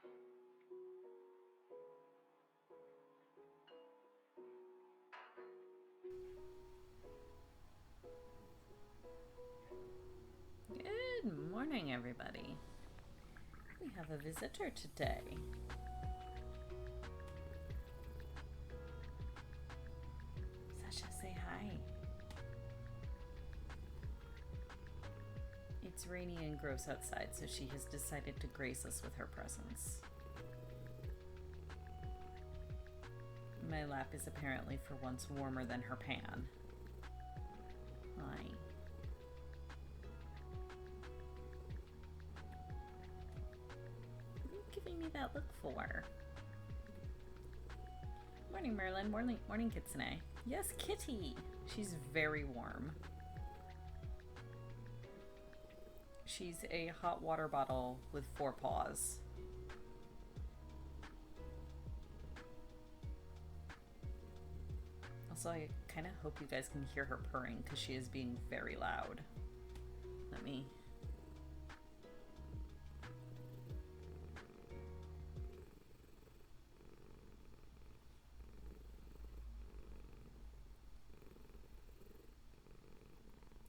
Good morning, everybody. We have a visitor today. Sasha, say hi. It's rainy and gross outside, so she has decided to grace us with her presence. My lap is apparently for once warmer than her pan. Hi. What are you giving me that look for? Morning, Merlin. Morning, Kitsune. Yes, Kitty. She's very warm. She's a hot water bottle with 4 paws. Also, I kind of hope you guys can hear her purring because she is being very loud. Let me...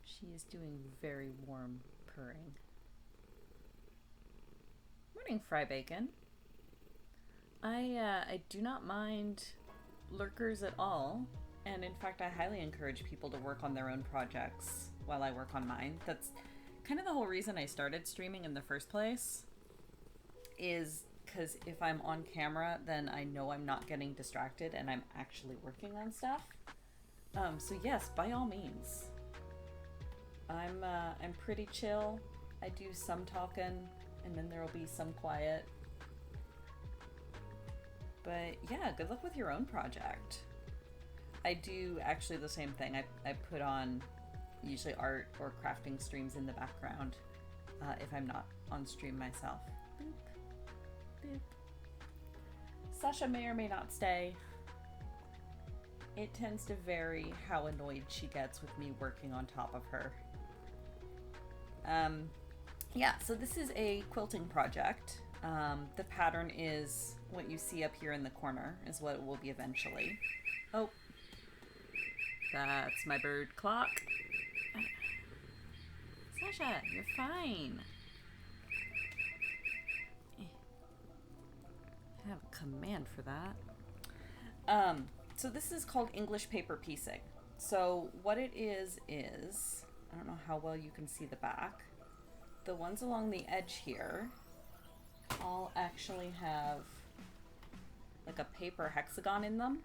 She is doing very warm purring. Morning, Fry Bacon. I do not mind lurkers at all. And in fact, I highly encourage people to work on their own projects while I work on mine. That's kind of the whole reason I started streaming in the first place, is because if I'm on camera, then I know I'm not getting distracted and I'm actually working on stuff. So yes, by all means. I'm pretty chill. I do some talking, and then there will be some quiet. But yeah, good luck with your own project. I do actually the same thing. I put on usually art or crafting streams in the background if I'm not on stream myself. Boop. Boop. Sasha may or may not stay. It tends to vary how annoyed she gets with me working on top of her. Yeah, so this is a quilting project. The pattern is what you see up here in the corner is what it will be eventually. Oh, that's my bird clock. Sasha, you're fine. I have a command for that. So this is called English paper piecing. So what it is, I don't know how well you can see the back. The ones along the edge here all actually have like a paper hexagon in them.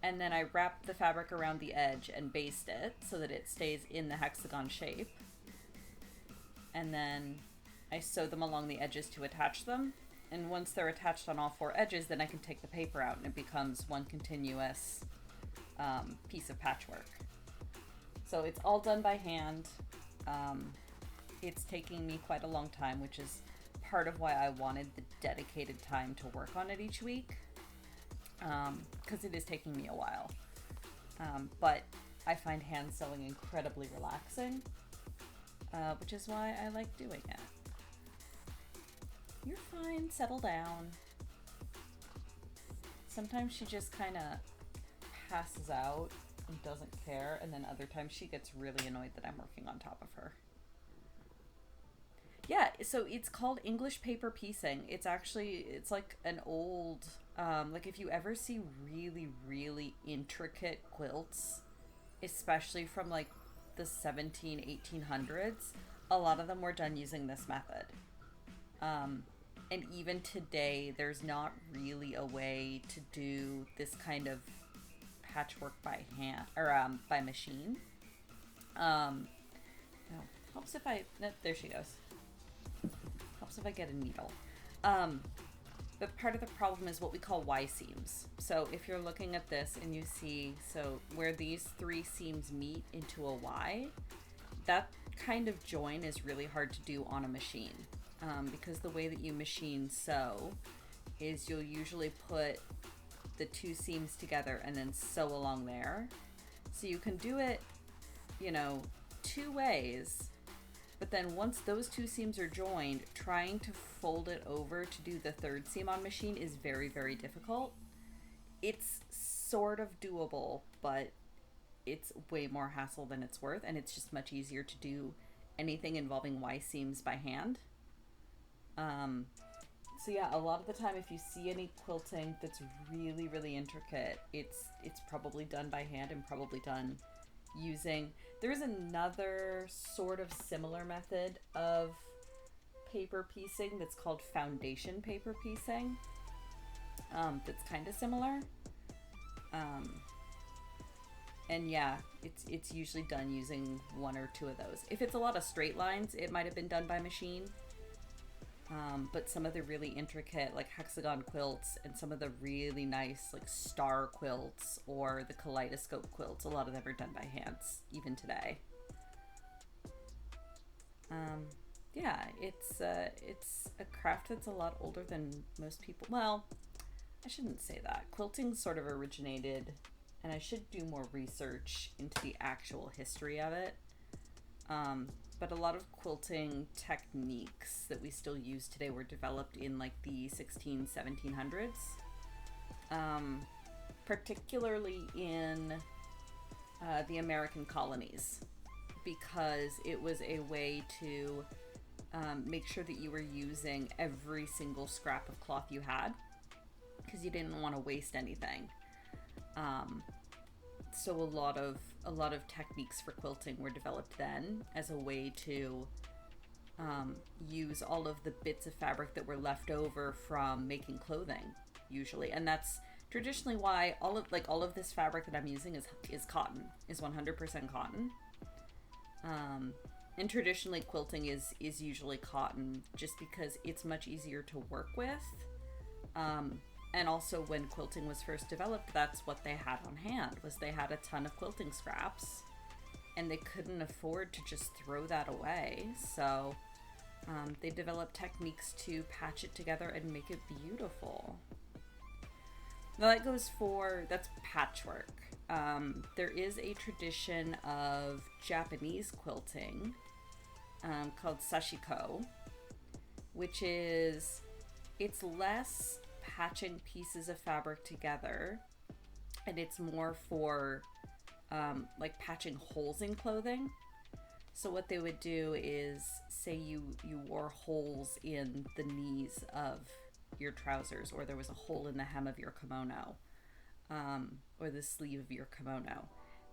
And then I wrap the fabric around the edge and baste it so that it stays in the hexagon shape. And then I sew them along the edges to attach them. And once they're attached on all 4 edges, then I can take the paper out and it becomes one continuous piece of patchwork. So it's all done by hand. It's taking me quite a long time, which is part of why I wanted the dedicated time to work on it each week. Because it is taking me a while. But I find hand sewing incredibly relaxing, which is why I like doing it. You're fine, settle down. Sometimes she just kind of passes out and doesn't care, and then other times she gets really annoyed that I'm working on top of her. Yeah, so it's called English paper piecing. It's like an old, like if you ever see really, really intricate quilts, especially from like the 1800s, a lot of them were done using this method. And even today, there's not really a way to do this kind of patchwork by hand, or by machine. No, helps if I, no, there she goes. Helps if I get a needle. But part of the problem is what we call Y seams. So if you're looking at this and you see, so where these 3 seams meet into a Y, that kind of join is really hard to do on a machine. Because the way that you machine sew is you'll usually put the 2 seams together and then sew along there. So you can do it, 2 ways, But then once those two seams are joined, trying to fold it over to do the third seam on machine is very, very difficult. It's sort of doable, but it's way more hassle than it's worth, and it's just much easier to do anything involving Y seams by hand. Um, so yeah, a lot of the time if you see any quilting that's really, really intricate, it's probably done by hand and probably done using, there is another sort of similar method of paper piecing that's called foundation paper piecing, that's kind of similar. Um, and yeah, it's usually done using one or two of those. If it's a lot of straight lines, it might have been done by machine. But some of the really intricate, like hexagon quilts, and some of the really nice, like star quilts or the kaleidoscope quilts, a lot of them are done by hands, even today. Yeah, it's a craft that's a lot older than most people. Well, I shouldn't say that. Quilting sort of originated, and I should do more research into the actual history of it. But a lot of quilting techniques that we still use today were developed in like the 1700s, particularly in the American colonies, because it was a way to make sure that you were using every single scrap of cloth you had, because you didn't want to waste anything. So a lot of techniques for quilting were developed then as a way to use all of the bits of fabric that were left over from making clothing, usually, and that's traditionally why all of this fabric that I'm using is cotton, is 100% cotton. And traditionally quilting is usually cotton, just because it's much easier to work with. And also when quilting was first developed, that's what they had on hand, was they had a ton of quilting scraps, and they couldn't afford to just throw that away. So they developed techniques to patch it together and make it beautiful. Now that's patchwork. There is a tradition of Japanese quilting called sashiko, which is, it's less patching pieces of fabric together, and it's more for like patching holes in clothing. So what they would do is, say you wore holes in the knees of your trousers, or there was a hole in the hem of your kimono, or the sleeve of your kimono.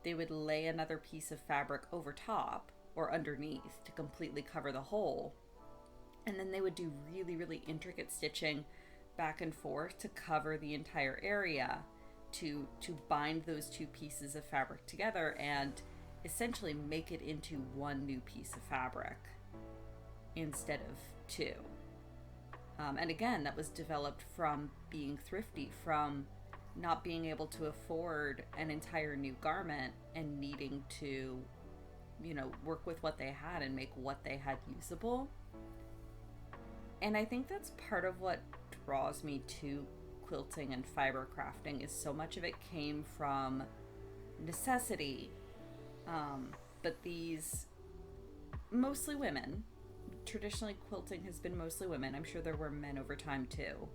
They would lay another piece of fabric over top or underneath to completely cover the hole, and then they would do really, really intricate stitching back and forth to cover the entire area, to bind those two pieces of fabric together and essentially make it into one new piece of fabric instead of two. And again, that was developed from being thrifty, from not being able to afford an entire new garment and needing to, work with what they had and make what they had usable. And I think that's part of what draws me to quilting and fiber crafting, is so much of it came from necessity. But these, mostly women, traditionally quilting has been mostly women. I'm sure there were men over time too.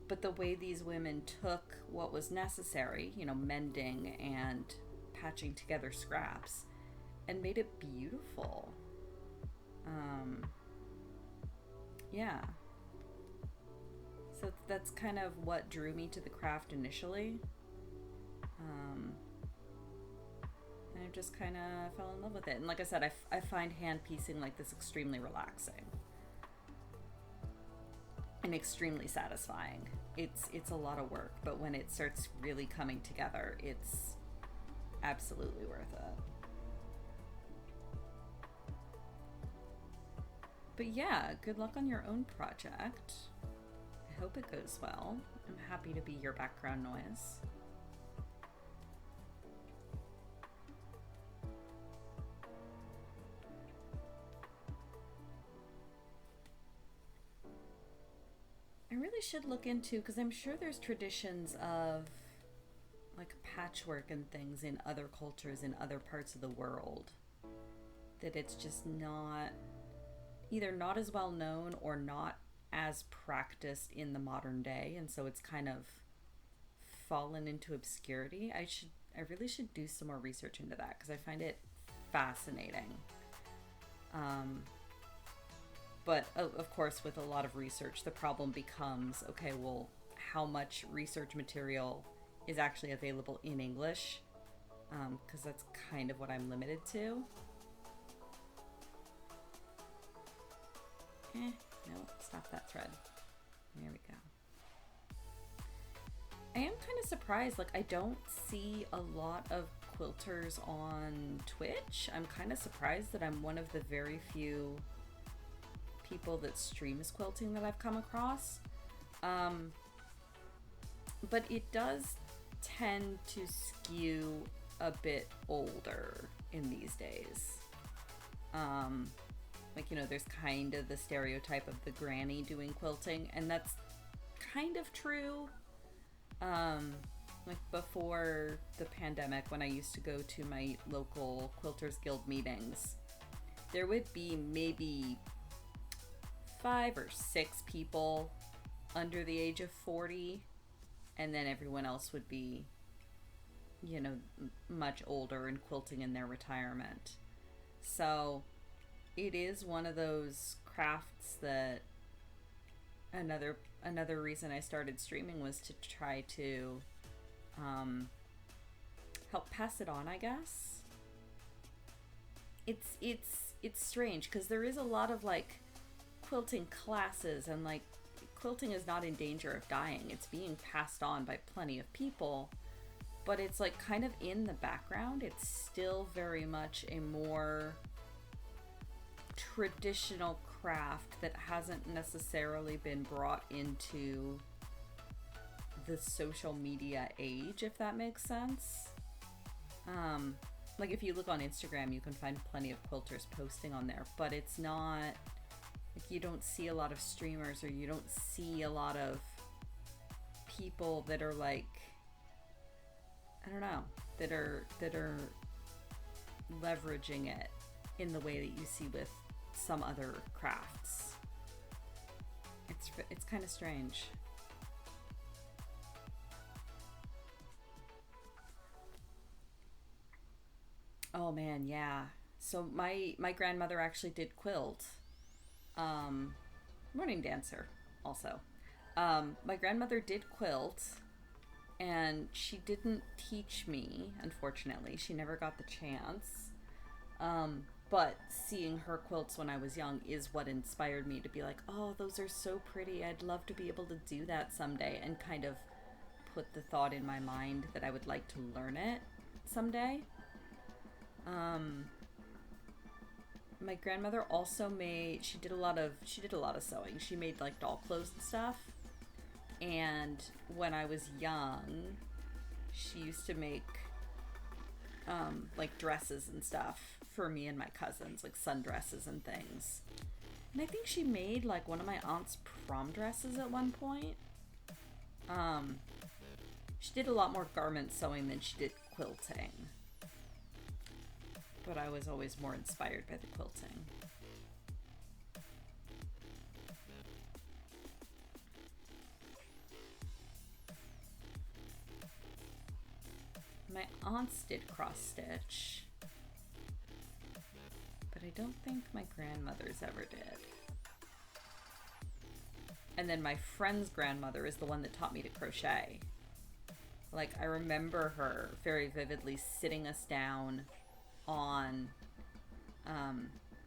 But the way these women took what was necessary, mending and patching together scraps, and made it beautiful. Yeah. So that's kind of what drew me to the craft initially. And I just kind of fell in love with it. And like I said, I find hand piecing like this extremely relaxing and extremely satisfying. It's a lot of work, but when it starts really coming together, it's absolutely worth it. But yeah, good luck on your own project. I hope it goes well. I'm happy to be your background noise. I really should look into, because I'm sure there's traditions of like patchwork and things in other cultures in other parts of the world. that it's just not, either not as well known or not as practiced in the modern day, and so it's kind of fallen into obscurity. I really should do some more research into that because I find it fascinating. But of course, with a lot of research, the problem becomes, okay, well, how much research material is actually available in English? Because that's kind of what I'm limited to. No, stop that thread. There we go. I am kind of surprised, like, I don't see a lot of quilters on Twitch. I'm kind of surprised that I'm one of the very few people that streams quilting that I've come across. But it does tend to skew a bit older in these days. Like, you know, there's kind of the stereotype of the granny doing quilting, and that's kind of true. Like before the pandemic, when I used to go to my local Quilters Guild meetings, there would be maybe 5 or 6 people under the age of 40, and then everyone else would be, you know, much older and quilting in their retirement. So it is one of those crafts that another reason I started streaming was to try to help pass it on, I guess. It's strange because there is a lot of like quilting classes, and like quilting is not in danger of dying. It's being passed on by plenty of people, but it's like kind of in the background. It's still very much a more traditional craft that hasn't necessarily been brought into the social media age, if that makes sense. Like if you look on Instagram, you can find plenty of quilters posting on there, but it's not like you don't see a lot of streamers, or you don't see a lot of people that are like, I don't know, that are leveraging it in the way that you see with some other crafts. It's kind of strange. Oh man, yeah. So my grandmother actually did quilt. Morning dancer also. My grandmother did quilt, and she didn't teach me, unfortunately. She never got the chance. But seeing her quilts when I was young is what inspired me to be like, oh, those are so pretty. I'd love to be able to do that someday, and kind of put the thought in my mind that I would like to learn it someday. My grandmother also she did a lot of sewing. She made like doll clothes and stuff. And when I was young, she used to make like dresses and stuff for me and my cousins, like sundresses and things. And I think she made like one of my aunt's prom dresses at one point. She did a lot more garment sewing than she did quilting. But I was always more inspired by the quilting. My aunts did cross stitch, but I don't think my grandmother's ever did. And then my friend's grandmother is the one that taught me to crochet. Like, I remember her very vividly sitting us down on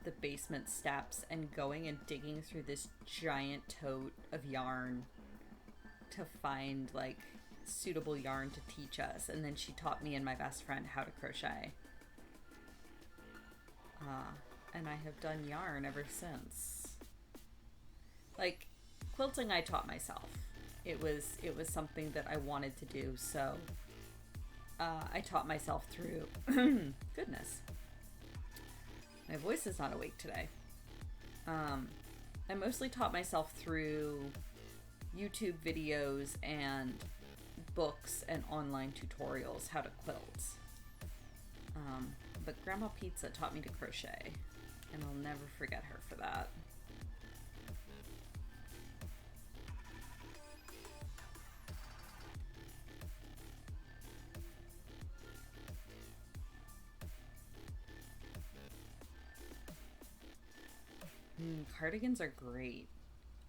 the basement steps and going and digging through this giant tote of yarn to find like suitable yarn to teach us, and then she taught me and my best friend how to crochet. And I have done yarn ever since. Like, quilting I taught myself. It was something that I wanted to do, so I taught myself through goodness, my voice is not awake today. I mostly taught myself through YouTube videos and books and online tutorials how to quilt. but Grandma Pizza taught me to crochet, and I'll never forget her for that. Cardigans are great.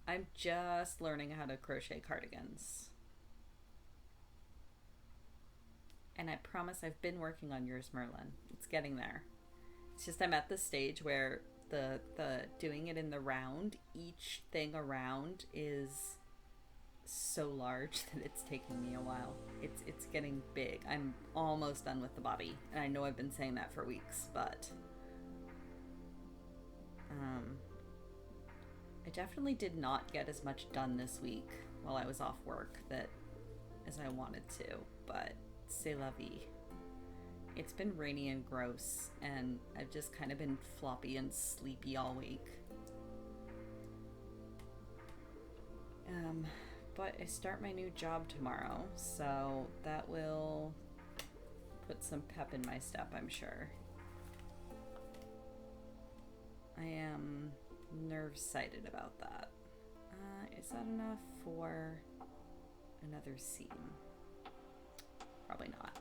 I'm just learning how to crochet cardigans. And I promise I've been working on yours, Merlin. It's getting there. It's just I'm at the stage where the doing it in the round, each thing around is so large that it's taking me a while. It's getting big. I'm almost done with the body, and I know I've been saying that for weeks, but I definitely did not get as much done this week while I was off work as I wanted to, but c'est la vie. It's been rainy and gross, and I've just kind of been floppy and sleepy all week. But I start my new job tomorrow, so that will put some pep in my step, I'm sure. I am nerve-sighted about that. Is that enough for another seam? Probably not.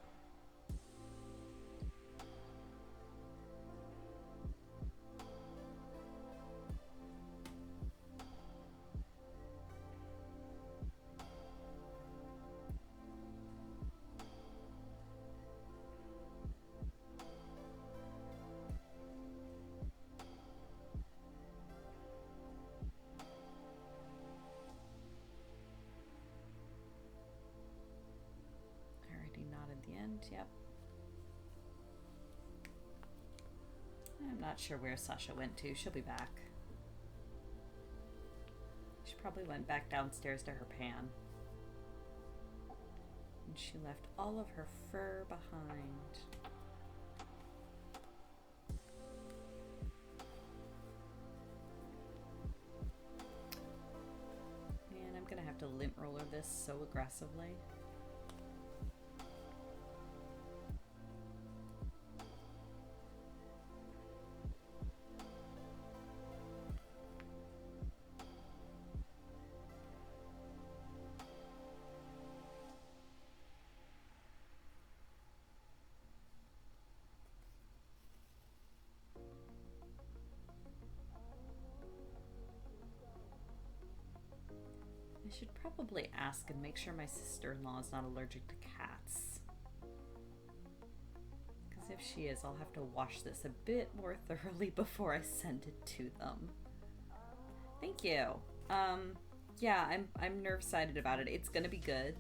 The end, yep. I'm not sure where Sasha went to. She'll be back. She probably went back downstairs to her pan. And she left all of her fur behind. Man, I'm gonna have to lint roller this so aggressively. I should probably ask and make sure my sister-in-law is not allergic to cats. Because if she is, I'll have to wash this a bit more thoroughly before I send it to them. Thank you. Yeah, I'm nerve-sided about it. It's gonna be good.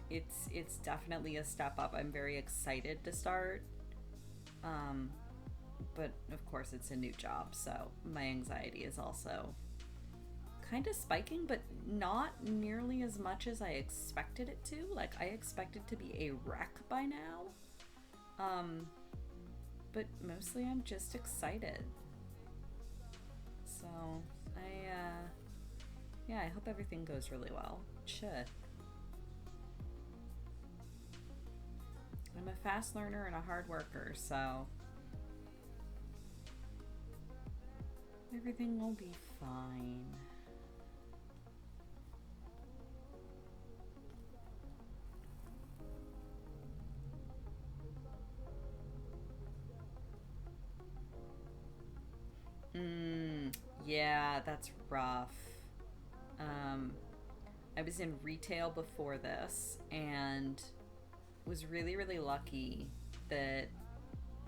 It's definitely a step up. I'm very excited to start. But of course it's a new job, so my anxiety is also kind of spiking, but not nearly as much as I expected it to. Like, I expected to be a wreck by now. But mostly I'm just excited. So, yeah, I hope everything goes really well. It should. I'm a fast learner and a hard worker, so everything will be fine. Yeah, that's rough. I was in retail before this and was really, really lucky that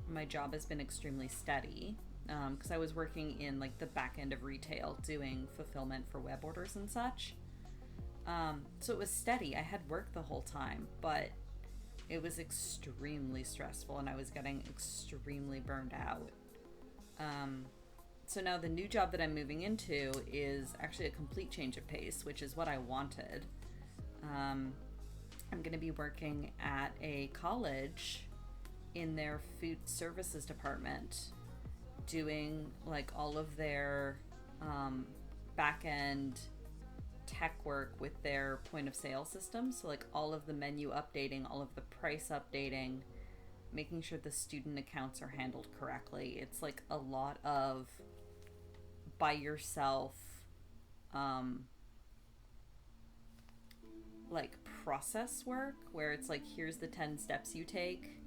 my job has been extremely steady. Because I was working in like the back end of retail doing fulfillment for web orders and such. So it was steady. I had work the whole time, but it was extremely stressful and I was getting extremely burned out. So now the new job that I'm moving into is actually a complete change of pace, which is what I wanted. I'm going to be working at a college in their food services department, doing like all of their back-end tech work with their point of sale system. So like all of the menu updating, all of the price updating, making sure the student accounts are handled correctly. It's like a lot of by yourself, um, like process work where it's like, here's the 10 steps you take.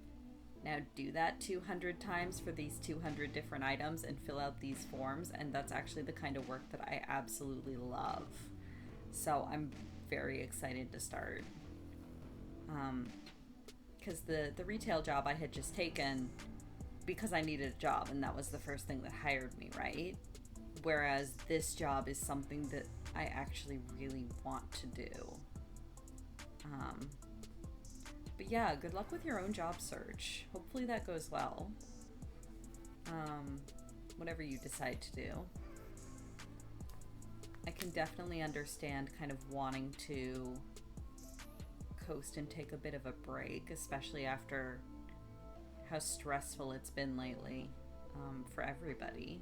Now do that 200 times for these 200 different items and fill out these forms. And that's actually the kind of work that I absolutely love. So I'm very excited to start. Because the retail job I had just taken because I needed a job, and that was the first thing that hired me, right? Whereas this job is something that I actually really want to do. But yeah, good luck with your own job search. Hopefully that goes well. Whatever you decide to do. I can definitely understand kind of wanting to coast and take a bit of a break, especially after how stressful it's been lately, for everybody,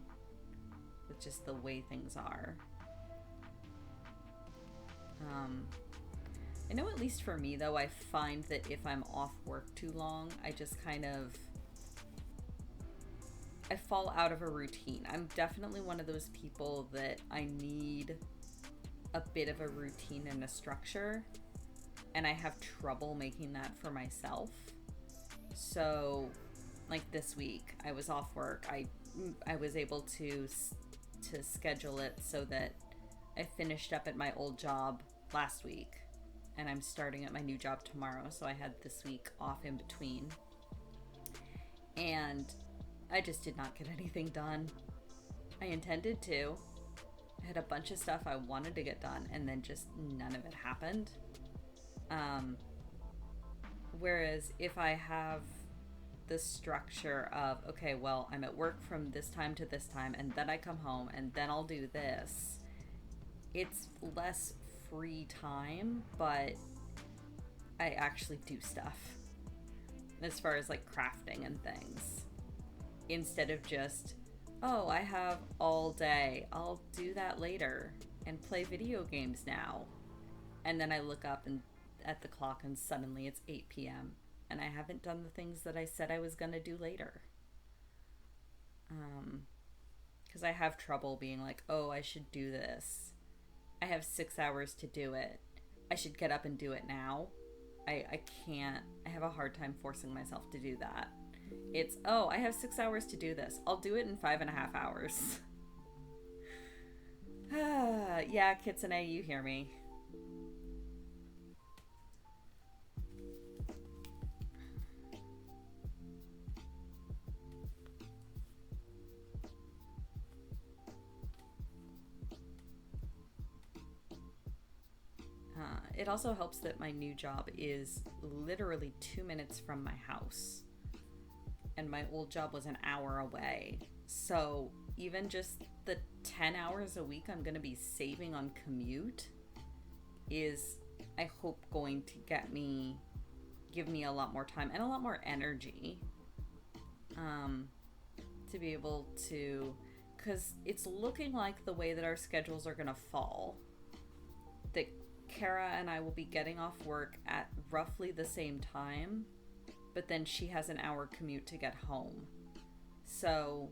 with just the way things are. I know, at least for me though, I find that if I'm off work too long, I just kind of, I fall out of a routine. I'm definitely one of those people that I need a bit of a routine and a structure, and I have trouble making that for myself. So like this week I was off work. I was able to schedule it so that I finished up at my old job last week, and I'm starting at my new job tomorrow, so I had this week off in between. And I just did not get anything done. I intended to. I had a bunch of stuff I wanted to get done, and then just none of it happened. Whereas if I have the structure of, okay, well, I'm at work from this time to this time, and then I come home, and then I'll do this, it's less free time, but I actually do stuff as far as like crafting and things, instead of just, oh, I have all day, I'll do that later and play video games now. And then I look up and at the clock and suddenly it's 8 p.m. and I haven't done the things that I said I was going to do later. Because I have trouble being like, oh, I should do this. I have 6 hours to do it. I should get up and do it now. I can't. I have a hard time forcing myself to do that. It's, oh, I have 6 hours to do this. I'll do it in 5.5 hours. Yeah, Kitsune, you hear me. It also helps that my new job is literally 2 minutes from my house, and my old job was an hour away. So even just the 10 hours a week I'm going to be saving on commute is, I hope, going to give me a lot more time and a lot more energy to be able to, because it's looking like the way that our schedules are going to fall, that Kara and I will be getting off work at roughly the same time, but then she has an hour commute to get home. So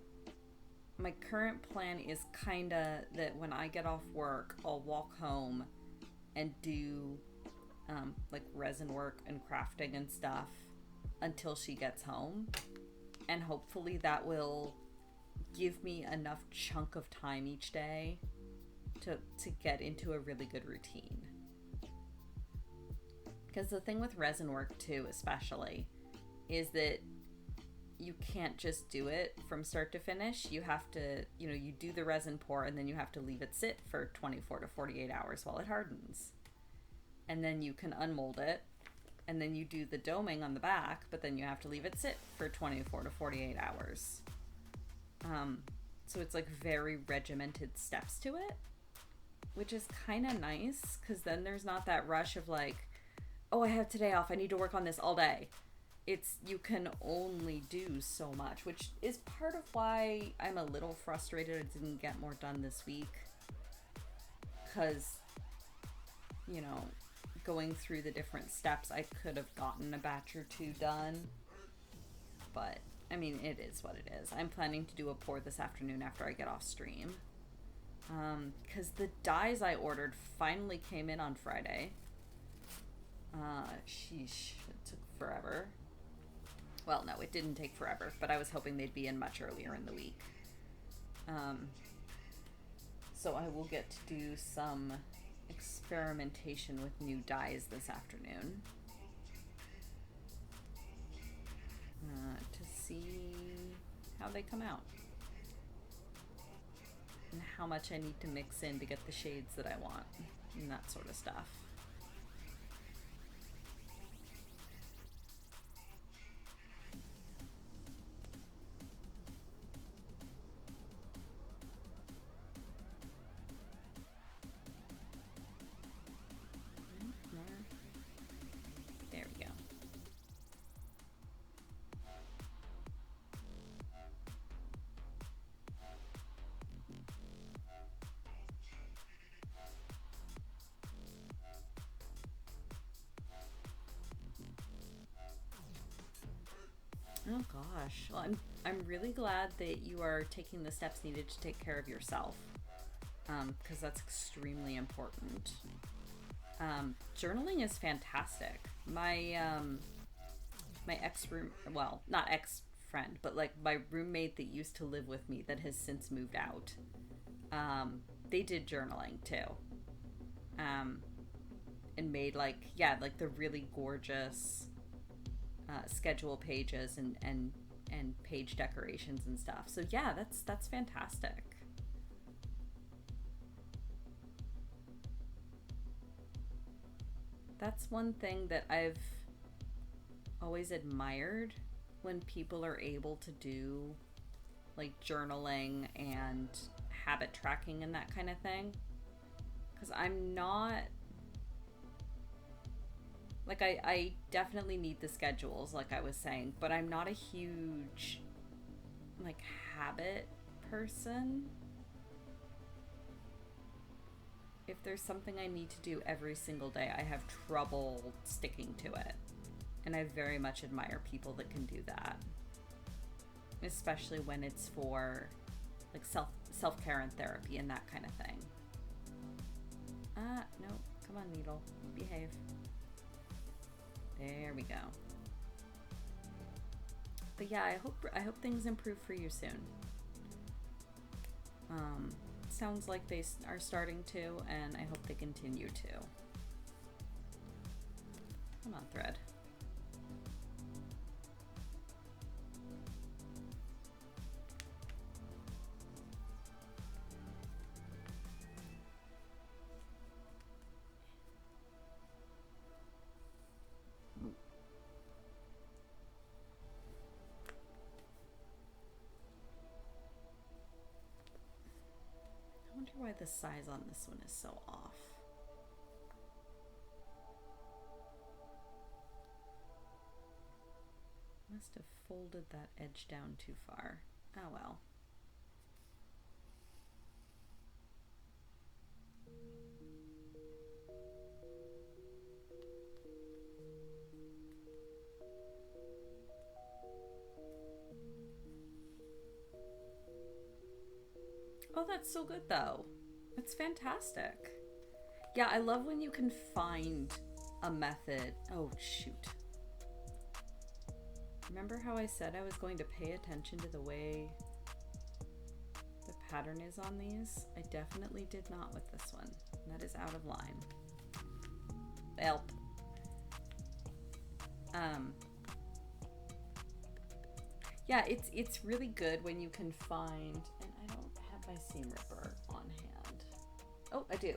my current plan is kinda that when I get off work, I'll walk home and do like resin work and crafting and stuff until she gets home. And hopefully that will give me enough chunk of time each day to get into a really good routine. Because the thing with resin work too, especially, is that you can't just do it from start to finish. You have to, you do the resin pour and then you have to leave it sit for 24 to 48 hours while it hardens. And then you can unmold it, and then you do the doming on the back, but then you have to leave it sit for 24 to 48 hours. So it's like very regimented steps to it, which is kind of nice, because then there's not that rush of like, oh, I have today off, I need to work on this all day. It's, you can only do so much, which is part of why I'm a little frustrated I didn't get more done this week. Because, going through the different steps, I could have gotten a batch or two done. but I mean, it is what it is. I'm planning to do a pour this afternoon after I get off stream. Because the dyes I ordered finally came in on Friday. Sheesh, it took forever. Well, no, it didn't take forever, but I was hoping they'd be in much earlier in the week. So I will get to do some experimentation with new dyes this afternoon. To see how they come out. And how much I need to mix in to get the shades that I want. And that sort of stuff. There we go. Oh gosh. Well, I'm really glad that you are taking the steps needed to take care of yourself. Because that's extremely important. Journaling is fantastic. My well, not ex-friend, but like my roommate that used to live with me that has since moved out. They did journaling too. And made like the really gorgeous schedule pages and page decorations and stuff. So yeah, that's fantastic. That's one thing that I've always admired, when people are able to do like journaling and habit tracking and that kind of thing. Because I'm not, like, I definitely need the schedules, like I was saying, but I'm not a huge like habit person. If there's something I need to do every single day, I have trouble sticking to it. And I very much admire people that can do that. Especially when it's for like self-care and therapy and that kind of thing. No, come on, needle, behave. There we go. But yeah, I hope things improve for you soon. Sounds like they are starting to, and I hope they continue to. Come on, thread. I wonder why the size on this one is so off. Must have folded that edge down too far. Oh well. Oh, that's so good though. It's fantastic. Yeah, I love when you can find a method. Oh, shoot. Remember how I said I was going to pay attention to the way the pattern is on these? I definitely did not with this one. That is out of line. Help. Yeah, it's really good when you can find, and I don't have my seam ripper on hand. Oh, I do.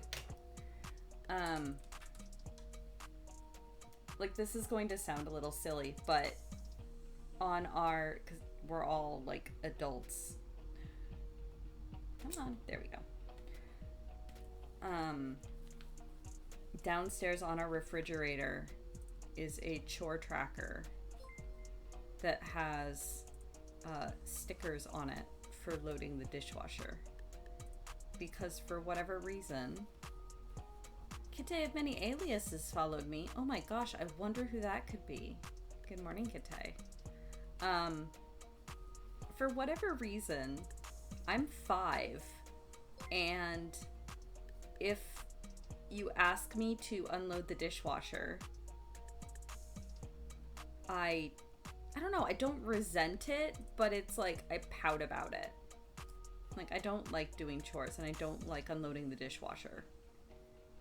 Like, this is going to sound a little silly, but on our, because we're all like adults. Come on, there we go. Downstairs on our refrigerator is a chore tracker that has stickers on it for loading the dishwasher. Because for whatever reason, Kite of Many Aliases followed me. Oh my gosh, I wonder who that could be. Good morning, Kite. Um, for whatever reason, I'm 5, and if you ask me to unload the dishwasher, I don't know, I don't resent it, but it's like I pout about it. Like, I don't like doing chores and I don't like unloading the dishwasher.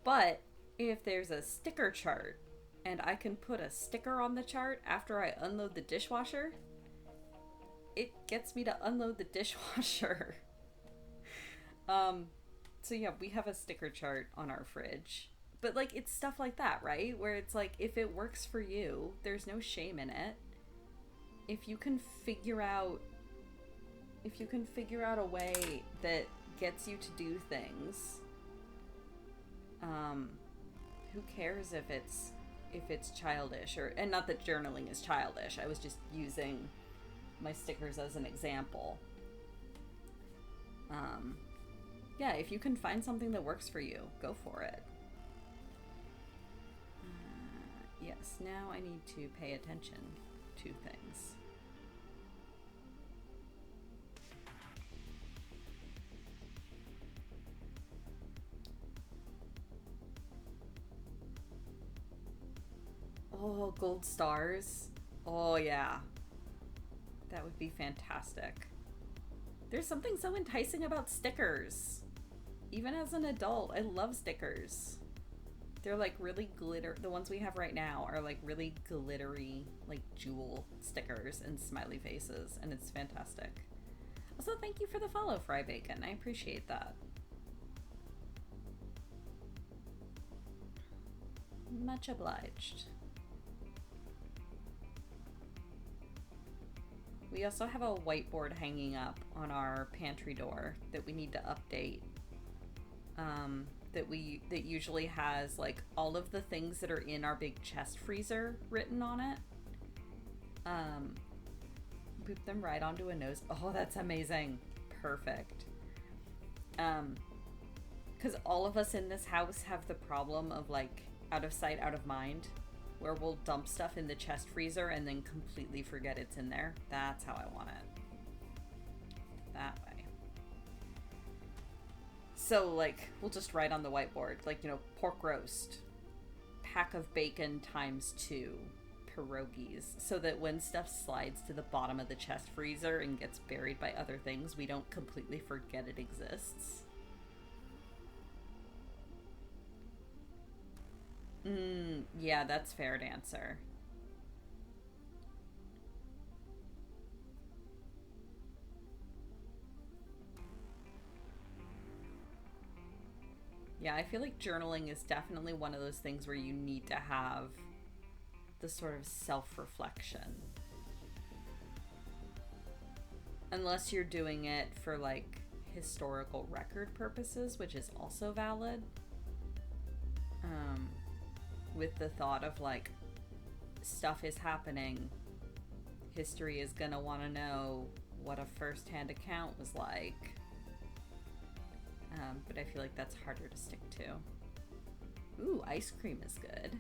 But if there's a sticker chart and I can put a sticker on the chart after I unload the dishwasher, it gets me to unload the dishwasher. um so yeah, we have a sticker chart on our fridge. But like, it's stuff like that, right? Where it's like, if it works for you, there's no shame in it. If you can figure out a way that gets you to do things, who cares if it's childish, or, and not that journaling is childish. I was just using my stickers as an example. Yeah, if you can find something that works for you, go for it. Yes, now I need to pay attention to things. Oh, gold stars. Oh, yeah. That would be fantastic. There's something so enticing about stickers. Even as an adult, I love stickers. They're like really the ones we have right now are like really glittery, like jewel stickers and smiley faces, and it's fantastic. Also, thank you for the follow, Fry Bacon. I appreciate that. Much obliged. We also have a whiteboard hanging up on our pantry door that we need to update. That usually has like all of the things that are in our big chest freezer written on it. Boop them right onto a nose. Oh, that's amazing. Perfect. Because all of us in this house have the problem of like out of sight, out of mind, where we'll dump stuff in the chest freezer and then completely forget it's in there. That's how I want it. That way. So, like, we'll just write on the whiteboard, like, you know, pork roast, pack of bacon ×2, pierogies, so that when stuff slides to the bottom of the chest freezer and gets buried by other things, we don't completely forget it exists. Yeah, that's fair, Dancer. Yeah, I feel like journaling is definitely one of those things where you need to have the sort of self-reflection. Unless you're doing it for, like, historical record purposes, which is also valid. With the thought of, like, stuff is happening. History is gonna want to know what a first-hand account was like. But I feel like that's harder to stick to. Ooh, ice cream is good.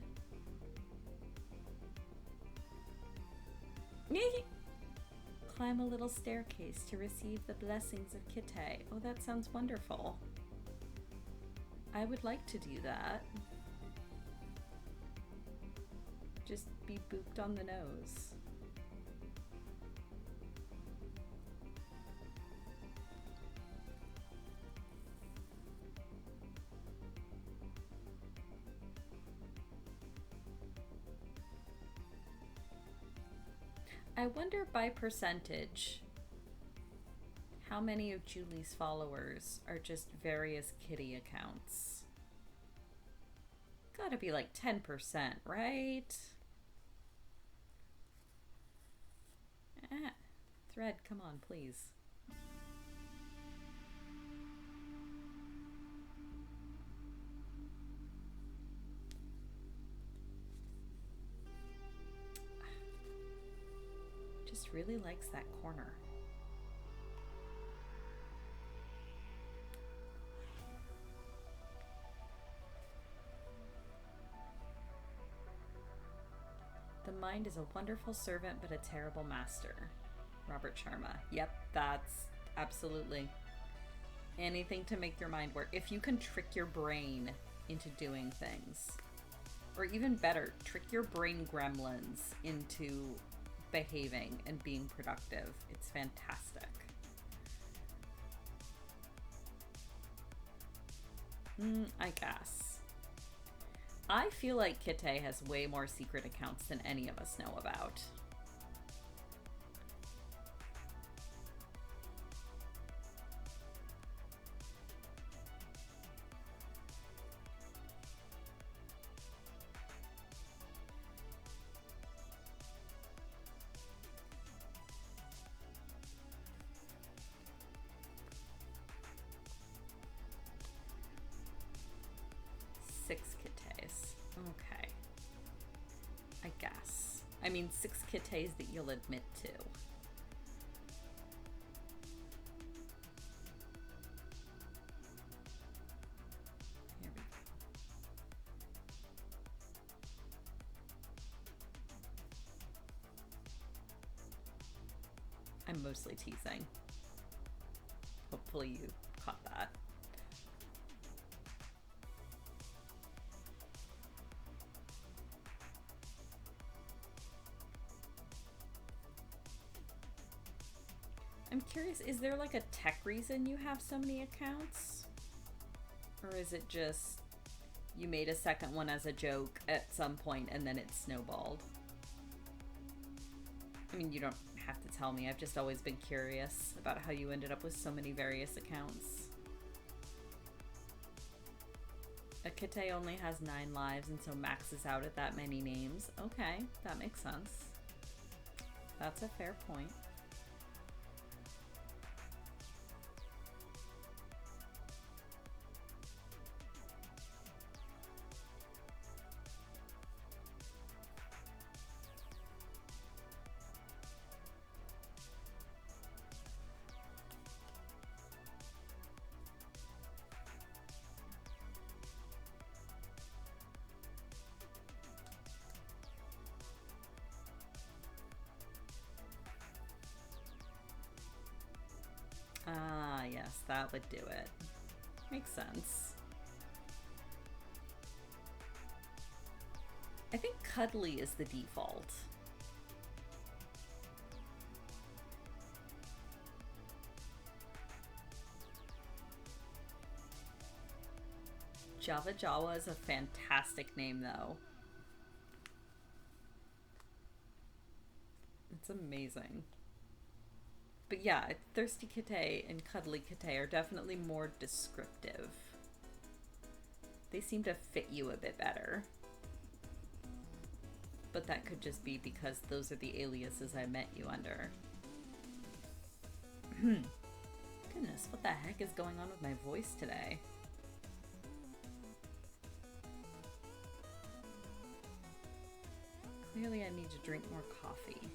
Climb a little staircase to receive the blessings of Kite. Oh, that sounds wonderful. I would like to do that. Just be booped on the nose. I wonder by percentage how many of Julie's followers are just various kitty accounts. Gotta be like 10%, right? Thread, come on, please. Just really likes that corner. The mind is a wonderful servant but a terrible master. Robert Sharma. Yep, that's absolutely anything to make your mind work. If you can trick your brain into doing things, or even better, trick your brain gremlins into behaving and being productive, it's fantastic. I guess. I feel like Kite has way more secret accounts than any of us know about. Six Kites. Okay. I guess. I mean, 6 Kites that you'll admit to. Here we go. I'm mostly teasing. Hopefully you caught that. I'm curious, is there like a tech reason you have so many accounts? Or is it just you made a second one as a joke at some point and then it snowballed? I mean, you don't have to tell me. I've just always been curious about how you ended up with so many various accounts. A Kite only has 9 lives and so maxes out at that many names. Okay, that makes sense. That's a fair point. Ah, yes, that would do it. Makes sense. I think cuddly is the default. Java Jawa is a fantastic name, though. It's amazing. But yeah, Thirsty Kite and Cuddly Kite are definitely more descriptive. They seem to fit you a bit better. But that could just be because those are the aliases I met you under. Goodness, what the heck is going on with my voice today? Clearly I need to drink more coffee.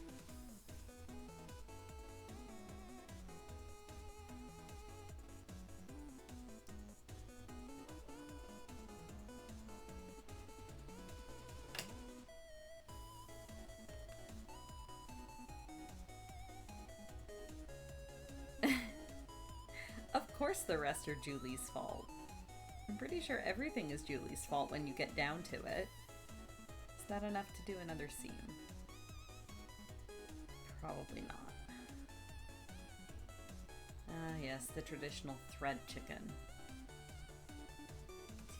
Of course the rest are Julie's fault. I'm pretty sure everything is Julie's fault when you get down to it. Is that enough to do another seam? Probably not. Ah yes, the traditional thread chicken.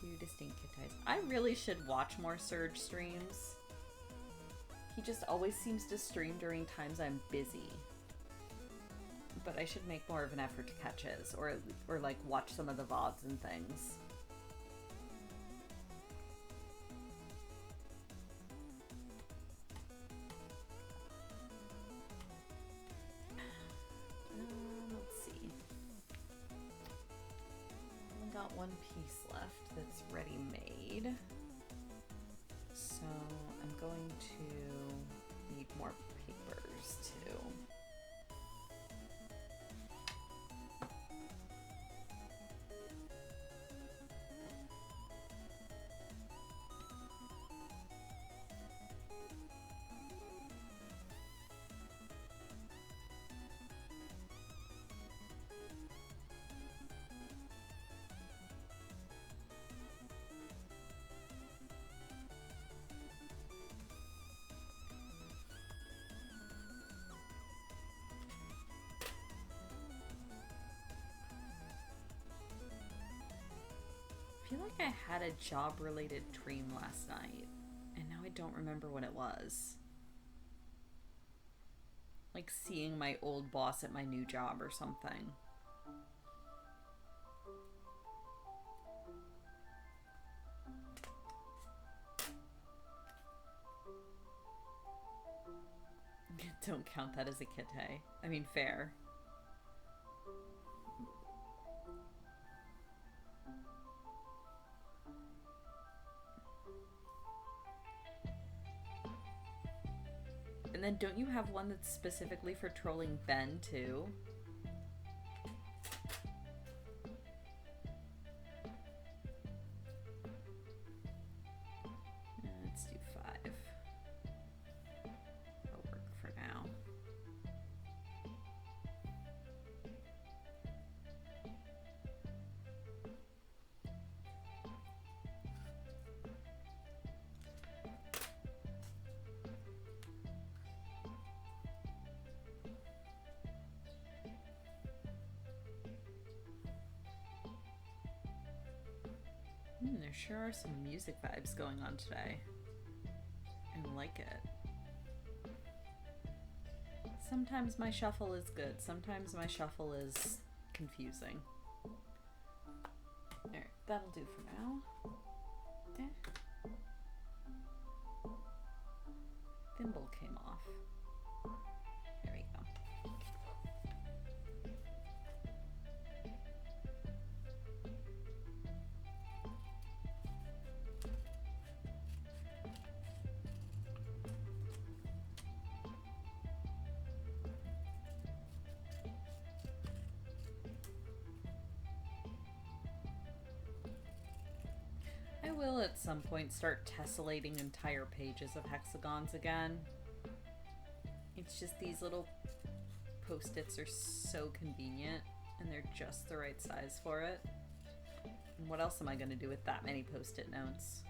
2 distinct Kites. I really should watch more Surge streams. He just always seems to stream during times I'm busy. But I should make more of an effort to catch his, or like watch some of the VODs and things. Let's see. Only got 1 piece left that's ready made. So I'm going to need more papers too. feel like I had a job-related dream last night, and now I don't remember what it was. Like seeing my old boss at my new job or something. Don't count that as a kid, hey? I mean, fair. And then don't you have one that's specifically for trolling Ben, too? Let's do 5. That'll work for now. There sure are some music vibes going on today. I like it. Sometimes my shuffle is good. Sometimes my shuffle is confusing. Alright, that'll do for now. Thimble came off. There we go. I will at some point start tessellating entire pages of hexagons again. It's just these little post-its are so convenient and they're just the right size for it. And what else am I going to do with that many post-it notes?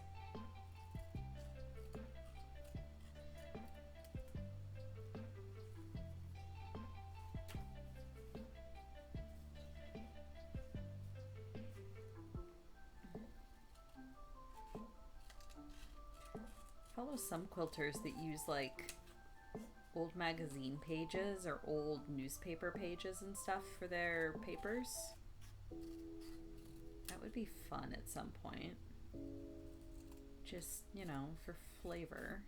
Follow some quilters that use like old magazine pages or old newspaper pages and stuff for their papers. That would be fun at some point. Just, you know, for flavor.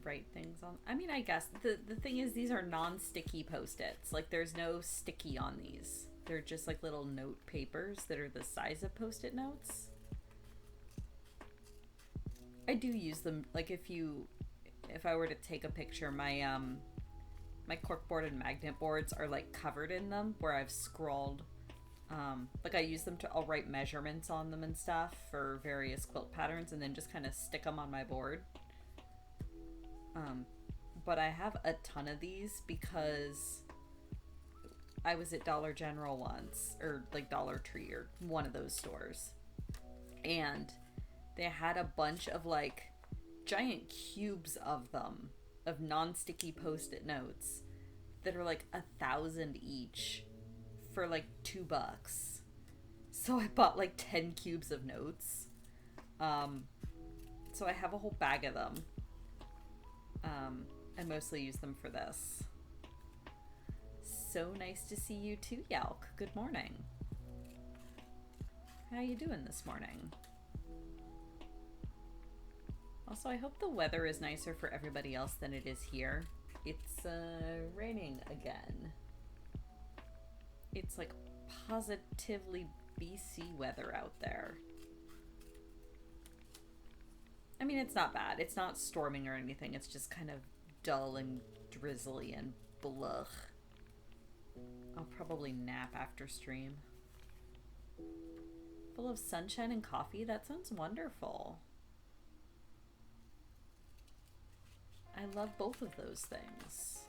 Write things on. I mean, I guess the thing is these are non-sticky post-its. Like there's no sticky on these. They're just like little note papers that are the size of post-it notes. I do use them, like if I were to take a picture, my my corkboard and magnet boards are like covered in them where I've scrawled, like I use them to, I'll write measurements on them and stuff for various quilt patterns and then just kind of stick them on my board. But I have a ton of these because I was at Dollar General once, or like Dollar Tree or one of those stores, and they had a bunch of like giant cubes of them, of non-sticky post-it notes that are like 1,000 each for like $2. So I bought like 10 cubes of notes. So I have a whole bag of them. I mostly use them for this. So nice to see you too, Yalk. Good morning. How you doing this morning? Also, I hope the weather is nicer for everybody else than it is here. It's raining again. It's like positively BC weather out there. I mean, it's not bad. It's not storming or anything. It's just kind of dull and drizzly and blah. I'll probably nap after stream. Full of sunshine and coffee? That sounds wonderful. I love both of those things.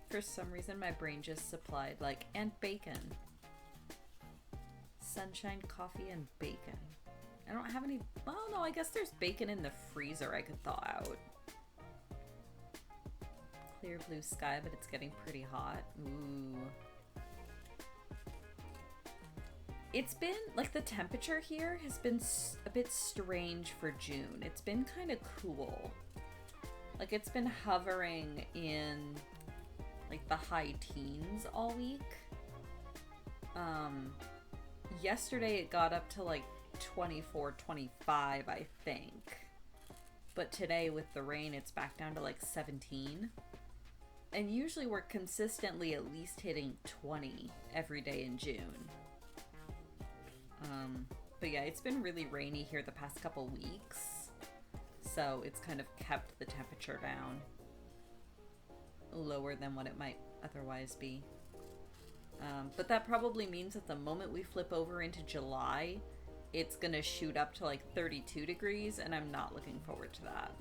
For some reason, my brain just supplied like, and bacon. Sunshine, coffee, and bacon. don't have any... Well, no, I guess there's bacon in the freezer I could thaw out. Clear blue sky, but it's getting pretty hot. Ooh. It's been, like, the temperature here has been a bit strange for June. It's been kind of cool. Like, it's been hovering in, like, the high teens all week. Yesterday it got up to, like, 24, 25, I think. But today with the rain, it's back down to, like, 17. And usually we're consistently at least hitting 20 every day in June. But yeah, it's been really rainy here the past couple weeks. So it's kind of kept the temperature down. Lower than what it might otherwise be. But that probably means that the moment we flip over into July, it's gonna shoot up to like 32 degrees, and I'm not looking forward to that.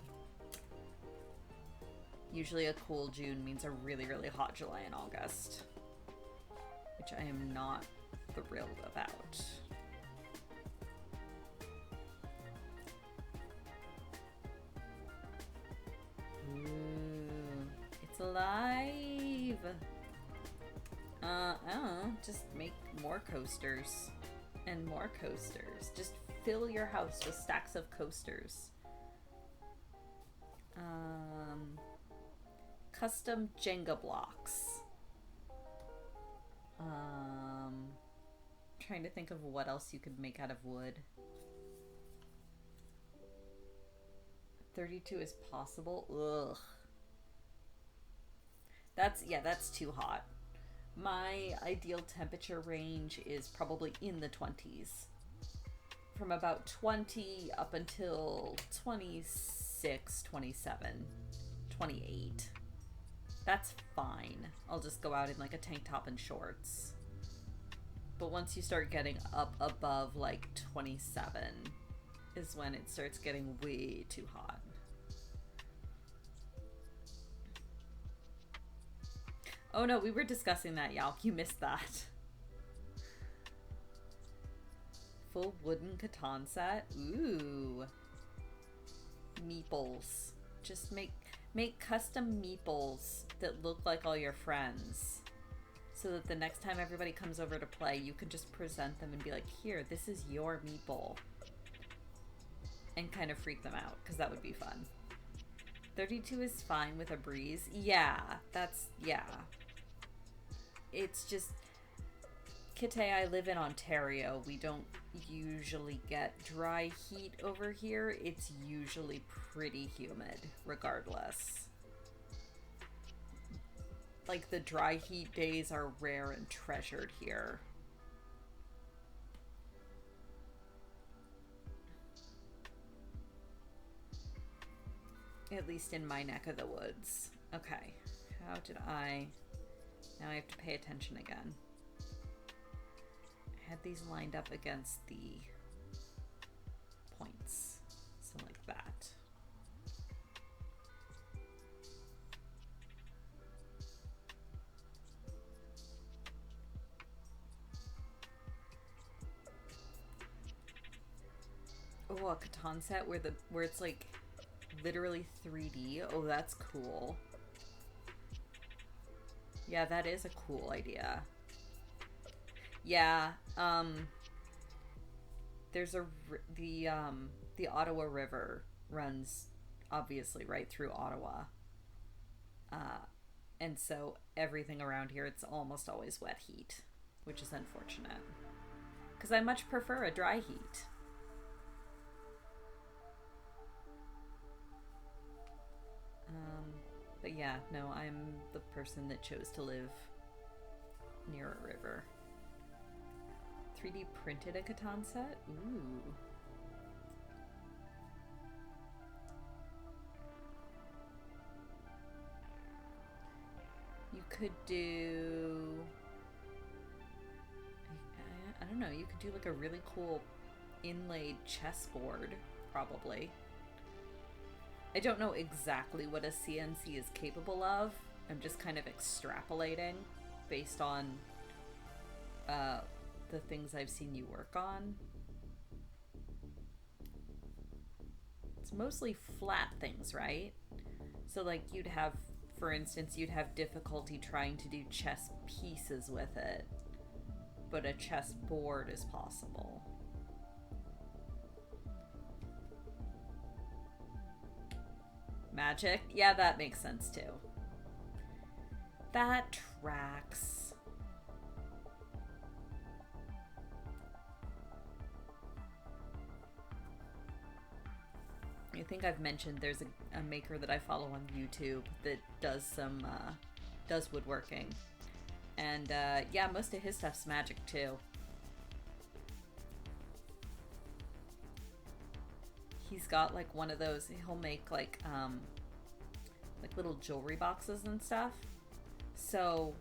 Usually a cool June means a really, really hot July and August, which I am not thrilled about. Ooh, it's alive! I don't know, just make more coasters. And more coasters. Just fill your house with stacks of coasters. Custom Jenga blocks. Trying to think of what else you could make out of wood. 32 is possible. Ugh. That's too hot. My ideal temperature range is probably in the 20s. From about 20 up until 26, 27, 28. That's fine. I'll just go out in like a tank top and shorts. But once you start getting up above like 27 is when it starts getting way too hot. Oh no, we were discussing that, Yalk. You missed that. Full wooden Catan set? Ooh. Meeples. Just make custom meeples that look like all your friends. So that the next time everybody comes over to play, you can just present them and be like, here, this is your meeple. And kind of freak them out, because that would be fun. 32 is fine with a breeze. Yeah, yeah. It's just, Kite, I live in Ontario. We don't usually get dry heat over here. It's usually pretty humid, regardless. Like, the dry heat days are rare and treasured here. At least in my neck of the woods. Okay, how did I... Now I have to pay attention again. I had these lined up against the points. So like that. Oh, a Catan set where it's like literally 3D. Oh, that's cool. Yeah, that is a cool idea. Yeah, there's the Ottawa River runs obviously right through Ottawa. And so everything around here, it's almost always wet heat, which is unfortunate. Because I much prefer a dry heat. But yeah, no, I'm the person that chose to live near a river. 3D printed a Catan set? Ooh. You could do... I don't know, you could do like a really cool inlaid chessboard, probably. I don't know exactly what a CNC is capable of. I'm just kind of extrapolating based on the things I've seen you work on. mostly flat things, right? So, like, you'd have, for instance, you'd have difficulty trying to do chess pieces with it, but a chess board is possible. Magic? Yeah, that makes sense too. That tracks. I think I've mentioned there's a maker that I follow on YouTube that does does woodworking. And yeah, most of his stuff's magic too. He's got like one of those, he'll make like little jewelry boxes and stuff. So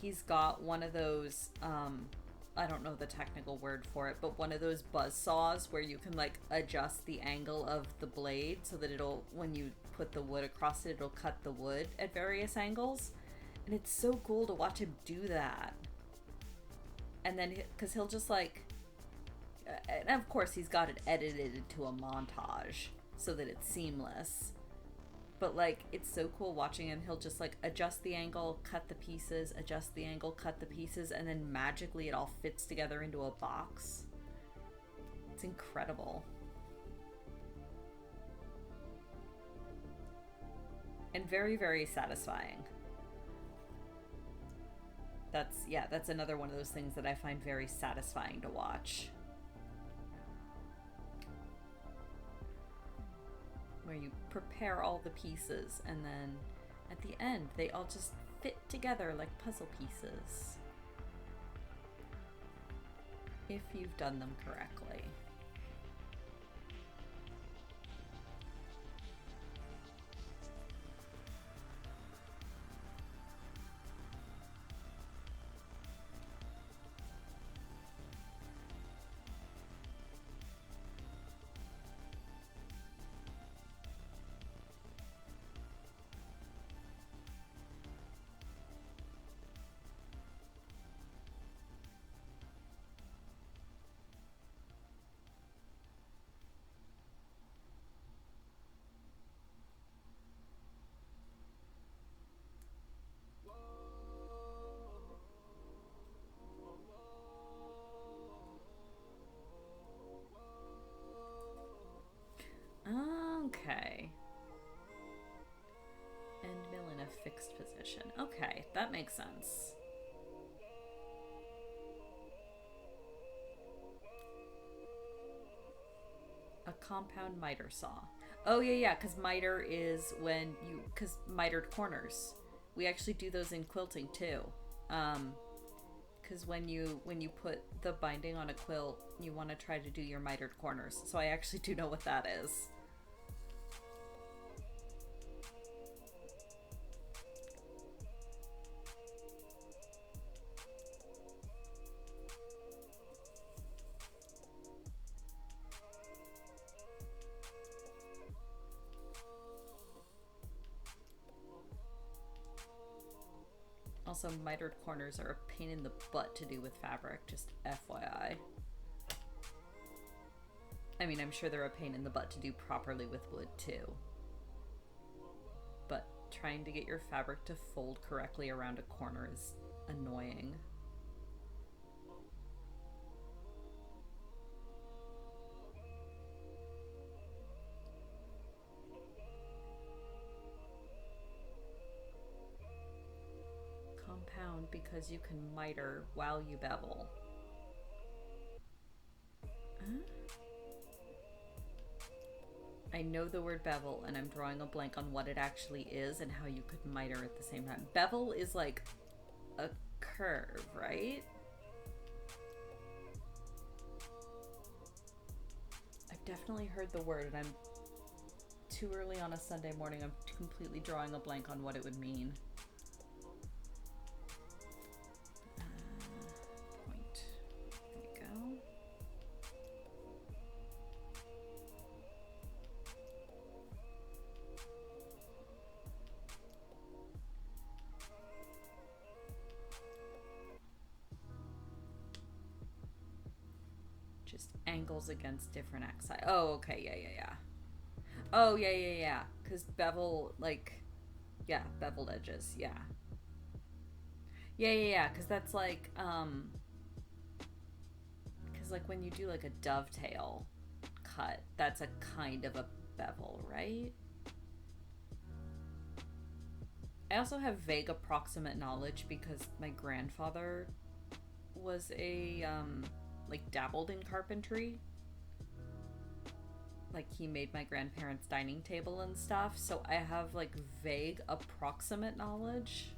he's got one of those, I don't know the technical word for it, but one of those buzz saws where you can like adjust the angle of the blade so that it'll, when you put the wood across it, it'll cut the wood at various angles. And it's so cool to watch him do that. And then, because he'll just like, and of course he's got it edited into a montage so that it's seamless. But like, it's so cool watching him. He'll just like adjust the angle, cut the pieces, adjust the angle, cut the pieces, and then magically it all fits together into a box. It's incredible. And very, very satisfying. That's another one of those things that I find very satisfying to watch. Where you prepare all the pieces and then at the end they all just fit together like puzzle pieces. If you've done them correctly. Okay. End mill in a fixed position. Okay, that makes sense. A compound miter saw. Oh yeah, because miter is when you, because mitered corners. We actually do those in quilting too. Because when you put the binding on a quilt, you want to try to do your mitered corners. So I actually do know what that is. Also, mitered corners are a pain in the butt to do with fabric, just FYI. I mean, I'm sure they're a pain in the butt to do properly with wood too. But trying to get your fabric to fold correctly around a corner is annoying. Compound because you can miter while you bevel. I know the word bevel and I'm drawing a blank on what it actually is and how you could miter at the same time. Bevel is like a curve, right? I've definitely heard the word and I'm too early on a Sunday morning. I'm completely drawing a blank on what it would mean. Point. There we go. Just angles against different axes. Oh, okay, yeah. Oh, yeah, yeah, yeah. Because bevel, like, yeah, beveled edges, yeah. Yeah, yeah, yeah, because that's because like when you do like a dovetail cut, that's a kind of a bevel, right? I also have vague approximate knowledge because my grandfather was like dabbled in carpentry. Like he made my grandparents' dining table and stuff, so I have like vague approximate knowledge.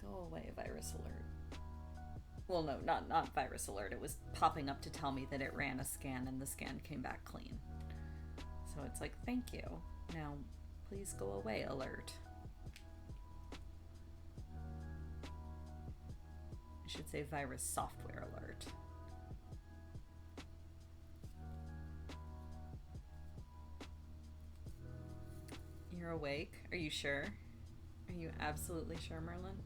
Go away, virus alert. Well, no, not virus alert. It was popping up to tell me that it ran a scan and the scan came back clean. So it's like, thank you. Now, please go away, alert. I should say virus software alert. You're awake? Are you sure? Are you absolutely sure, Merlin?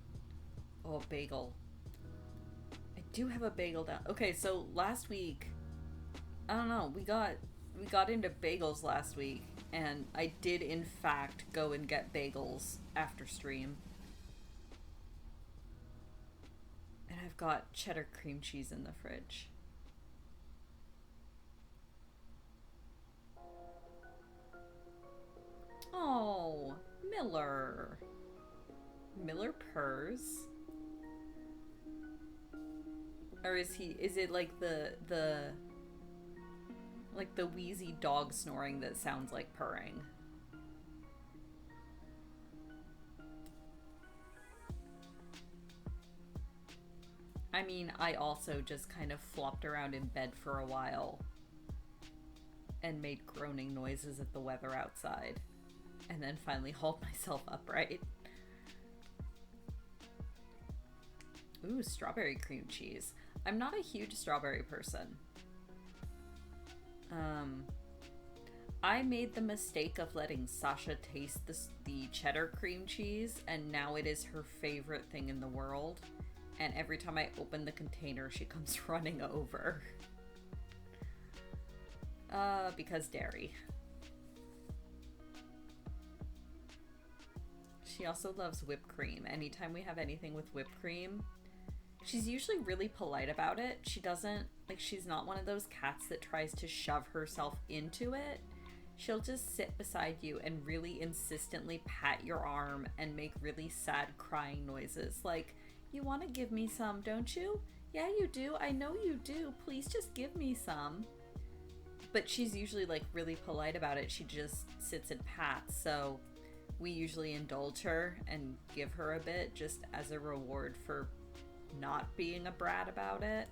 Oh, bagel. I do have a bagel down. Okay, so last week, I don't know, we got into bagels last week, and I did in fact go and get bagels after stream. And I've got cheddar cream cheese in the fridge. Oh, Miller. Miller purrs? Or is it like the wheezy dog snoring that sounds like purring? I mean, I also just kind of flopped around in bed for a while and made groaning noises at the weather outside, and then finally hauled myself upright. Ooh, strawberry cream cheese. I'm not a huge strawberry person. Um, I made the mistake of letting Sasha taste the cheddar cream cheese, and now it is her favorite thing in the world. And every time I open the container, she comes running over. Because dairy. She also loves whipped cream. Anytime we have anything with whipped cream, she's usually really polite about it. She doesn't, like, she's not one of those cats that tries to shove herself into it. She'll just sit beside you and really insistently pat your arm and make really sad crying noises. Like, you want to give me some, don't you? Yeah, you do. I know you do. Please just give me some. But she's usually, like, really polite about it. She just sits and pats, so we usually indulge her and give her a bit just as a reward for not being a brat about it.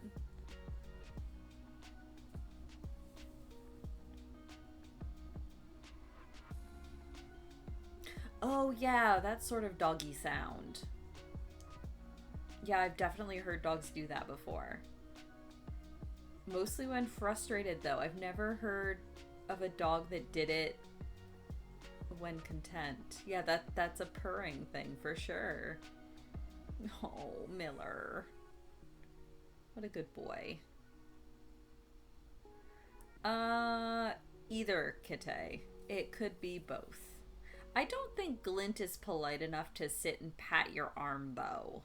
Oh yeah, that sort of doggy sound. Yeah, I've definitely heard dogs do that before. Mostly when frustrated, though. I've never heard of a dog that did it when content. Yeah, that's a purring thing for sure. Oh, Miller. What a good boy. Uh, Either, Kite. It could be both. I don't think Glint is polite enough to sit and pat your arm, though.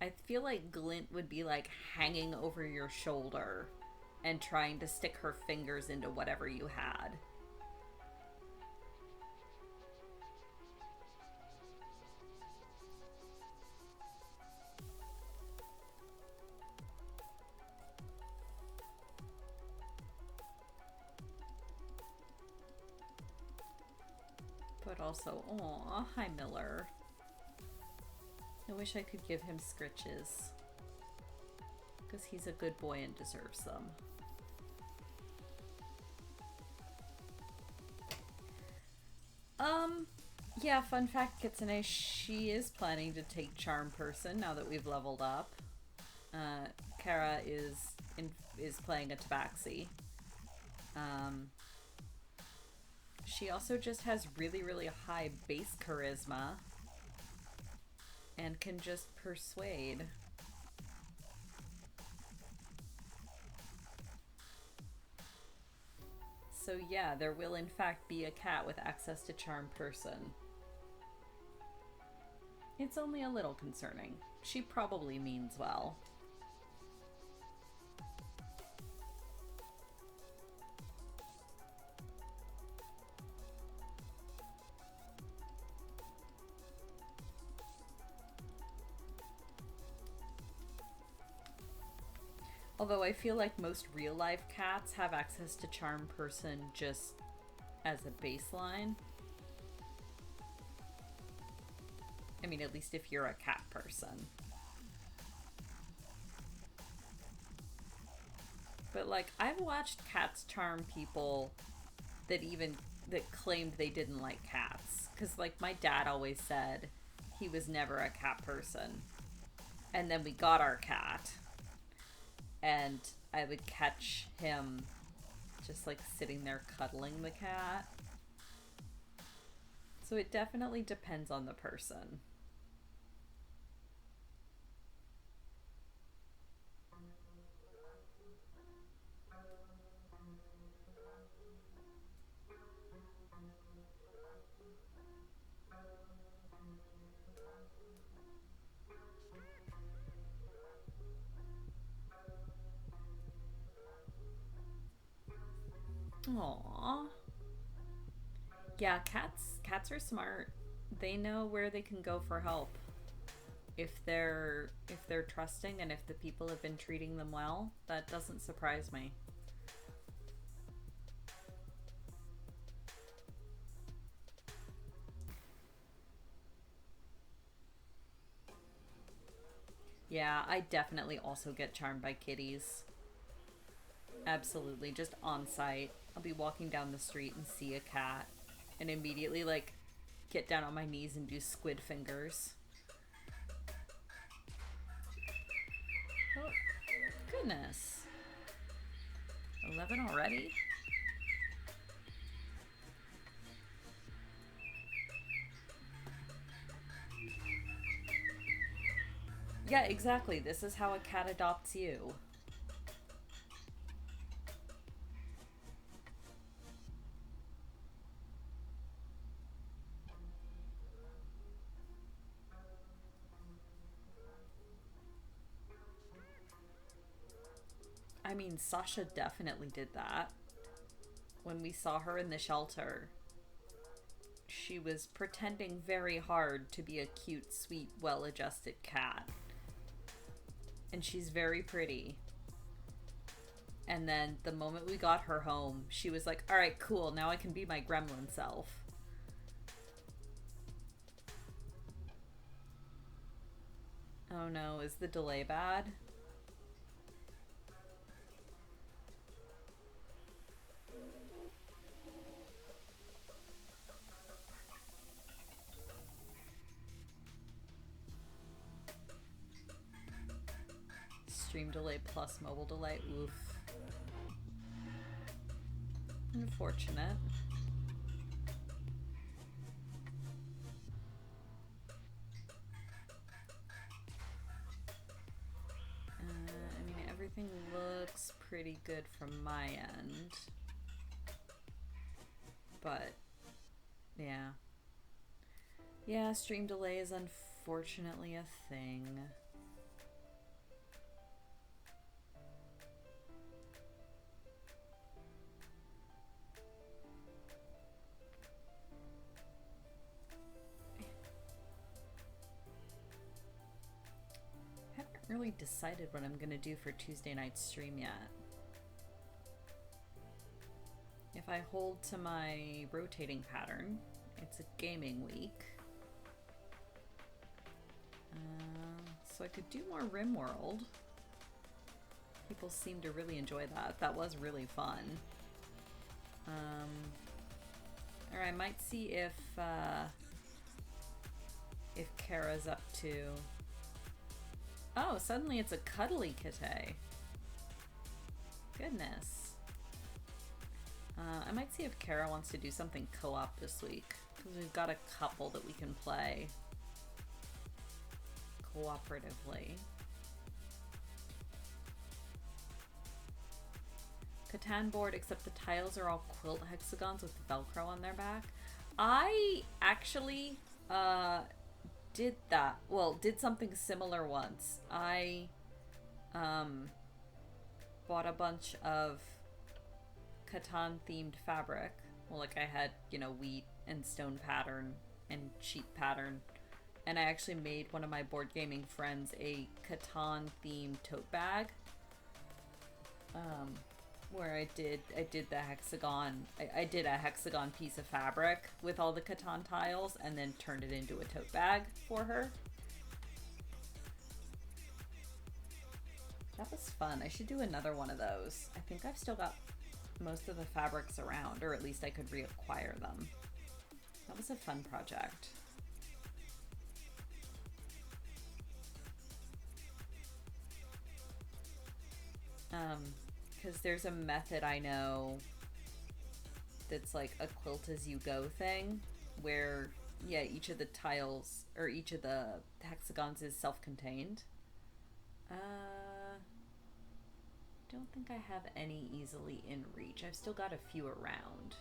I feel like Glint would be like hanging over your shoulder and trying to stick her fingers into whatever you had. But also, aw, hi Miller. I wish I could give him scritches. Because he's a good boy and deserves them. Yeah, fun fact, Kitsune, she is planning to take Charm Person now that we've leveled up. Kara is playing a Tabaxi. She also just has really, really high base charisma and can just persuade. So yeah, there will in fact be a cat with access to charm person. It's only a little concerning. She probably means well. Although I feel like most real life cats have access to charm person just as a baseline. I mean, at least if you're a cat person. But like, I've watched cats charm people that claimed they didn't like cats. Because like my dad always said he was never a cat person. And then we got our cat. And I would catch him just like sitting there cuddling the cat. So it definitely depends on the person. Aww. Yeah, cats are smart. They know where they can go for help. If they're trusting and if the people have been treating them well, that doesn't surprise me. Yeah, I definitely also get charmed by kitties. Absolutely, just on site. I'll be walking down the street and see a cat and immediately like get down on my knees and do squid fingers. Oh, goodness. 11 already? Yeah, exactly. This is how a cat adopts you. I mean, Sasha definitely did that. When we saw her in the shelter, she was pretending very hard to be a cute, sweet, well-adjusted cat. And she's very pretty. And then the moment we got her home, she was like, all right, cool, now I can be my gremlin self. Oh no, is the delay bad? Stream delay plus mobile delay, oof. Unfortunate. I mean, everything looks pretty good from my end. But, yeah. Yeah, stream delay is unfortunately a thing. I haven't really decided what I'm gonna do for Tuesday night's stream yet. If I hold to my rotating pattern, it's a gaming week. So I could do more RimWorld. People seem to really enjoy that. That was really fun. Or I might see if Kara's up to... Oh, suddenly it's a cuddly kitty. Goodness. I might see if Kara wants to do something co-op this week, because we've got a couple that we can play cooperatively. Catan board, except the tiles are all quilt hexagons with Velcro on their back. I actually did that. Well, did something similar once. I bought a bunch of Catan themed fabric. Well, like I had, you know, wheat and stone pattern and sheep pattern. And I actually made one of my board gaming friends a Catan themed tote bag. Where I did the hexagon. I did a hexagon piece of fabric with all the Catan tiles and then turned it into a tote bag for her. That was fun. I should do another one of those. I think I've still got most of the fabrics around, or at least I could reacquire them. That was a fun project. Because there's a method I know that's like a quilt as you go thing, where, yeah, each of the tiles, or each of the hexagons is self-contained. Don't think I have any easily in reach. I've still got a few around.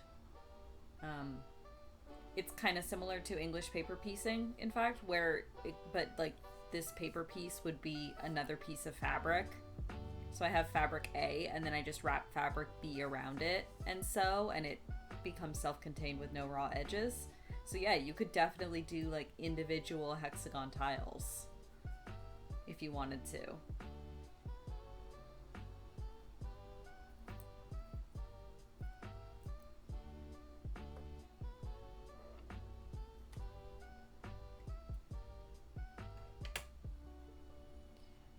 It's kind of similar to English paper piecing, in fact, but like this paper piece would be another piece of fabric. So I have fabric A, and then I just wrap fabric B around it, and it becomes self-contained with no raw edges. So yeah, you could definitely do like individual hexagon tiles if you wanted to.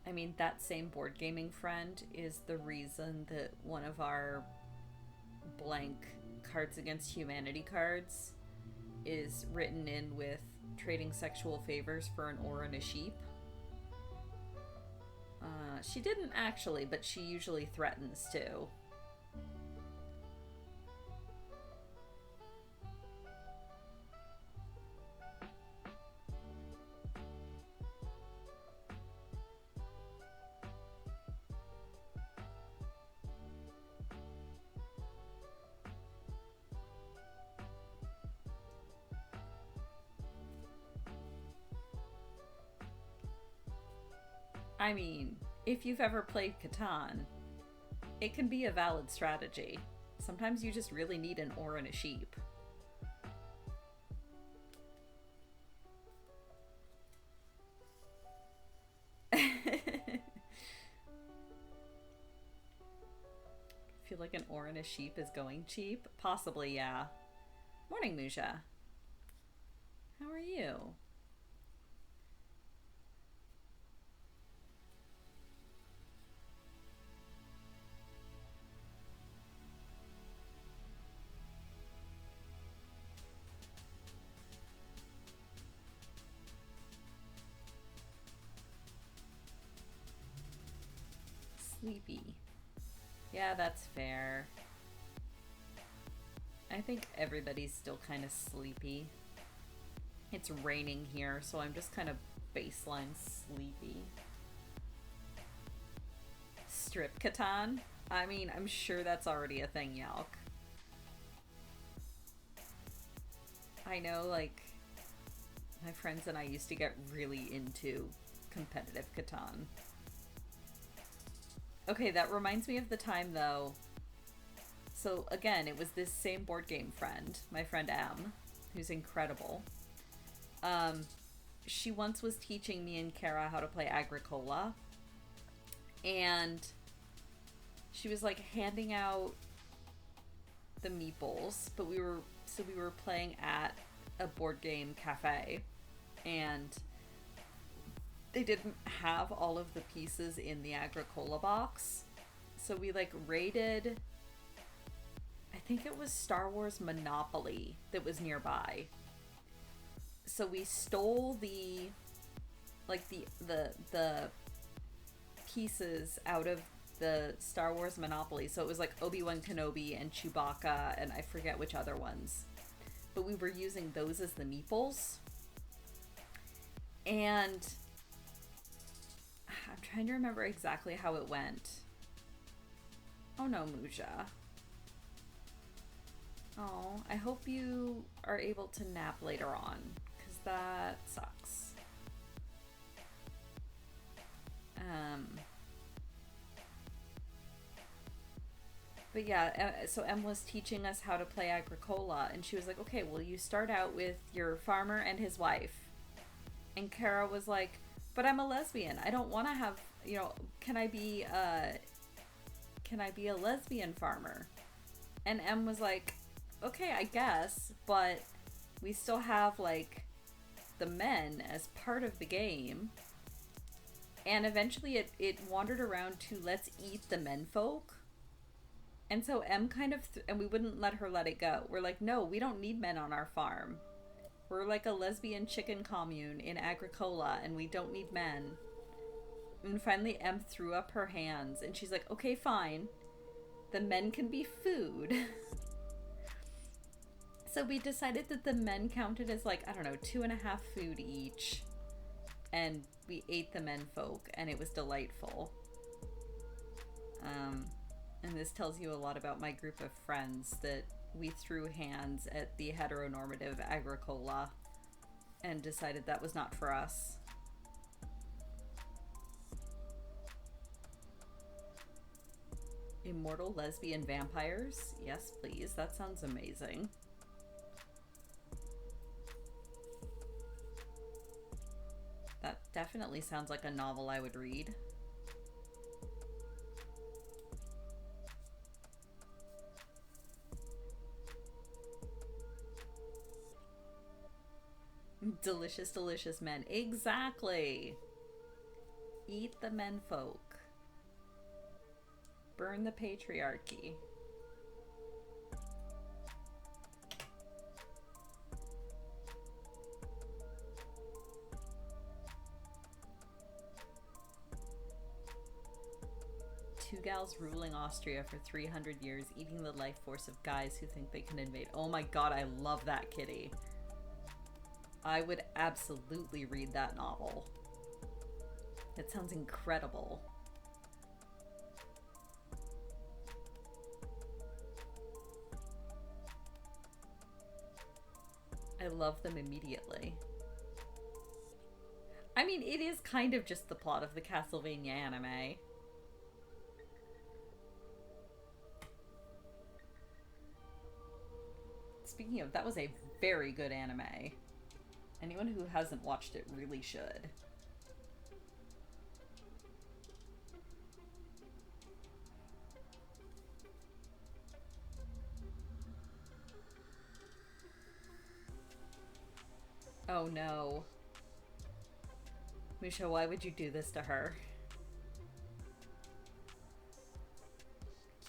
I mean, that same board gaming friend is the reason that one of our blank Cards Against Humanity cards is written in with trading sexual favors for an oar and a sheep. She didn't actually, but she usually threatens to. I mean, if you've ever played Catan, it can be a valid strategy. Sometimes you just really need an oar and a sheep. Feel like an oar and a sheep is going cheap? Possibly, yeah. Morning, Musha. How are you? Sleepy. Yeah, that's fair. I think everybody's still kind of sleepy. It's raining here, so I'm just kind of baseline sleepy. Strip Catan? I mean, I'm sure that's already a thing, Yalk. I know, like, my friends and I used to get really into competitive Catan. Okay, that reminds me of the time, though. So, again, it was this same board game friend, my friend M, who's incredible. She once was teaching me and Kara how to play Agricola. And she was, like, handing out the meeples, but we were playing at a board game cafe. And they didn't have all of the pieces in the Agricola box. So we like raided, I think it was Star Wars Monopoly that was nearby. So we stole the pieces out of the Star Wars Monopoly. So it was like Obi-Wan Kenobi and Chewbacca and I forget which other ones. But we were using those as the meeples. And I'm trying to remember exactly how it went. Oh no, Muja. Oh, I hope you are able to nap later on, because that sucks. But yeah, so Em was teaching us how to play Agricola, and she was like, okay, well, you start out with your farmer and his wife. And Kara was like, but I'm a lesbian. I don't want to have, can I be a lesbian farmer? And Em was like, okay, I guess, but we still have, like, the men as part of the game. And eventually it wandered around to let's eat the menfolk. And so Em kind of, and we wouldn't let her let it go. We're like, no, we don't need men on our farm. We're like a lesbian chicken commune in Agricola, and we don't need men. And finally Em threw up her hands, and she's like, okay, fine. The men can be food. So we decided that the men counted as, like, I don't know, 2.5 food each. And we ate the menfolk, and it was delightful. And this tells you a lot about my group of friends, that we threw hands at the heteronormative Agricola and decided that was not for us. Immortal lesbian vampires? Yes, please. That sounds amazing. That definitely sounds like a novel I would read. Delicious, delicious men. Exactly. Eat the menfolk. Burn the patriarchy. Two gals ruling Austria for 300 years, eating the life force of guys who think they can invade. Oh my god, I love that kitty. I would absolutely read that novel. It sounds incredible. I love them immediately. I mean, it is kind of just the plot of the Castlevania anime. Speaking of, that was a very good anime. Anyone who hasn't watched it really should. Oh no. Musha, why would you do this to her?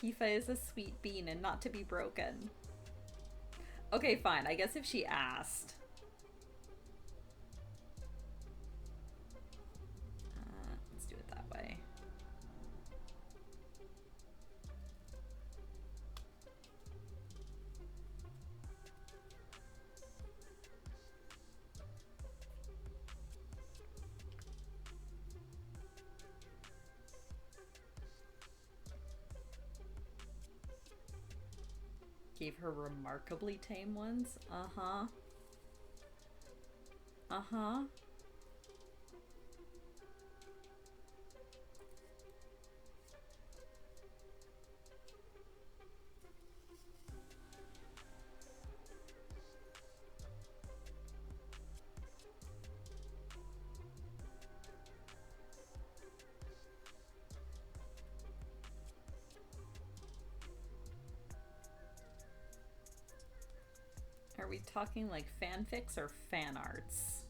Kifa is a sweet bean and not to be broken. Okay, fine. I guess if she asked. Let's do it that way. Gave her remarkably tame ones? Uh-huh. Uh-huh. Are we talking like fanfics or fan arts?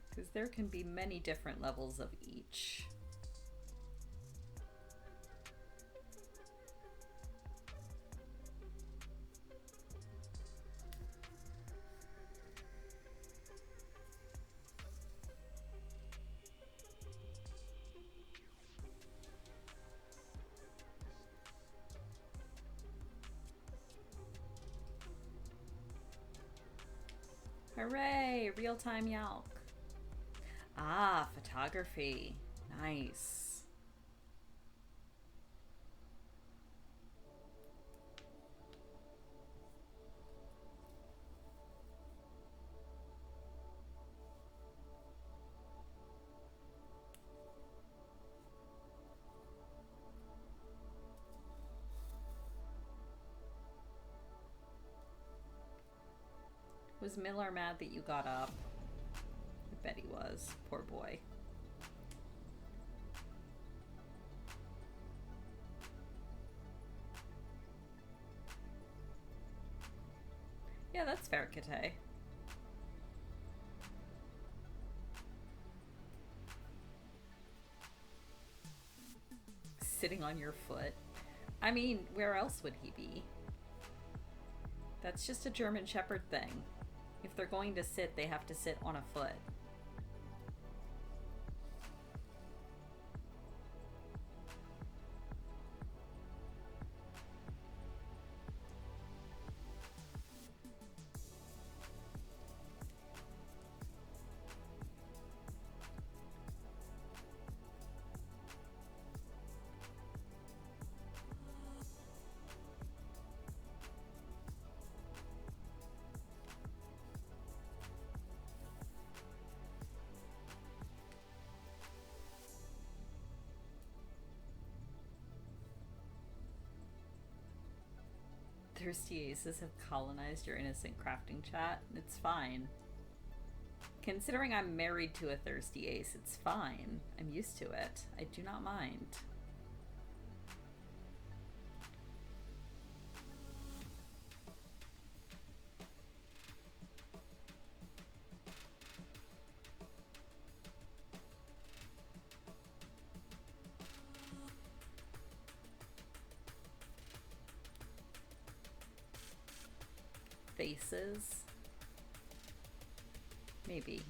Because there can be many different levels of each. Hooray! Real-time Yalk. Ah, photography. Nice. Was Miller mad that you got up? I bet he was. Poor boy. Yeah, that's fair, Kate. Sitting on your foot. I mean, where else would he be? That's just a German Shepherd thing. If they're going to sit, they have to sit on a foot. Thirsty aces have colonized your innocent crafting chat. It's fine. Considering I'm married to a thirsty ace, it's fine. I'm used to it. I do not mind. Faces? Maybe.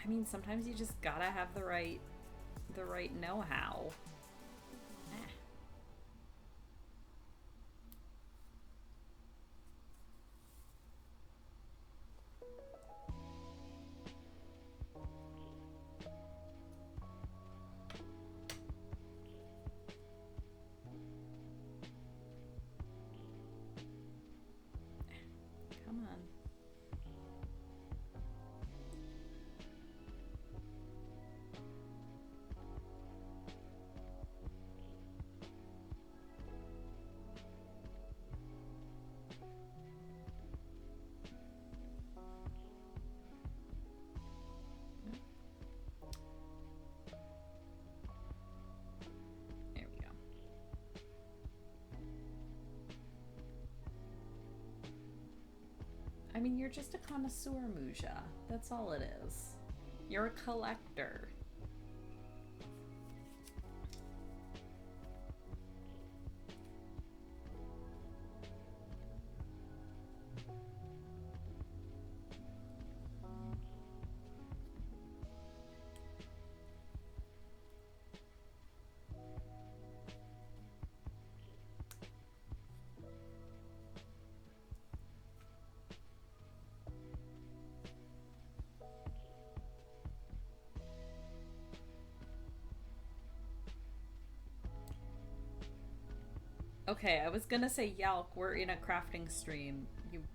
I mean, sometimes you just gotta have the right know-how. Come on. There we go. I mean, you're just a connoisseur, Muja. That's all it is. You're a collector. Okay, I was gonna say Yalk, we're in a crafting stream.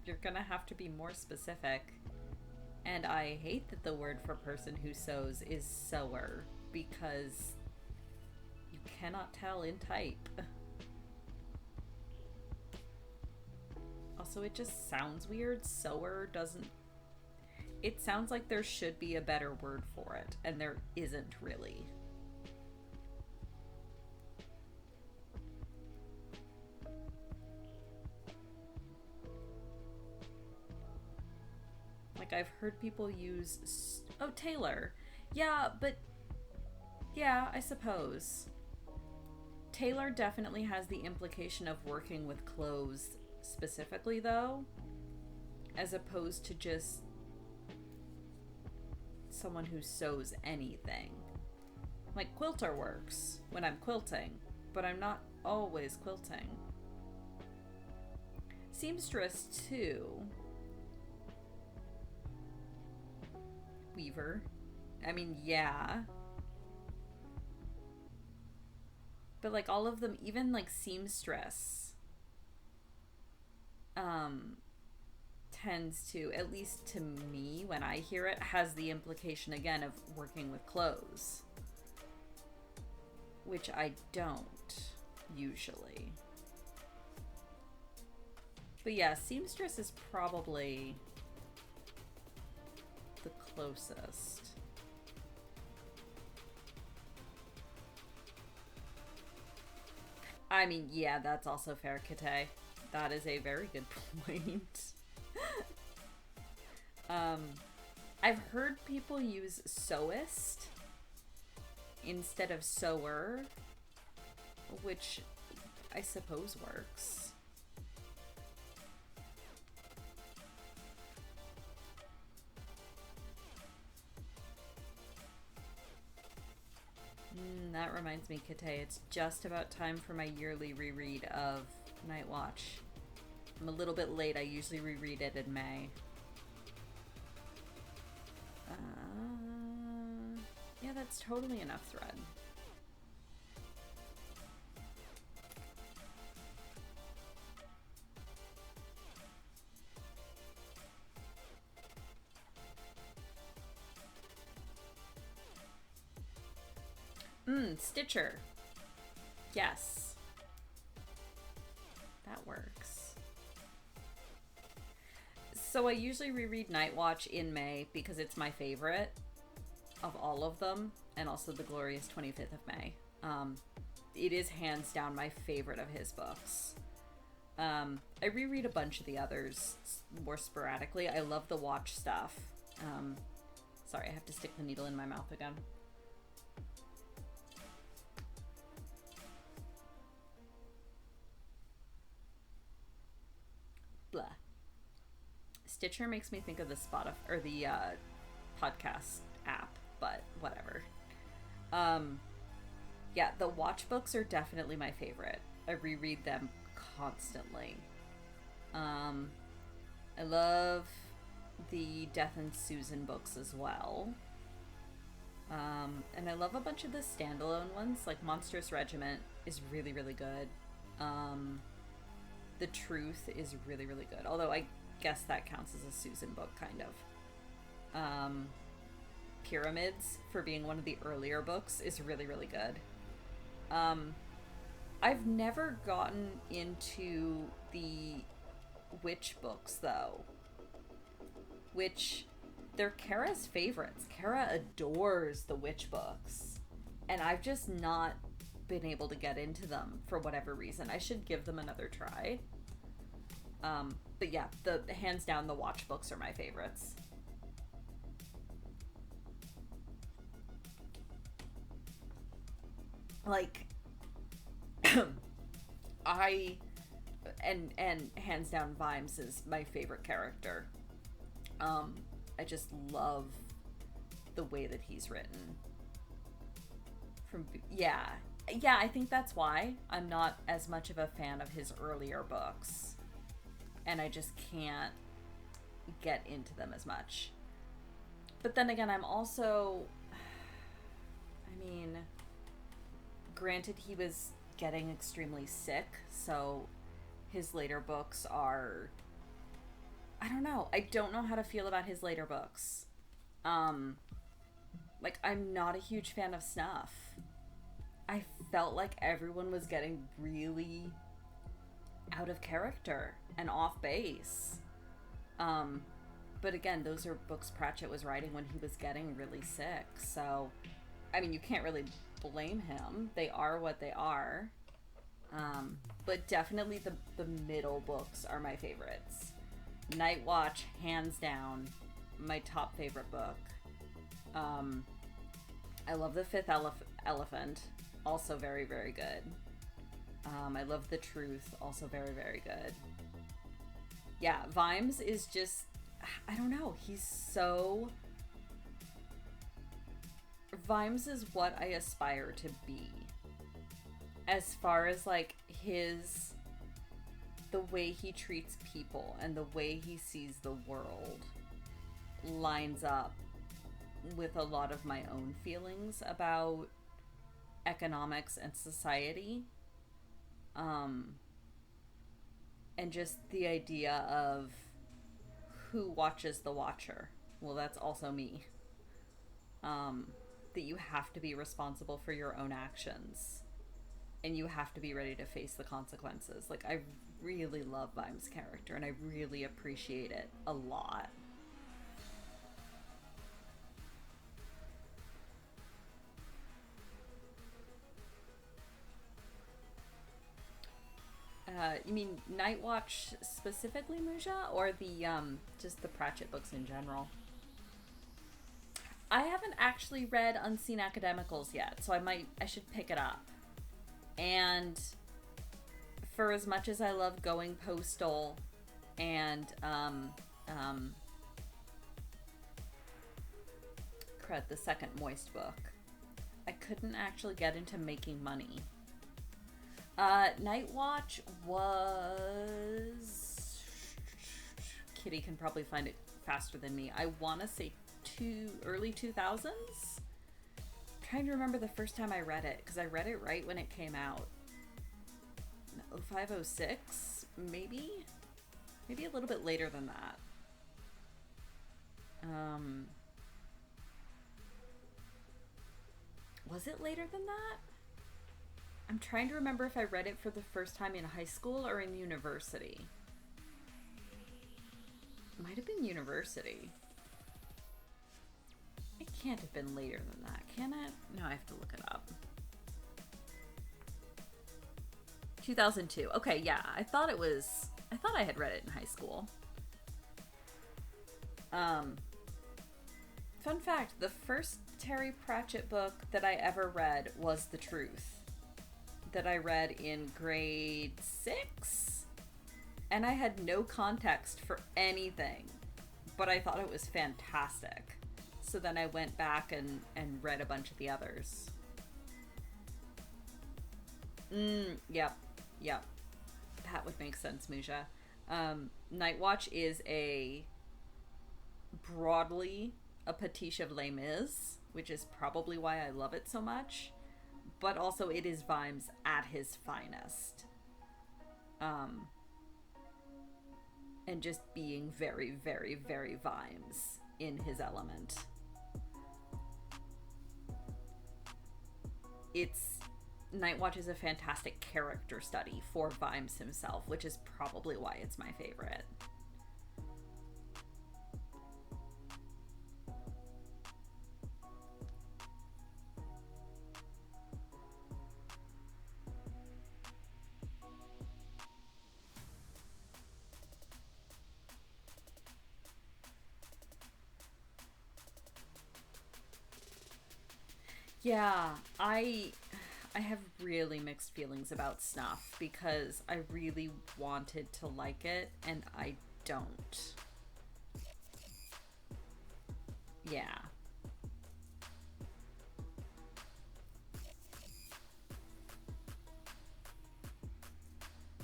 You're gonna have to be more specific. And I hate that the word for person who sews is sewer, because you cannot tell in type. Also, it just sounds weird. Sewer doesn't... It sounds like there should be a better word for it, and there isn't really. Like, I've heard people use... Oh, tailor. Yeah, but... Yeah, I suppose. Tailor definitely has the implication of working with clothes specifically, though. as opposed to just someone who sews anything. Like, quilter works when I'm quilting, but I'm not always quilting. Seamstress too. Weaver. I mean, yeah. But like all of them, even like seamstress, tends to, at least to me when I hear it, has the implication again of working with clothes, which I don't usually. But yeah, seamstress is probably the closest. I mean, yeah, that's also fair, Kate. That is a very good point. I've heard people use sewist instead of sewer, which I suppose works. That reminds me, Kate, it's just about time for my yearly reread of Night Watch. I'm a little bit late. I usually reread it in May. Yeah, that's totally enough thread. Stitcher. Yes. That works. So I usually reread Night Watch in May because it's my favorite of all of them, and also the glorious 25th of May. It is hands down my favorite of his books. I reread a bunch of the others more sporadically. I love the Watch stuff. Sorry, I have to stick the needle in my mouth again. Blah. Stitcher makes me think of the Spotify or the podcast app, but whatever. Yeah, the Watch books are definitely my favorite. I reread them constantly. I love the Death and Susan books as well. And I love a bunch of the standalone ones, like Monstrous Regiment is really, really good. The Truth is really, really good. Although I guess that counts as a Susan book, kind of. Pyramids, for being one of the earlier books, is really, really good. I've never gotten into the witch books, though. Which, they're Kara's favorites. Kara adores the witch books. And I've just not been able to get into them for whatever reason. I should give them another try. But yeah, the hands down, the Watch books are my favorites. Like, and hands down, Vimes is my favorite character. I just love the way that he's written. Yeah, I think that's why I'm not as much of a fan of his earlier books, and I just can't get into them as much. But then again, I'm also, I mean, granted, he was getting extremely sick, so his later books are, I don't know. I don't know how to feel about his later books. Like, I'm not a huge fan of Snuff. I felt like everyone was getting really out of character and off base. But again, those are books Pratchett was writing when he was getting really sick. So, I mean, you can't really blame him. They are what they are. But definitely the middle books are my favorites. Night Watch, hands down, my top favorite book. I love The Fifth Elephant, also very, very good. I love The Truth, also very, very good. Yeah, Vimes is just, I don't know, he's so... Vimes is what I aspire to be. As far as, like, the way he treats people and the way he sees the world lines up with a lot of my own feelings about economics and society. And just the idea of who watches the watcher. Well, that's also me. That you have to be responsible for your own actions. And you have to be ready to face the consequences. Like, I really love Vimes' character, and I really appreciate it a lot. You mean Nightwatch specifically, Muja, or the just the Pratchett books in general? I haven't actually read Unseen Academicals yet, so I should pick it up. And for as much as I love Going Postal and the second Moist book, I couldn't actually get into Making Money. Nightwatch was... Kitty can probably find it faster than me. I want to say early 2000s? I'm trying to remember the first time I read it, because I read it right when it came out. 0506, maybe? Maybe a little bit later than that. Was it later than that? I'm trying to remember if I read it for the first time in high school or in university. Might have been university. It can't have been later than that, can it? No, I have to look it up. 2002. Okay, yeah. I thought I had read it in high school. Fun fact, the first Terry Pratchett book that I ever read was The Truth, that I read in grade 6, and I had no context for anything, but I thought it was fantastic. So then I went back and read a bunch of the others. Yep. That would make sense, Muja. Nightwatch is broadly a pastiche of Les Mis, which is probably why I love it so much. But also it is Vimes at his finest. And just being very, very, very Vimes in his element. Nightwatch is a fantastic character study for Vimes himself, which is probably why it's my favorite. Yeah, I have really mixed feelings about Snuff because I really wanted to like it and I don't. Yeah.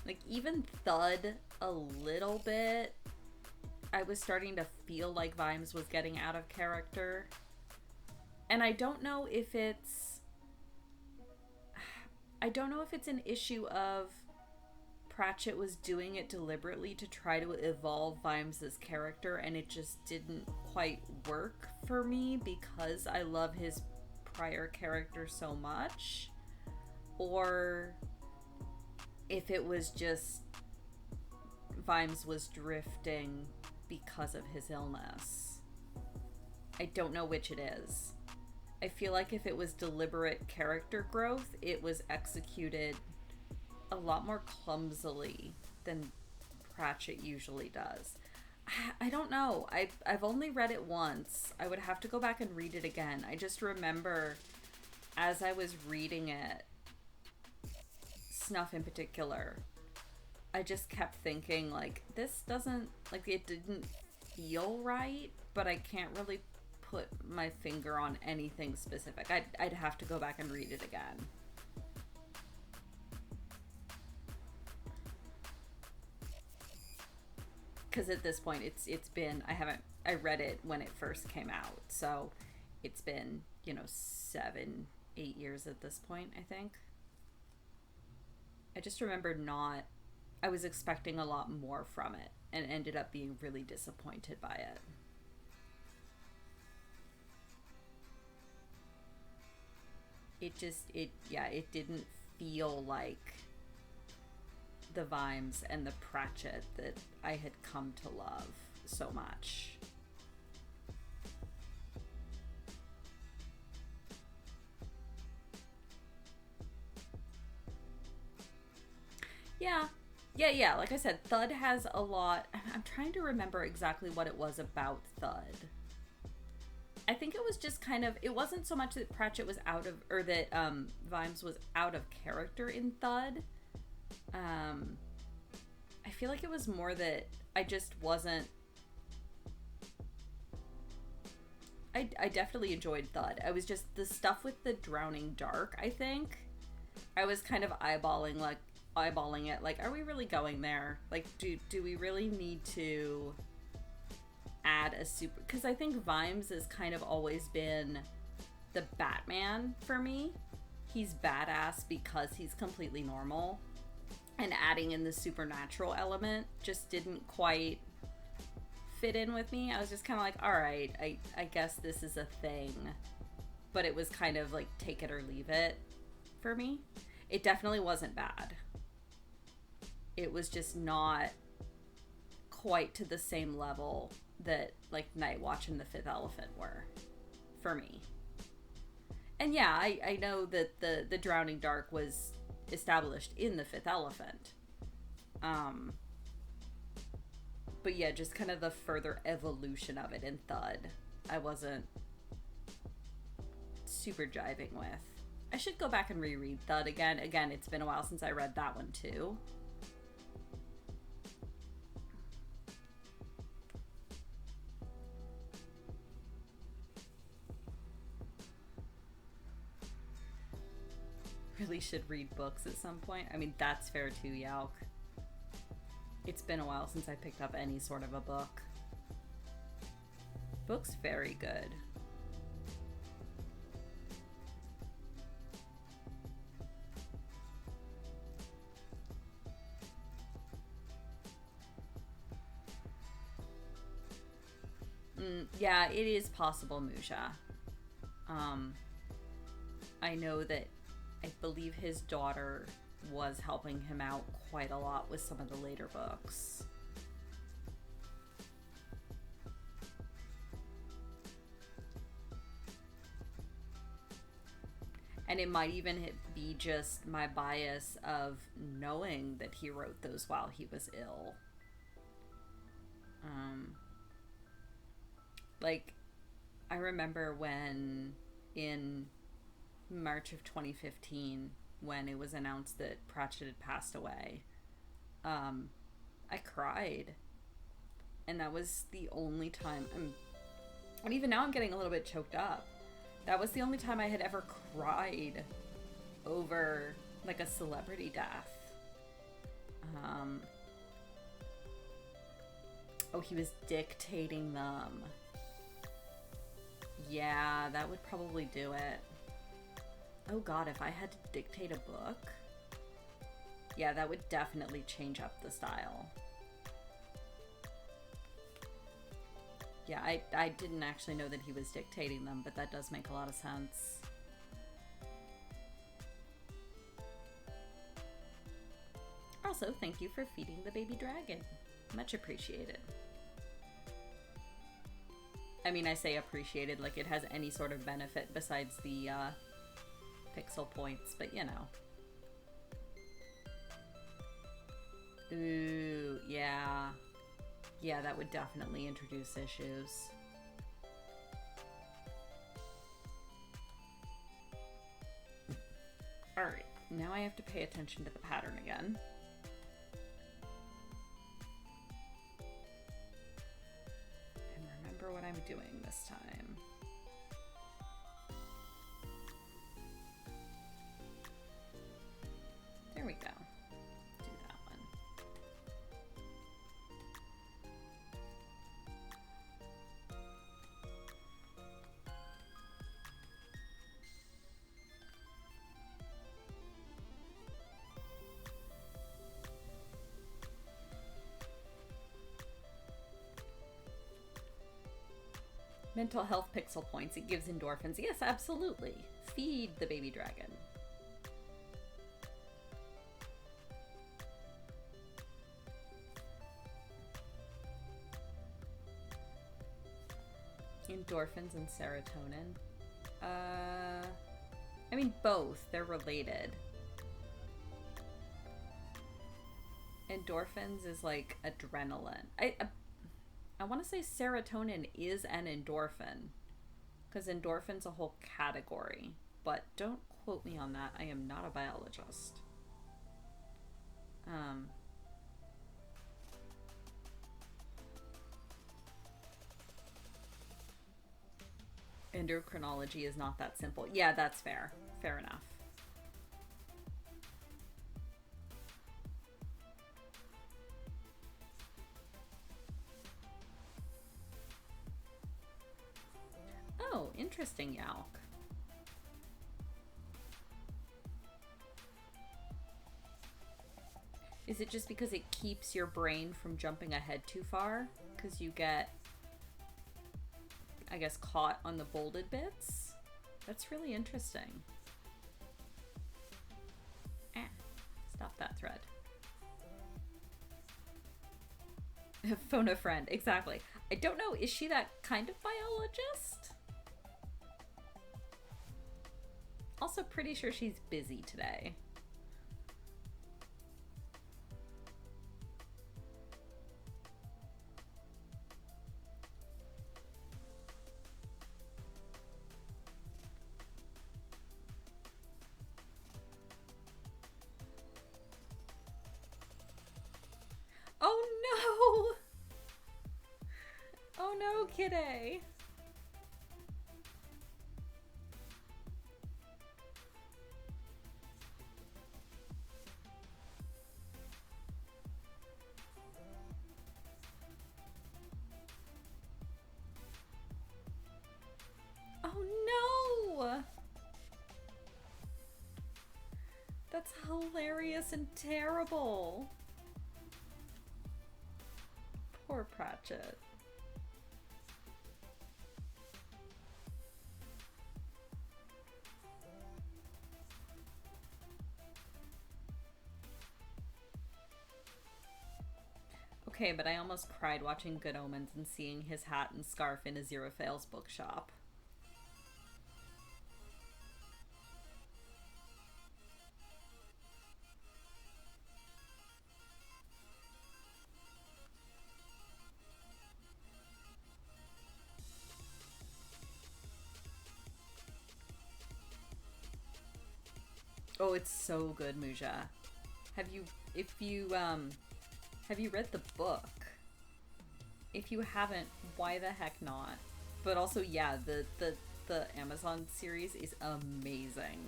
Like, even Thud a little bit, I was starting to feel like Vimes was getting out of character. And I don't know if it's an issue of Pratchett was doing it deliberately to try to evolve Vimes' character and it just didn't quite work for me because I love his prior character so much, or if it was just Vimes was drifting because of his illness. I don't know which it is. I feel like if it was deliberate character growth, it was executed a lot more clumsily than Pratchett usually does. I don't know. I've only read it once. I would have to go back and read it again. I just remember as I was reading it, Snuff in particular, I just kept thinking, like, this doesn't, like, it didn't feel right, but I can't really put my finger on anything specific. I'd have to go back and read it again. Because at this point, it's been, I read it when it first came out, so it's been, 7, 8 years at this point, I think. I just remember I was expecting a lot more from it and ended up being really disappointed by it. It didn't feel like the Vimes and the Pratchett that I had come to love so much. Yeah. Like I said, Thud has a lot. I'm trying to remember exactly what it was about Thud. I think it was just kind of, it wasn't so much that Pratchett was out of, or that Vimes was out of character in Thud. I feel like it was more that I just wasn't, I definitely enjoyed Thud. I was just, the stuff with the Drowning Dark, I think, I was kind of eyeballing it, like, are we really going there? Like, do we really need to add a super, because I think Vimes has kind of always been the Batman for me. He's badass because he's completely normal, and adding in the supernatural element just didn't quite fit in with me. I was just kind of like, all right, I guess this is a thing, but it was kind of like take it or leave it for me. It definitely wasn't bad. It was just not quite to the same level that like Nightwatch and the Fifth Elephant were for me. And yeah, I know that the Drowning Dark was established in the Fifth Elephant. But yeah, just kind of the further evolution of it in Thud, I wasn't super jiving with. I should go back and reread Thud again. Again, it's been a while since I read that one too. Really should read books at some point. I mean, that's fair too, Yauk. It's been a while since I picked up any sort of a book. Book's very good. Yeah, it is possible, Musha. I know that I believe his daughter was helping him out quite a lot with some of the later books. And it might even be just my bias of knowing that he wrote those while he was ill. Like, I remember when in March of 2015, when it was announced that Pratchett had passed away, I cried. And that was the only time, and even now I'm getting a little bit choked up. That was the only time I had ever cried over, like, a celebrity death. Oh, he was dictating them. Yeah, that would probably do it. Oh god, if I had to dictate a book, yeah, that would definitely change up the style. Yeah, I didn't actually know that he was dictating them, but that does make a lot of sense. Also, thank you for feeding the baby dragon. Much appreciated. I mean, I say appreciated like it has any sort of benefit besides the pixel points, but you know. Ooh, yeah. Yeah, that would definitely introduce issues. Alright, now I have to pay attention to the pattern again. remember what I'm doing this time. There we go. Do that one. Mental health pixel points. It gives endorphins. Yes, absolutely. Feed the baby dragon. Endorphins and serotonin. I mean, both. They're related. Endorphins is like adrenaline. I want to say serotonin is an endorphin, because endorphin's a whole category, but don't quote me on that. I am not a biologist. Endocrinology is not that simple. Yeah, that's fair. Fair enough. Oh, interesting, Yauk. Is it just because it keeps your brain from jumping ahead too far? Because you get, I guess, caught on the bolded bits? That's really interesting. Stop that thread. Phone a friend, exactly. I don't know, is she that kind of biologist? Also pretty sure she's busy today. Oh no! Oh no, kidday! Oh no! That's hilarious and terrible. Poor Pratchett. Okay, but I almost cried watching Good Omens and seeing his hat and scarf in a Zero Fails bookshop. Oh, it's so good, Muja. Have you read the book? If you haven't, why the heck not? But also, yeah, the Amazon series is amazing.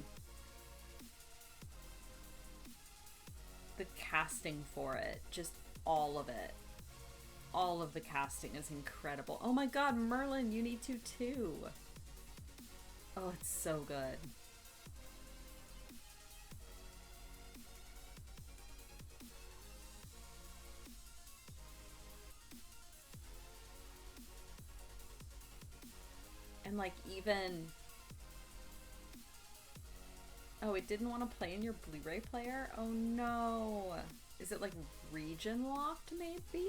The casting for it, just all of it. All of the casting is incredible. Oh my god, Merlin, you need to too. Oh, it's so good. And like even... Oh, it didn't want to play in your Blu-ray player? Oh no. Is it like region locked maybe?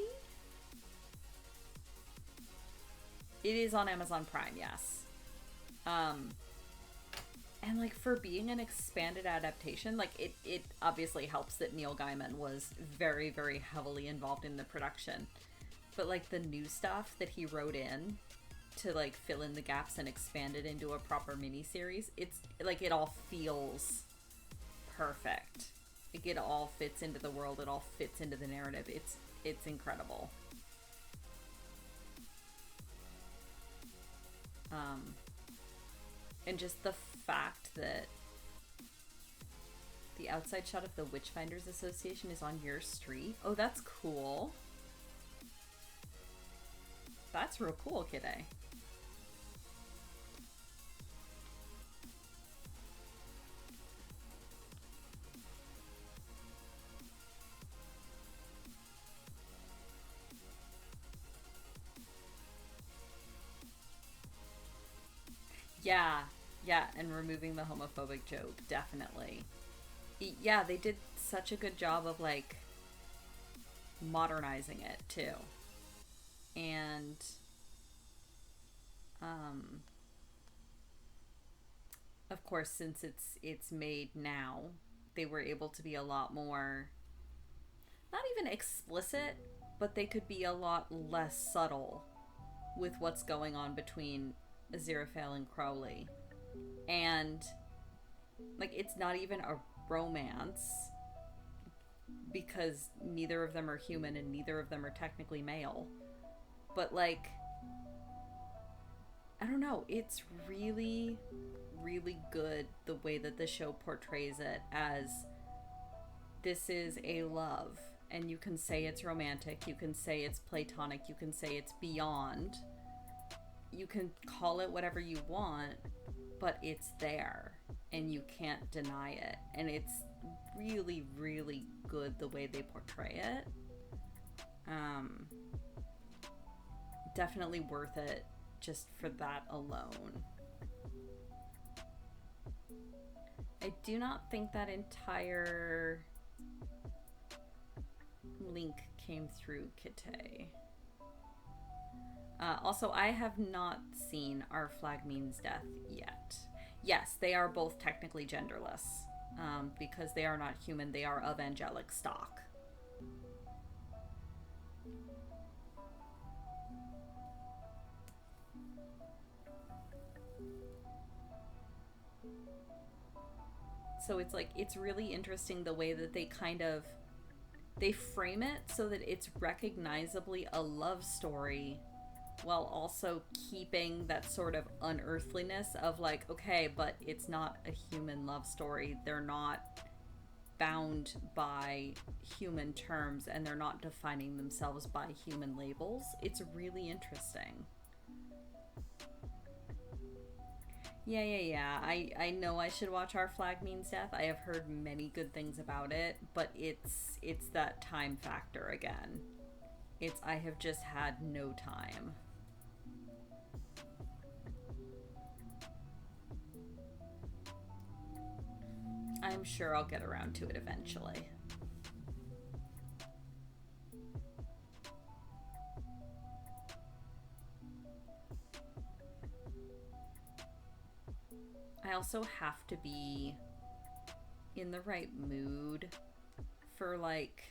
It is on Amazon Prime, yes. And like for being an expanded adaptation, like it obviously helps that Neil Gaiman was very, very heavily involved in the production. But like the new stuff that he wrote in to like fill in the gaps and expand it into a proper miniseries, it's like it all feels perfect. Like it all fits into the world, it all fits into the narrative. It's incredible. Um, and just the fact that the outside shot of the Witchfinders Association is on your street. Oh, that's cool. That's real cool, kiddo. Yeah, yeah, and removing the homophobic joke, definitely. Yeah, they did such a good job of like modernizing it too. And um of course, since it's made now, they were able to be a lot more, not even explicit, but they could be a lot less subtle with what's going on between Aziraphale and Crowley. And like it's not even a romance because neither of them are human and neither of them are technically male. But like I don't know, it's really really good the way that the show portrays it as this is a love, and you can say it's romantic, you can say it's platonic, you can say it's beyond, you can call it whatever you want, but it's there and you can't deny it. And it's really really good the way they portray it. Definitely worth it just for that alone. I do not think that entire link came through Kite. Also, I have not seen Our Flag Means Death yet. Yes, they are both technically genderless. Because they are not human, they are of angelic stock. So it's like, it's really interesting the way that they kind of, they frame it so that it's recognizably a love story while also keeping that sort of unearthliness of like, okay, but it's not a human love story. They're not bound by human terms and they're not defining themselves by human labels. It's really interesting. Yeah. I know I should watch Our Flag Means Death. I have heard many good things about it, but it's that time factor again. It's I have just had no time. I'm sure I'll get around to it eventually. I also have to be in the right mood for like,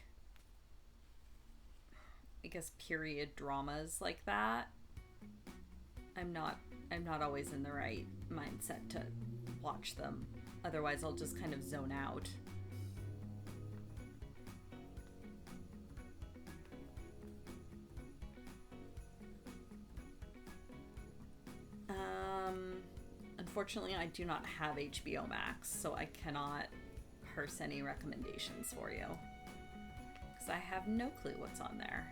I guess, period dramas like that. I'm not always in the right mindset to watch them. Otherwise I'll just kind of zone out. Unfortunately, I do not have HBO Max, so I cannot parse any recommendations for you. Because I have no clue what's on there.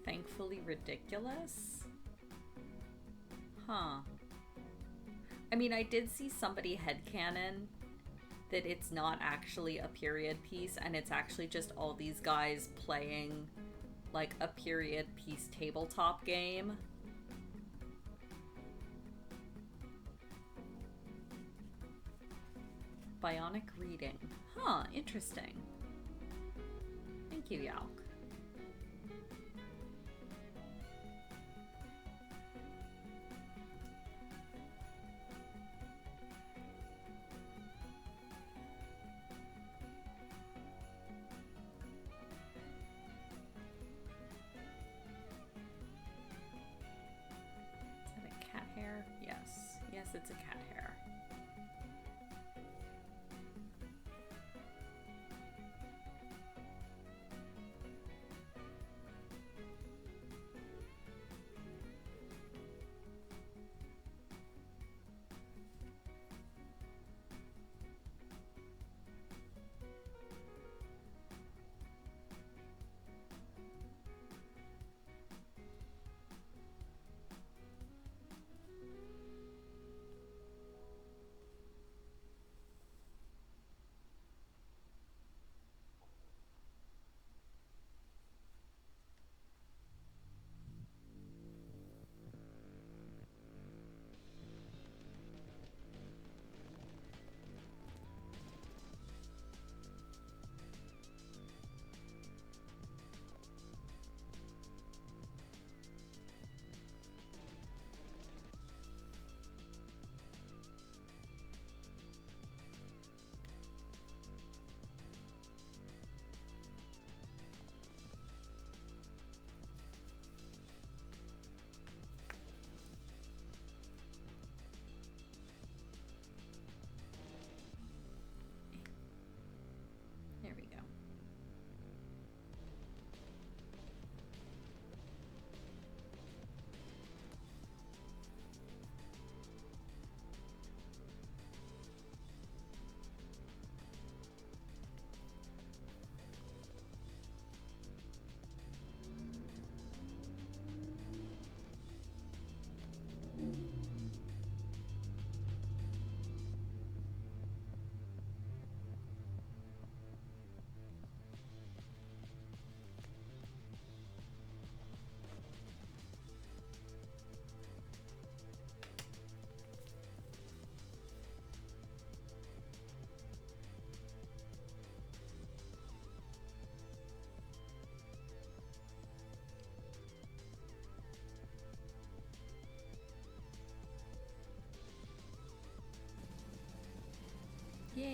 Thankfully Ridiculous? Huh. I mean, I did see somebody headcanon that it's not actually a period piece and it's actually just all these guys playing like a period piece tabletop game. Bionic reading. Huh, interesting. Thank you, Yalk. Is that a cat hair? Yes. Yes, it's a cat hair.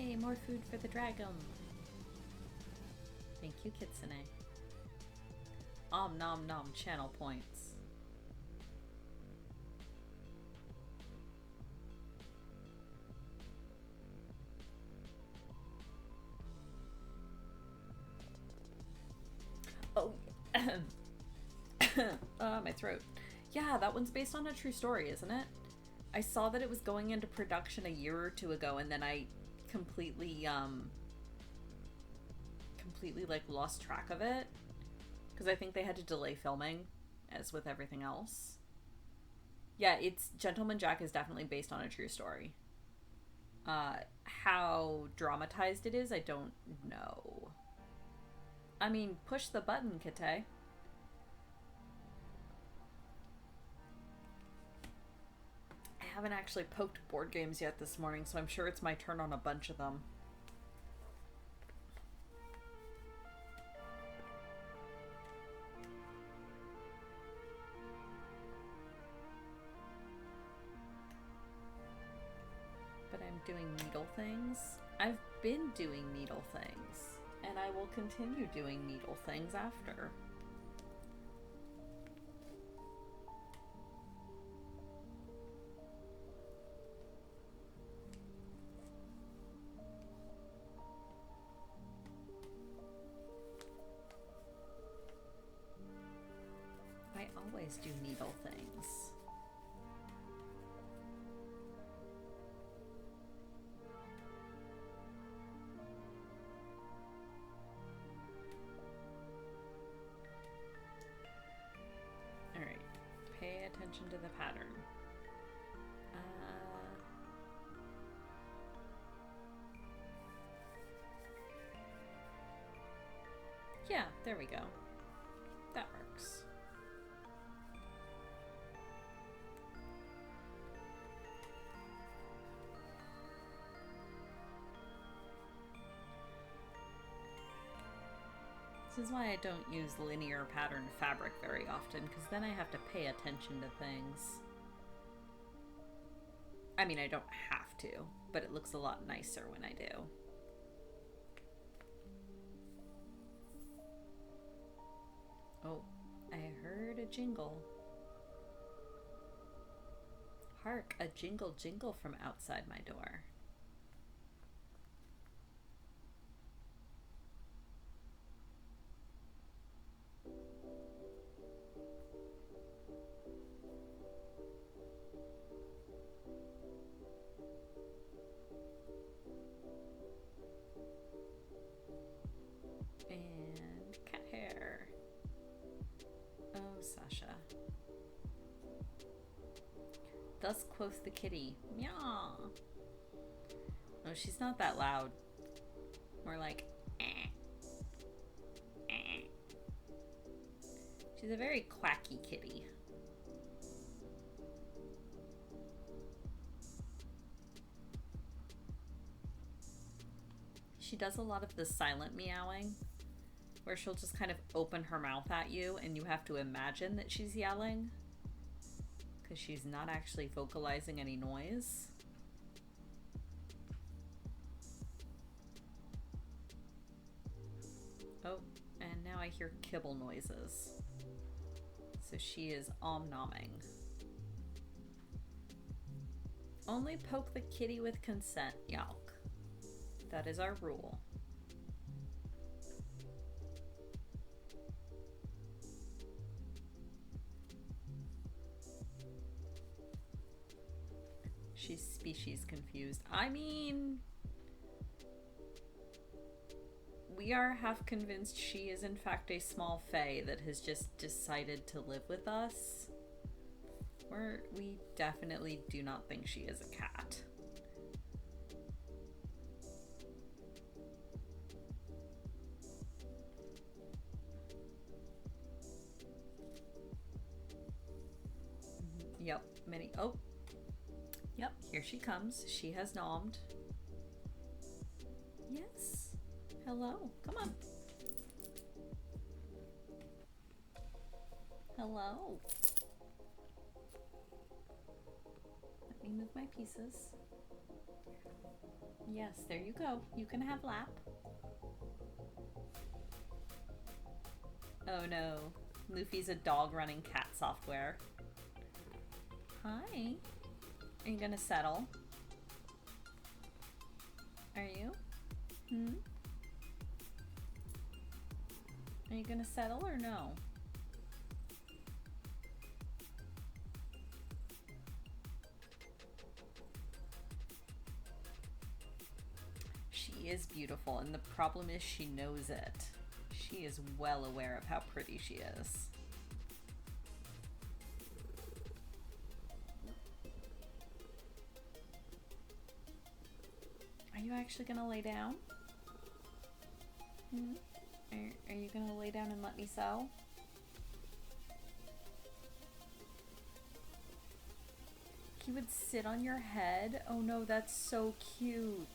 Yay, more food for the dragon. Thank you, Kitsune. Om nom nom channel points. Oh, my throat. Yeah, that one's based on a true story, isn't it? I saw that it was going into production a year or two ago, and then I completely like lost track of it because I think they had to delay filming, as with everything else. Yeah, it's Gentleman Jack is definitely based on a true story. How dramatized it is, I don't know. I mean, push the button, Kite. I haven't actually poked board games yet this morning, so I'm sure it's my turn on a bunch of them. But I'm doing needle things. I've been doing needle things, and I will continue doing needle things after. I always do needle things. Alright, pay attention to the pattern. Yeah, there we go. That works. This is why I don't use linear pattern fabric very often, because then I have to pay attention to things. I mean, I don't have to, but it looks a lot nicer when I do. Oh, I heard a jingle. Hark, a jingle jingle from outside my door. And cat hair. Oh, Sasha. Thus quoth the kitty. Meow. Oh, she's not that loud. More like, eh. Eh. She's a very quacky kitty. She does a lot of the silent meowing, where she'll just kind of open her mouth at you and you have to imagine that she's yelling, because she's not actually vocalizing any noise. Oh, and now I hear kibble noises. So she is om-nomming. Only poke the kitty with consent, Yalk. That is our rule. She's species confused. I mean, we are half convinced she is in fact a small fae that has just decided to live with us. We definitely do not think she is a cat. Yep, many. Oh, yep, here she comes. She has nommed. Yes. Hello. Come on. Hello. Let me move my pieces. Yes, there you go. You can have lap. Oh no. Luffy's a dog running cat software. Hi. Are you gonna settle? Are you? Are you gonna settle or no? She is beautiful, and the problem is she knows it. She is well aware of how pretty she is. Are you actually gonna lay down? Are you gonna lay down and let me sew? He would sit on your head? Oh no, that's so cute.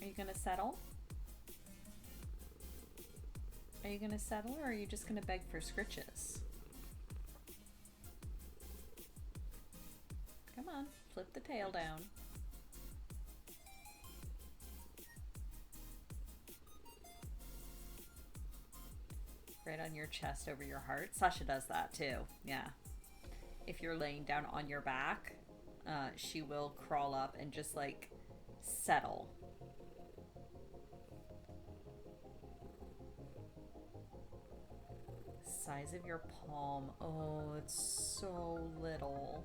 Are you gonna settle? Are you gonna settle, or are you just gonna beg for scritches? Come on, flip the tail down. Right on your chest over your heart. Sasha does that too, yeah. If you're laying down on your back, she will crawl up and just like settle. Size of your palm. Oh, it's so little.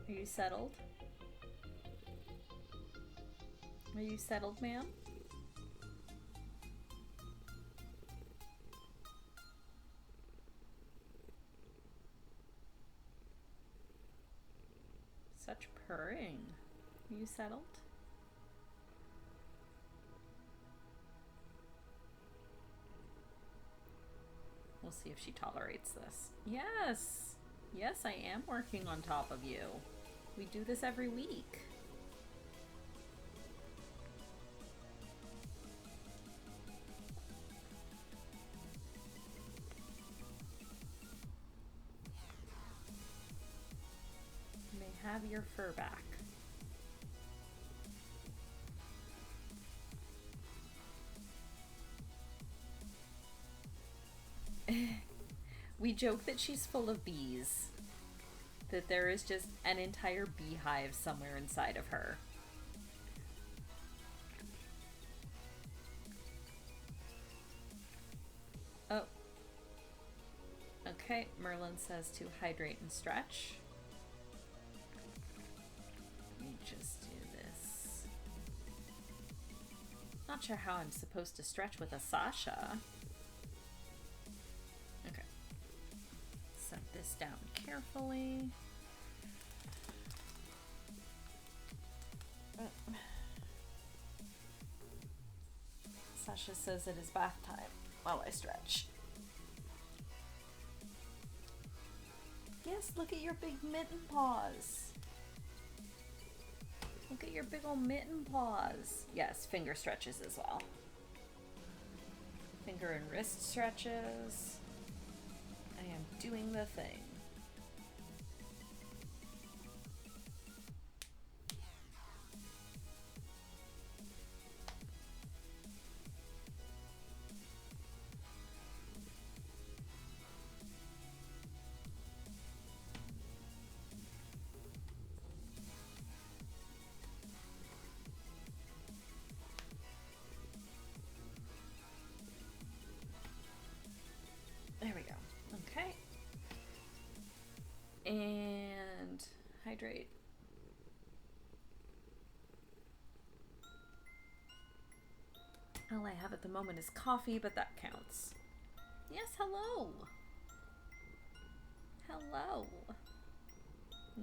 Are you settled? Are you settled, ma'am? Such purring. Are you settled? We'll see if she tolerates this. Yes! Yes, I am working on top of you. We do this every week. You may have your fur back. We joke that she's full of bees. That there is just an entire beehive somewhere inside of her. Oh. Okay, Merlin says to hydrate and stretch. Let me just do this. Not sure how I'm supposed to stretch with a Sasha. Okay. Set this down carefully. Sasha says it is bath time while I stretch. Yes, look at your big mitten paws. Look at your big old mitten paws. Yes, finger stretches as well. Finger and wrist stretches. I am doing the thing. There we go. Okay. And hydrate. All I have at the moment is coffee, but that counts. Yes, hello. Hello.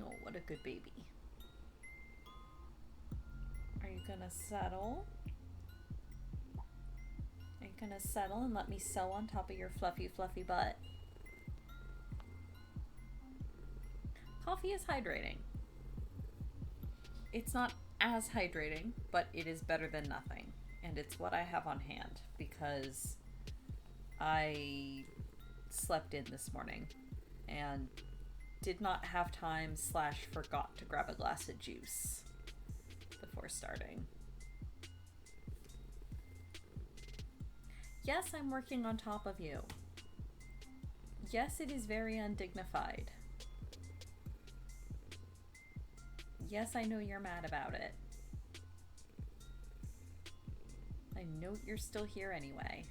Oh, what a good baby. Are you gonna settle? Are you gonna settle and let me sew on top of your fluffy, fluffy butt? Coffee is hydrating. It's not as hydrating, but it is better than nothing. And it's what I have on hand because I slept in this morning. and did not have time / forgot to grab a glass of juice before starting. Yes, I'm working on top of you. Yes, it is very undignified. Yes, I know you're mad about it. I know you're still here anyway.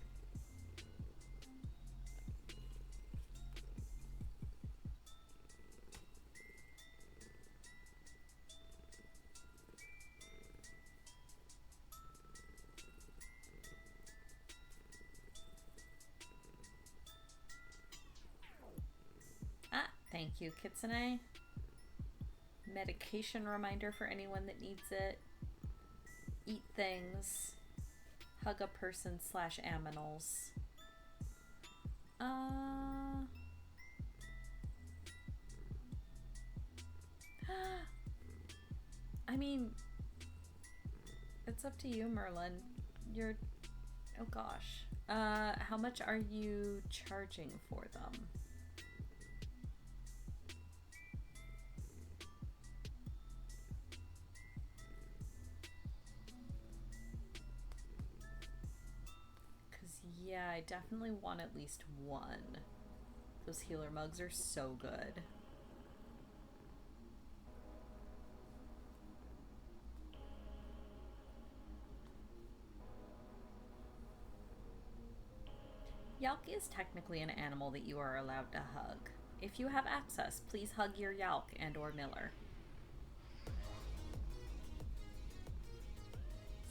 Ah, thank you, Kitsune. Medication reminder for anyone that needs it. Eat things. Hug a person / aminals. I mean, it's up to you, Merlin. You're... Oh gosh. How much are you charging for them? Because, yeah, I definitely want at least one. Those healer mugs are so good. Yalk is technically an animal that you are allowed to hug. If you have access, please hug your Yalk and or Miller.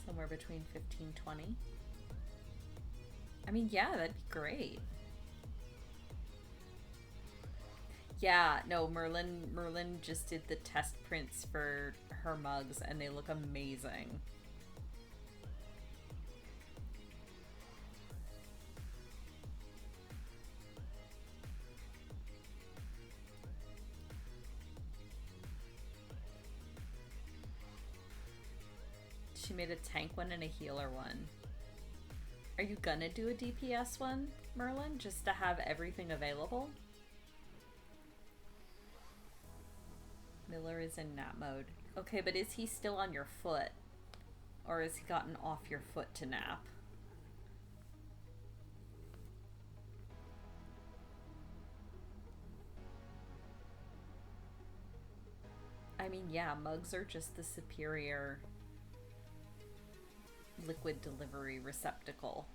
Somewhere between 15-20. I mean, yeah, that'd be great. Yeah, no, Merlin just did the test prints for her mugs and they look amazing. She made a tank one and a healer one. Are you gonna do a DPS one, Merlin, just to have everything available? Miller is in nap mode. Okay, but is he still on your foot? Or has he gotten off your foot to nap? I mean, yeah, mugs are just the superior liquid delivery receptacle.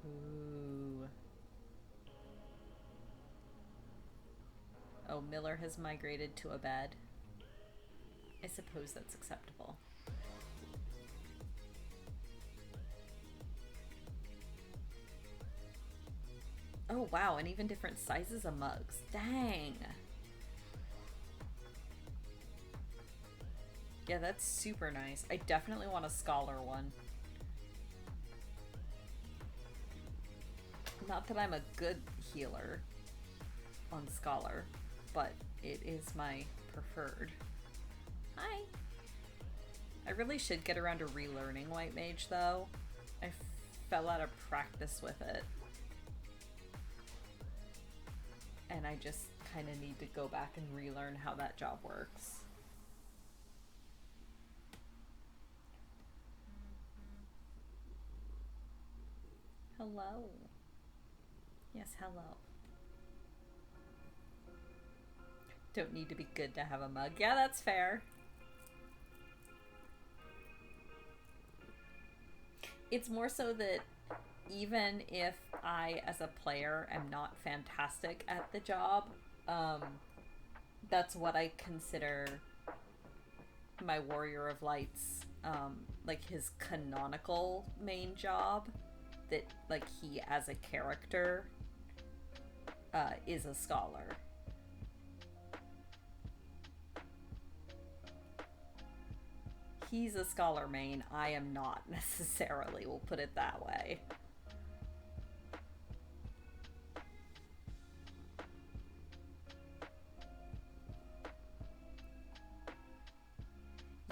Ooh. Oh, Miller has migrated to a bed. I suppose that's acceptable. Oh, wow, and even different sizes of mugs. Dang. Yeah, that's super nice. I definitely want a scholar one. Not that I'm a good healer on scholar, but it is my preferred. Hi. I really should get around to relearning White Mage, though. I fell out of practice with it. And I just kind of need to go back and relearn how that job works. Hello. Yes, hello. Don't need to be good to have a mug. Yeah, that's fair. It's more so that even if I, as a player, am not fantastic at the job, that's what I consider my Warrior of Lights, like his canonical main job, that like he as a character is a scholar. He's a scholar main, I am not necessarily, we'll put it that way.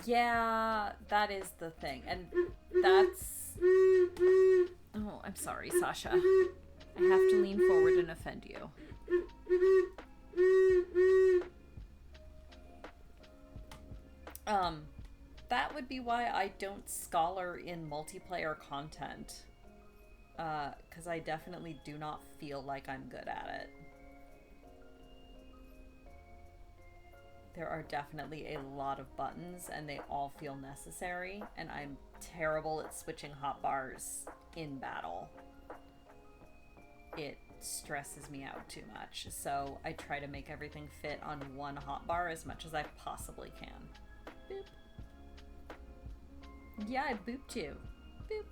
Yeah, that is the thing. And that's... Oh, I'm sorry, Sasha. I have to lean forward and offend you. That would be why I don't scholar in multiplayer content. Because I definitely do not feel like I'm good at it. There are definitely a lot of buttons, and they all feel necessary, and I'm terrible at switching hotbars in battle. It stresses me out too much, so I try to make everything fit on one hotbar as much as I possibly can. Boop. Yeah, I booped you. Boop.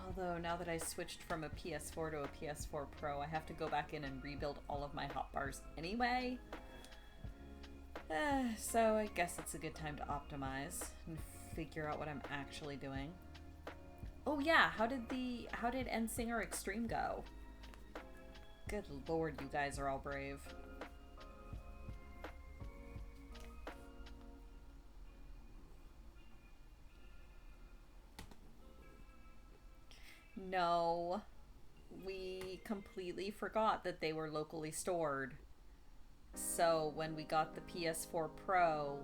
Although, now that I switched from a PS4 to a PS4 Pro, I have to go back in and rebuild all of my hotbars anyway. So I guess it's a good time to optimize and figure out what I'm actually doing. Oh yeah, how did NSinger Extreme go? Good lord, you guys are all brave. No, we completely forgot that they were locally stored. So when we got the PS4 Pro,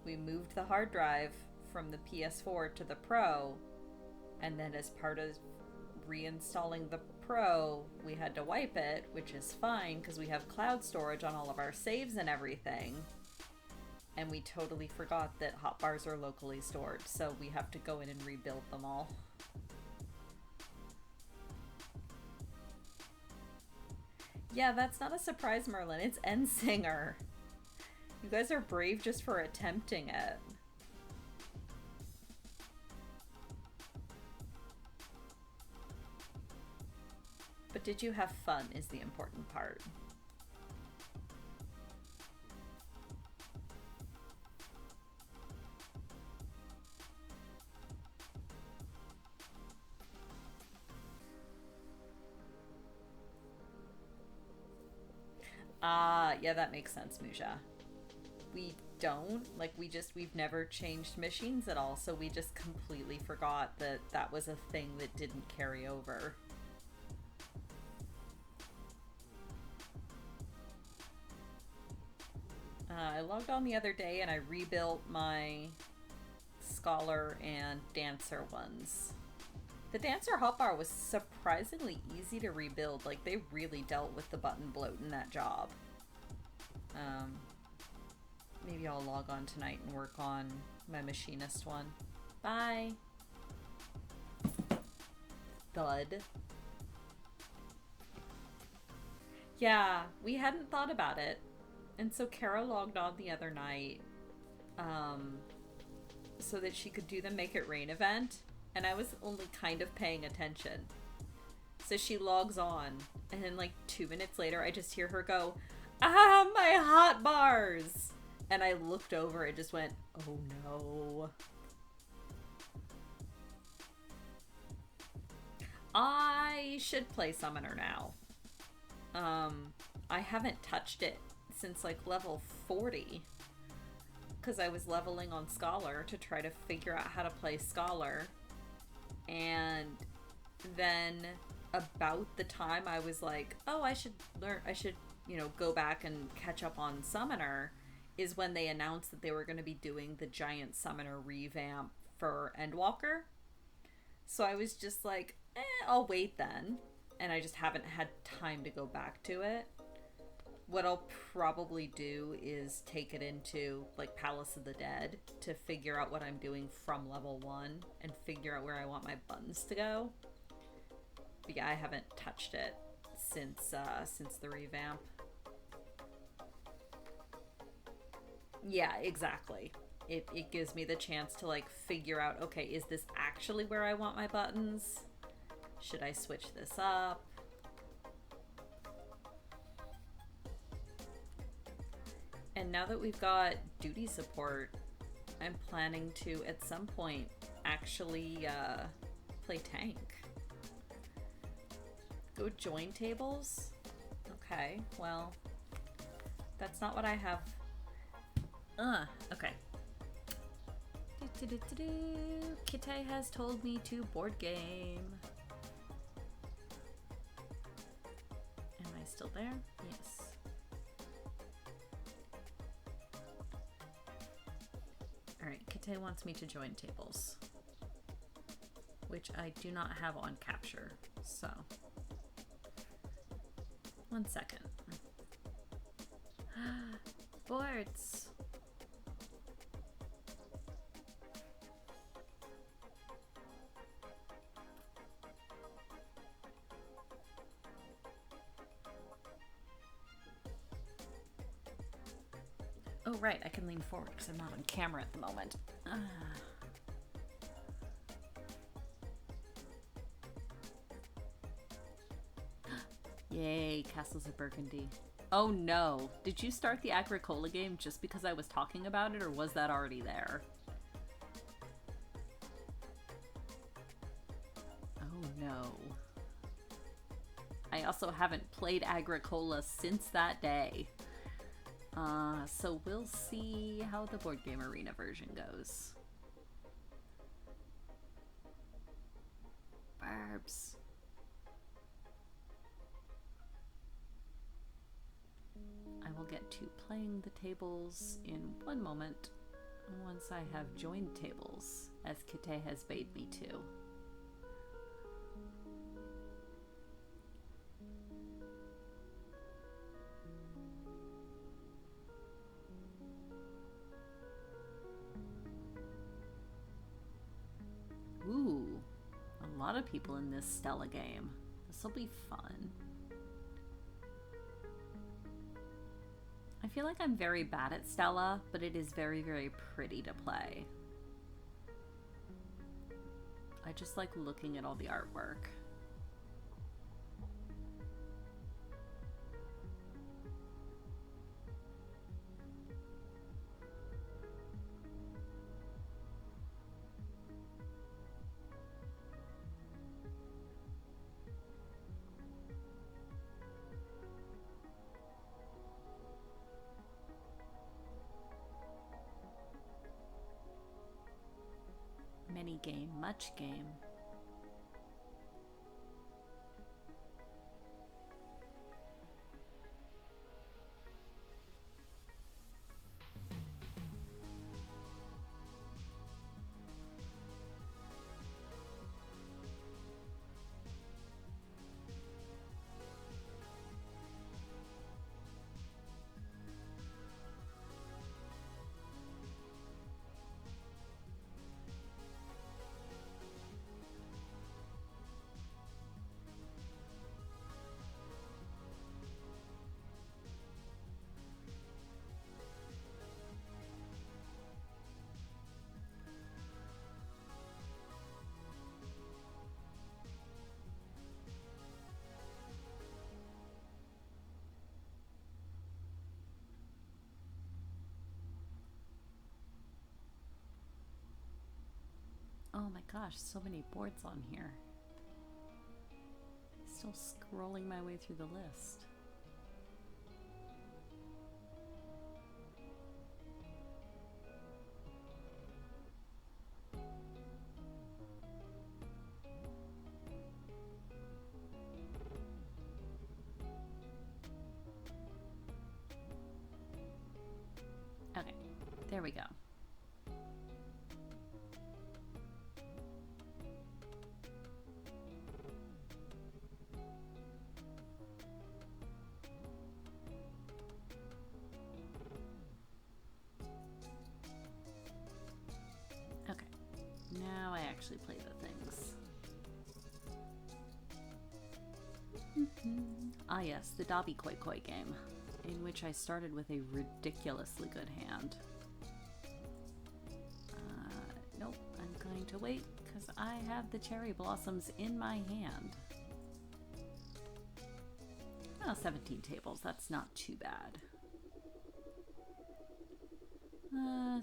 we moved the hard drive from the PS4 to the Pro, and then as part of reinstalling the Pro, we had to wipe it, which is fine because we have cloud storage on all of our saves and everything. And we totally forgot that hotbars are locally stored, so we have to go in and rebuild them all. Yeah, that's not a surprise, Merlin. It's NSinger. You guys are brave just for attempting it. But did you have fun is the important part. Yeah, that makes sense, Muja. We don't, like, we've never changed machines at all, so we just completely forgot that that was a thing that didn't carry over. I logged on the other day and I rebuilt my Scholar and Dancer ones. The Dancer hotbar was surprisingly easy to rebuild. Like, they really dealt with the button bloat in that job. Maybe I'll log on tonight and work on my machinist one. Bye. Thud. Yeah, we hadn't thought about it. And so Kara logged on the other night so that she could do the Make It Rain event. And I was only kind of paying attention. So she logs on, and then like 2 minutes later, I just hear her go, "Ah, my hot bars!" And I looked over and just went, oh no. I should play Summoner now. I haven't touched it since like level 40. Because I was leveling on Scholar to try to figure out how to play Scholar. And then about the time I was like, oh, I should, you know, go back and catch up on Summoner, is when they announced that they were going to be doing the giant Summoner revamp for Endwalker. So I was just like, I'll wait then. And I just haven't had time to go back to it. What I'll probably do is take it into like Palace of the Dead to figure out what I'm doing from level 1 and figure out where I want my buttons to go. But yeah, I haven't touched it since the revamp. Yeah, exactly. It gives me the chance to like figure out, okay, is this actually where I want my buttons? Should I switch this up? And now that we've got duty support, I'm planning to, at some point, actually play tank. Go join tables? Okay, well, that's not what I have. Okay. Kite has told me to board game. Am I still there? Yes. Alright, Kite wants me to join tables, which I do not have on capture, so. 1 second. Boards! Oh, right, I can lean forward because I'm not on camera at the moment. Yay, Castles of Burgundy. Oh no, did you start the Agricola game just because I was talking about it, or was that already there? Oh no. I also haven't played Agricola since that day. So we'll see how the board game arena version goes. Barbs. I will get to playing the tables in 1 moment once I have joined tables, as Kite has bade me to. Ooh, a lot of people in this Stella game. This will be fun. I feel like I'm very bad at Stella, but it is very, very pretty to play. I just like looking at all the artwork. Many game, much game. Oh my gosh, so many boards on here. Still scrolling my way through the list. Okay, there we go. Okay, now I actually play the things. Ah yes, the Dabi Koi Koi game, in which I started with a ridiculously good hand. Nope, I'm going to wait because I have the cherry blossoms in my hand. Oh, 17 tables, that's not too bad.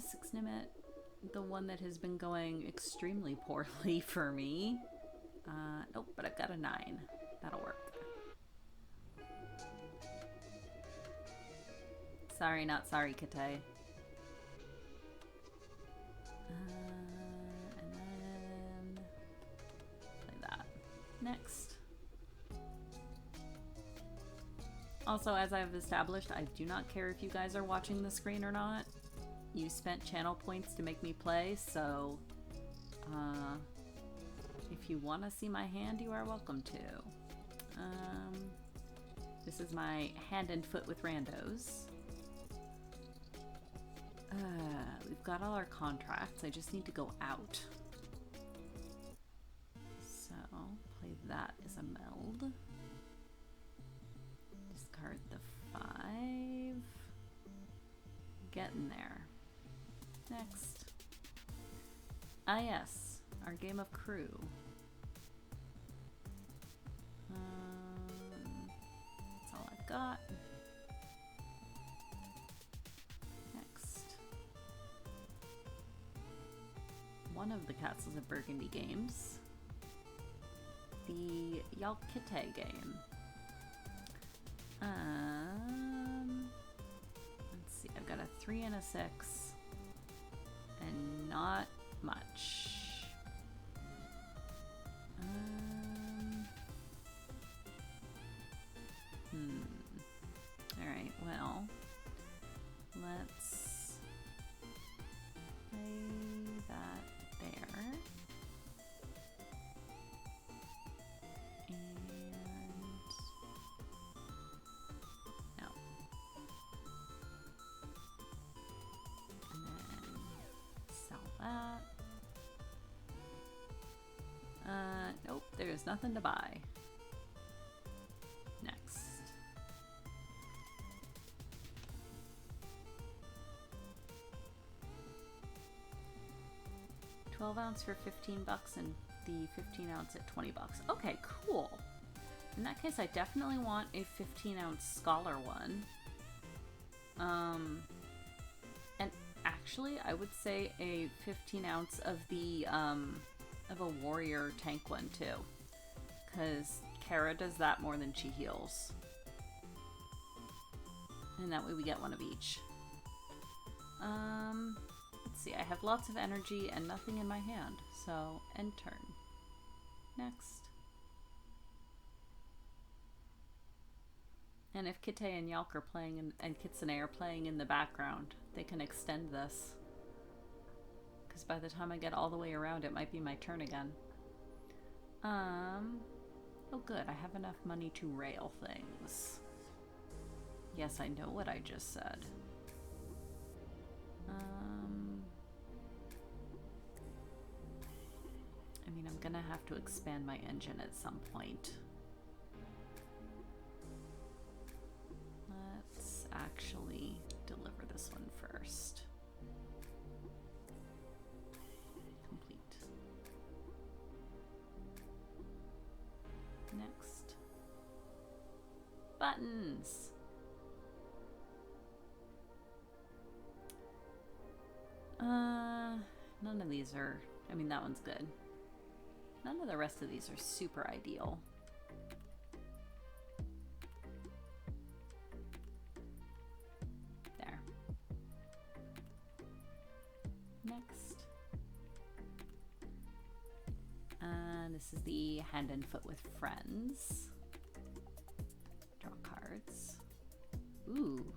6 Nimit. the one that has been going extremely poorly for me. Nope, but I've got a 9. That'll work. Sorry, not sorry, Kate. And then play that. Next. Also, as I've established, I do not care if you guys are watching the screen or not. You spent channel points to make me play, so if you want to see my hand, you are welcome to. This is my hand and foot with randos. We've got all our contracts. I just need to go out. So, play that as a meld. Discard the 5. Getting there. Next. Ah yes, our game of crew. That's all I've got. Next. One of the Castles of Burgundy games. The Yalkite game. Let's see, I've got a 3 and a 6. And not much. Alright, well, let's play that there. And no. And then sell that. Nope, there's nothing to buy. Next. 12 ounce for $15 and the 15 ounce at $20. Okay, cool. In that case, I definitely want a 15 ounce Scholar one. And actually, I would say a 15 ounce of the, of a Warrior tank one too. Because Kara does that more than she heals. And that way we get one of each. Let's see, I have lots of energy and nothing in my hand, so end turn. Next. And if Kite and Yalk are playing and Kitsune are playing in the background, they can extend this. Because by the time I get all the way around, it might be my turn again. Oh good, I have enough money to rail things. Yes, I know what I just said. I mean, I'm gonna have to expand my engine at some point. Let's actually deliver this one first. Complete. Next. Buttons! None of these are, I mean, that one's good. None of the rest of these are super ideal. There. Next. This is the hand and foot with friends. Draw cards. Ooh.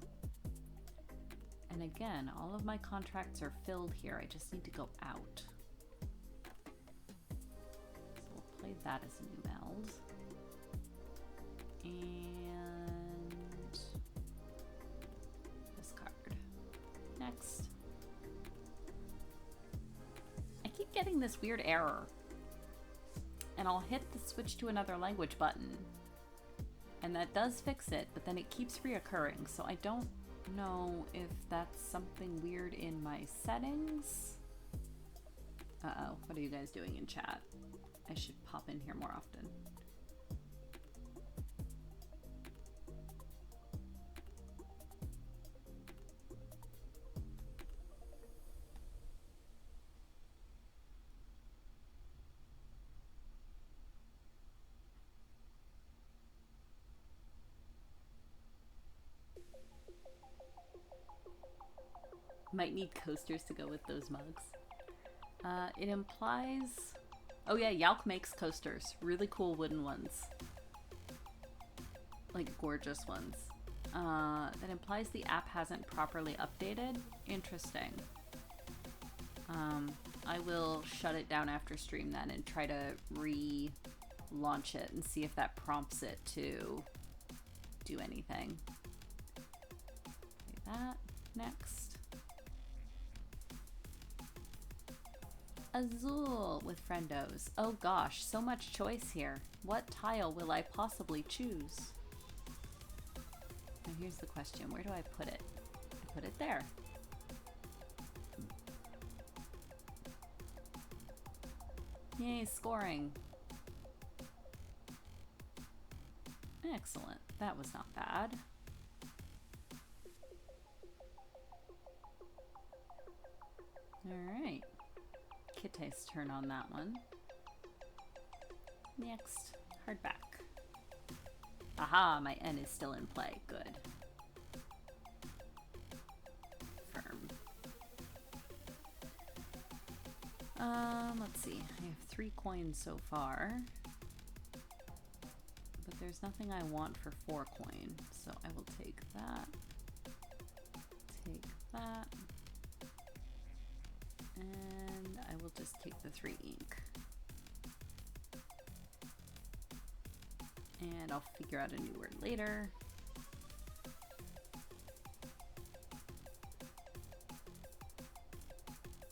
And again, all of my contracts are filled here. I just need to go out. So we'll play that as a new meld. And discard. Next. I keep getting this weird error. And I'll hit the switch to another language button. And that does fix it, but then it keeps reoccurring. So I don't know if that's something weird in my settings. Uh-oh, what are you guys doing in chat? I should pop in here more often. Might need coasters to go with those mugs. It implies... Oh yeah, Yalk makes coasters. Really cool wooden ones. Like gorgeous ones. That implies the app hasn't properly updated. Interesting. I will shut it down after stream then and try to relaunch it and see if that prompts it to do anything. Like that. Next. Azul with friendos. Oh gosh, so much choice here. What tile will I possibly choose? Now here's the question. Where do I put it? I put it there. Yay, scoring. Excellent. That was not bad. Alright. Kitte's turn on that one. Next, hardback. Aha, my N is still in play. Good. Firm. Let's see. I have 3 coins so far. But there's nothing I want for 4 coin. So I will take that. Take that. And I will just take the 3 ink. And I'll figure out a new word later.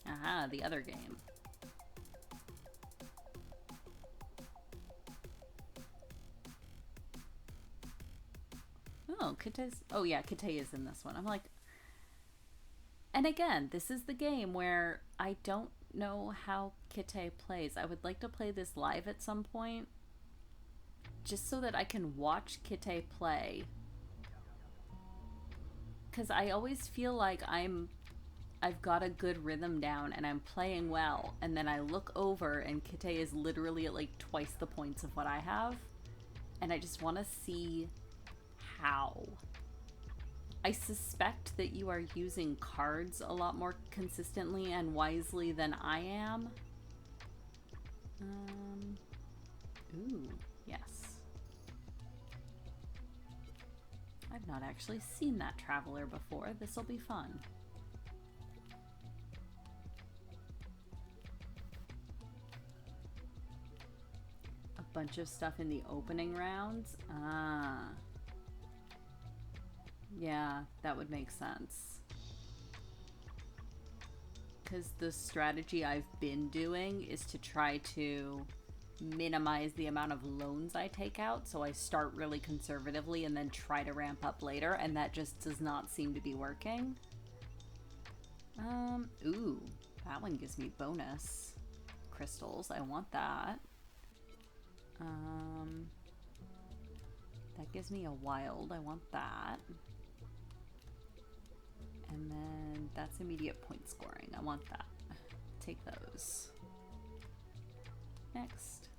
Aha, the other game. Oh, Kitte's... Oh yeah, Kitte is in this one. I'm like... And again, this is the game where I don't know how Kitte plays. I would like to play this live at some point. Just so that I can watch Kitte play. Because I always feel like I've got a good rhythm down and I'm playing well. And then I look over and Kitte is literally at like twice the points of what I have. And I just want to see how. I suspect that you are using cards a lot more consistently and wisely than I am. Ooh, yes. I've not actually seen that traveler before. This'll be fun. A bunch of stuff in the opening rounds? Ah. Yeah, that would make sense. Because the strategy I've been doing is to try to minimize the amount of loans I take out, so I start really conservatively and then try to ramp up later, and that just does not seem to be working. Ooh, that one gives me bonus crystals. I want that. That gives me a wild. I want that. And then that's immediate point scoring. I want that. Take those. Next.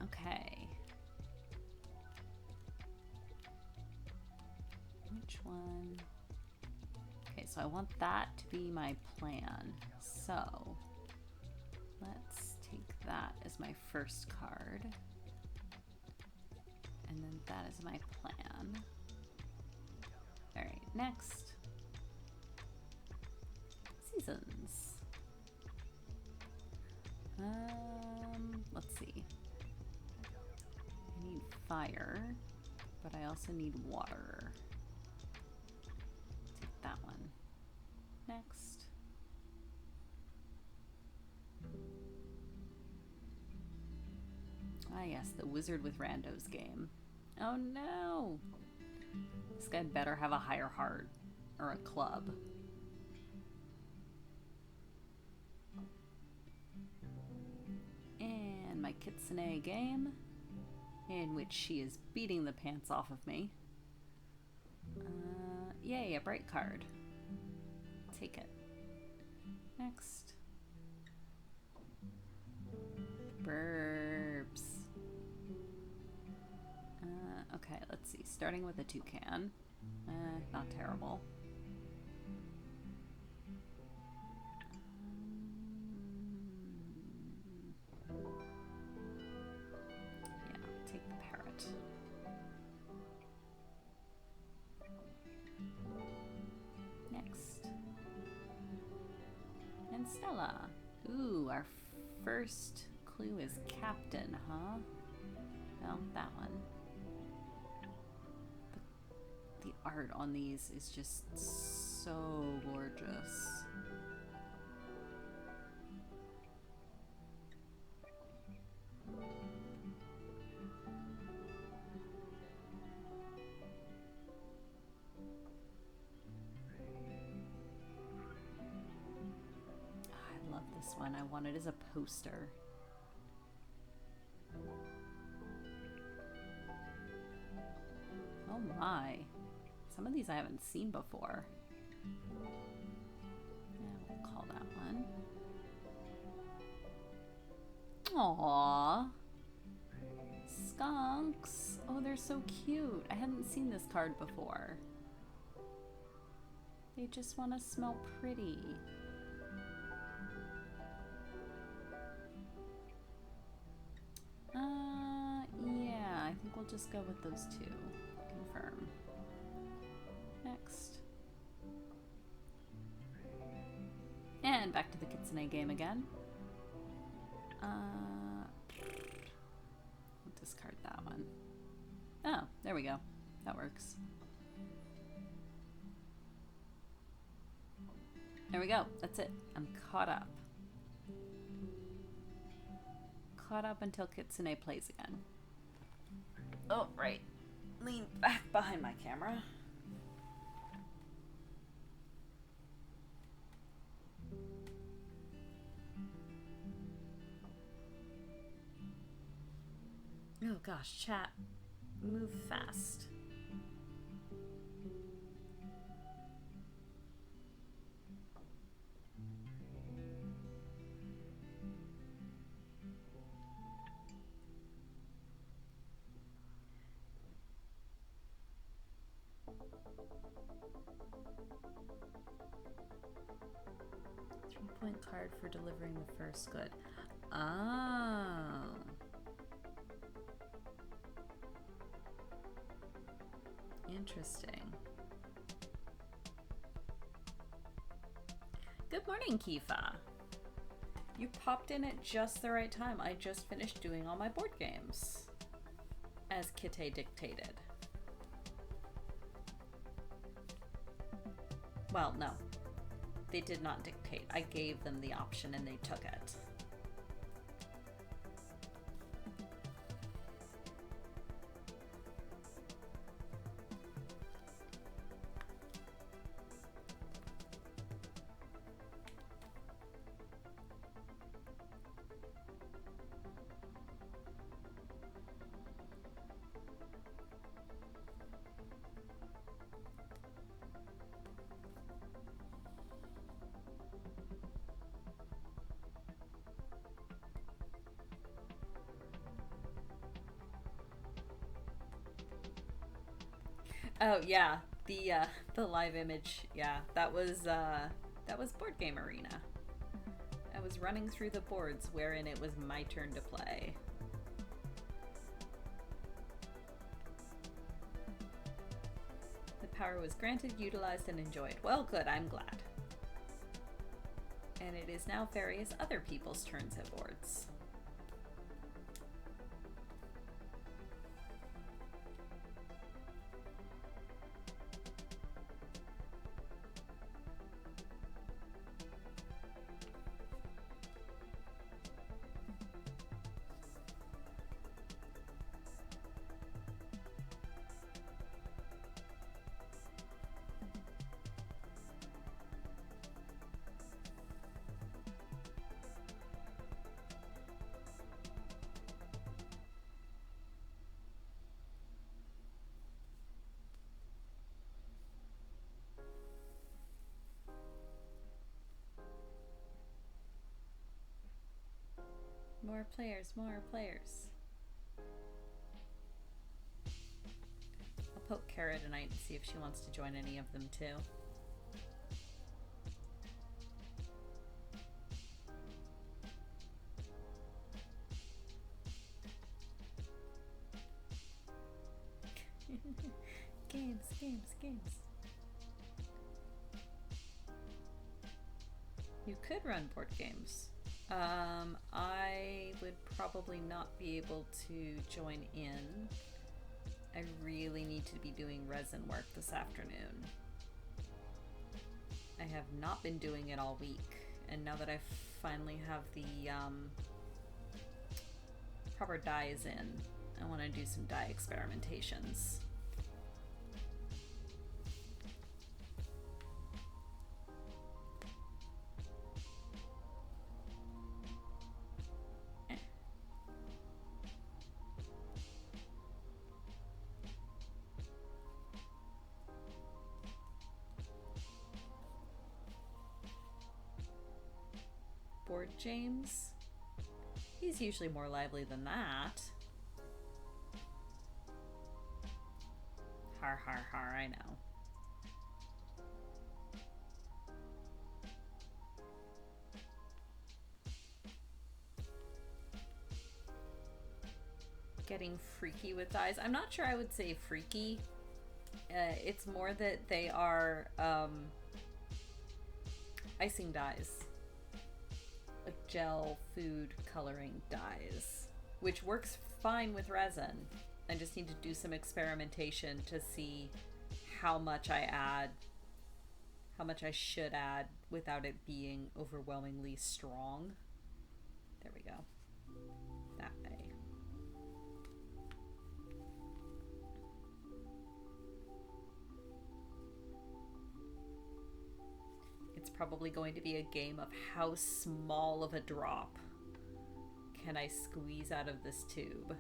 Okay. Which one? Okay, so I want that to be my plan. So let's take that as my first card. And then that is my plan. Alright, next. Seasons. Let's see. I need fire, but I also need water. Take that one. Next. Ah yes, the Wizard with Randos game. Oh no! This guy better have a higher heart. Or a club. And my Kitsune game, in which she is beating the pants off of me. Yay, a bright card. Take it. Next. Burbs. Okay, let's see. Starting with a toucan. Not terrible. Yeah, take the parrot. Next. And Stella. Ooh, our first clue is captain, huh? Well, that one. The art on these is just so gorgeous. I love this one. I want it as a poster. Oh my. Some of these I haven't seen before. Yeah, we'll call that one. Aww. Skunks. Oh, they're so cute. I hadn't seen this card before. They just want to smell pretty. Yeah, I think we'll just go with those two. Confirm. Next. And back to the Kitsune game again. We'll discard that one. Oh, there we go. That works. There we go. That's it. I'm caught up. Caught up until Kitsune plays again. Oh, right. Lean back behind my camera. Oh gosh, chat. Move fast. Three-point card for delivering the first good. Oh. Interesting. Good morning, Kifa. You popped in at just the right time. I just finished doing all my board games, as Kite dictated. Well, no. They did not dictate. I gave them the option and they took it. Oh yeah, the live image. Yeah, that was Board Game Arena. I was running through the boards wherein it was my turn to play. The power was granted, utilized, and enjoyed. Well, good. I'm glad. And it is now various other people's turns at boards. More players, more players. Kara tonight and see if she wants to join any of them too. Games. You could run board games. I would probably not be able to join in. I really need to be doing resin work this afternoon. I have not been doing it all week, and now that I finally have the proper dyes in, I want to do some dye experimentations. Board James? He's usually more lively than that. Har, I know. Getting freaky with dyes. I'm not sure I would say freaky. It's more that they are icing dyes. Like gel food coloring dyes, which works fine with resin. I just need to do some experimentation to see how much I add, how much I should add without it being overwhelmingly strong. There we go. That way. It's probably going to be a game of how small of a drop can I squeeze out of this tube.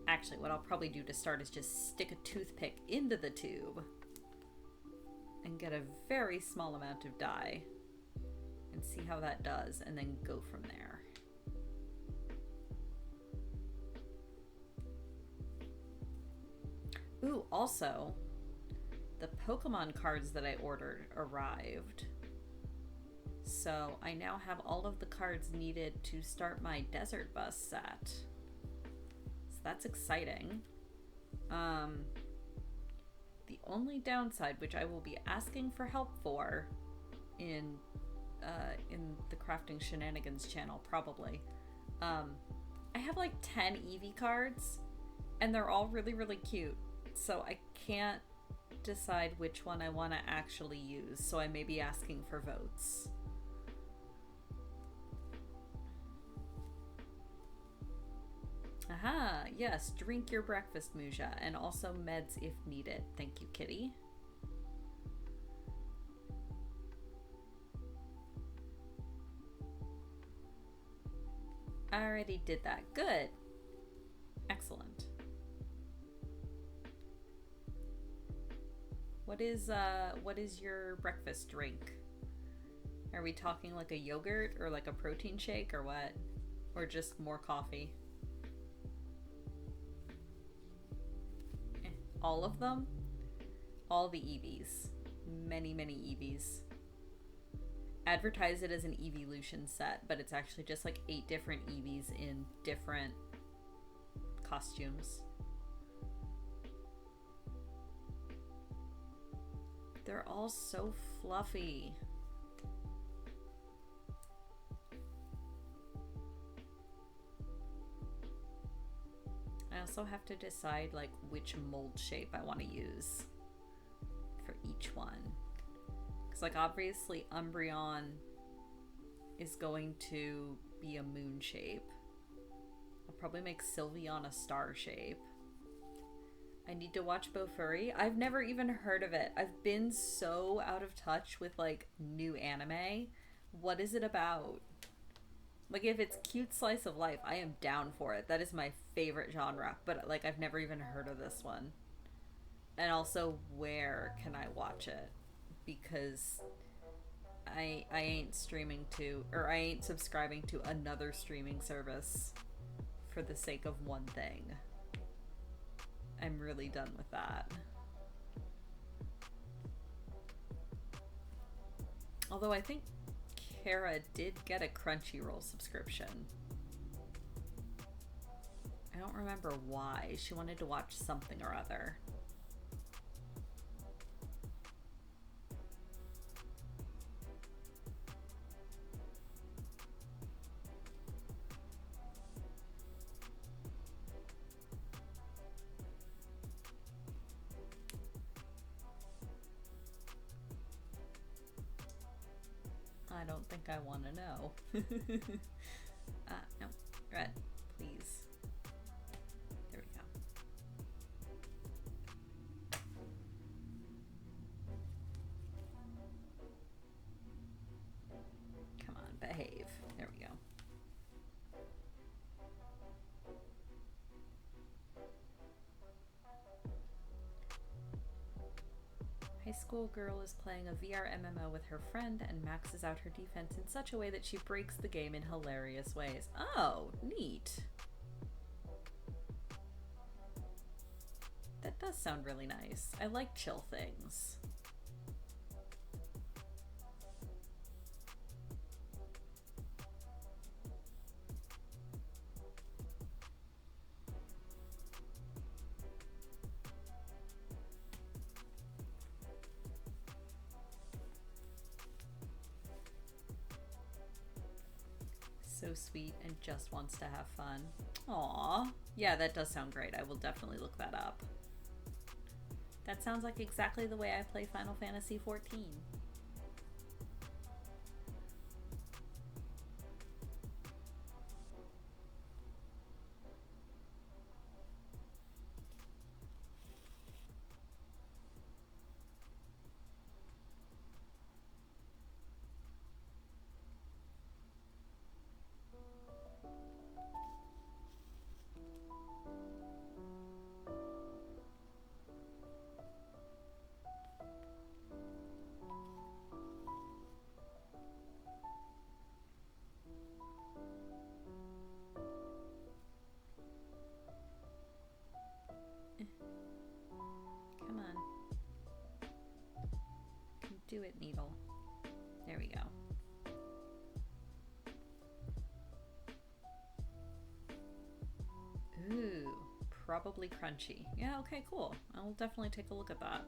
Actually, what I'll probably do to start is just stick a toothpick into the tube and get a very small amount of dye and see how that does, and then go from there. Ooh, also, the Pokemon cards that I ordered arrived. So I now have all of the cards needed to start my Desert Bus set. So that's exciting. The only downside, which I will be asking for help for in the Crafting Shenanigans channel probably, I have like 10 Eevee cards and they're all really, really cute. So I can't decide which one I want to actually use, so I may be asking for votes. Aha, yes, drink your breakfast, Muja, and also meds if needed. Thank you, kitty. I already did that. Good. Excellent. What is your breakfast drink? Are we talking like a yogurt or like a protein shake or what? Or just more coffee? All of them? All the Eevees. Many, many Eevees. Advertise it as an Eeveelution set, but it's actually just like 8 different Eevees in different costumes. They're all so fluffy. I also have to decide like which mold shape I want to use for each one. Because like obviously Umbreon is going to be a moon shape. I'll probably make Sylveon a star shape. I need to watch Bofuri. I've never even heard of it. I've been so out of touch with like new anime. What is it about? Like if it's cute slice of life, I am down for it. That is my favorite genre. But like I've never even heard of this one. And also, where can I watch it? Because I ain't streaming to, or I ain't subscribing to another streaming service for the sake of one thing. I'm really done with that. Although I think Kara did get a Crunchyroll subscription. I don't remember why. She wanted to watch something or other. I don't think I want to know. No. Red, please. There we go. Come on, behave. There we go. High school girl is playing a VR MMO with her friend and maxes out her defense in such a way that she breaks the game in hilarious ways. Oh, neat. That does sound really nice. I like chill things. So sweet and just wants to have fun. Aww. Yeah, that does sound great. I will definitely look that up. That sounds like exactly the way I play Final Fantasy XIV. Come on. Do it, Needle. There we go. Ooh, probably crunchy. Yeah, okay, cool. I'll definitely take a look at that.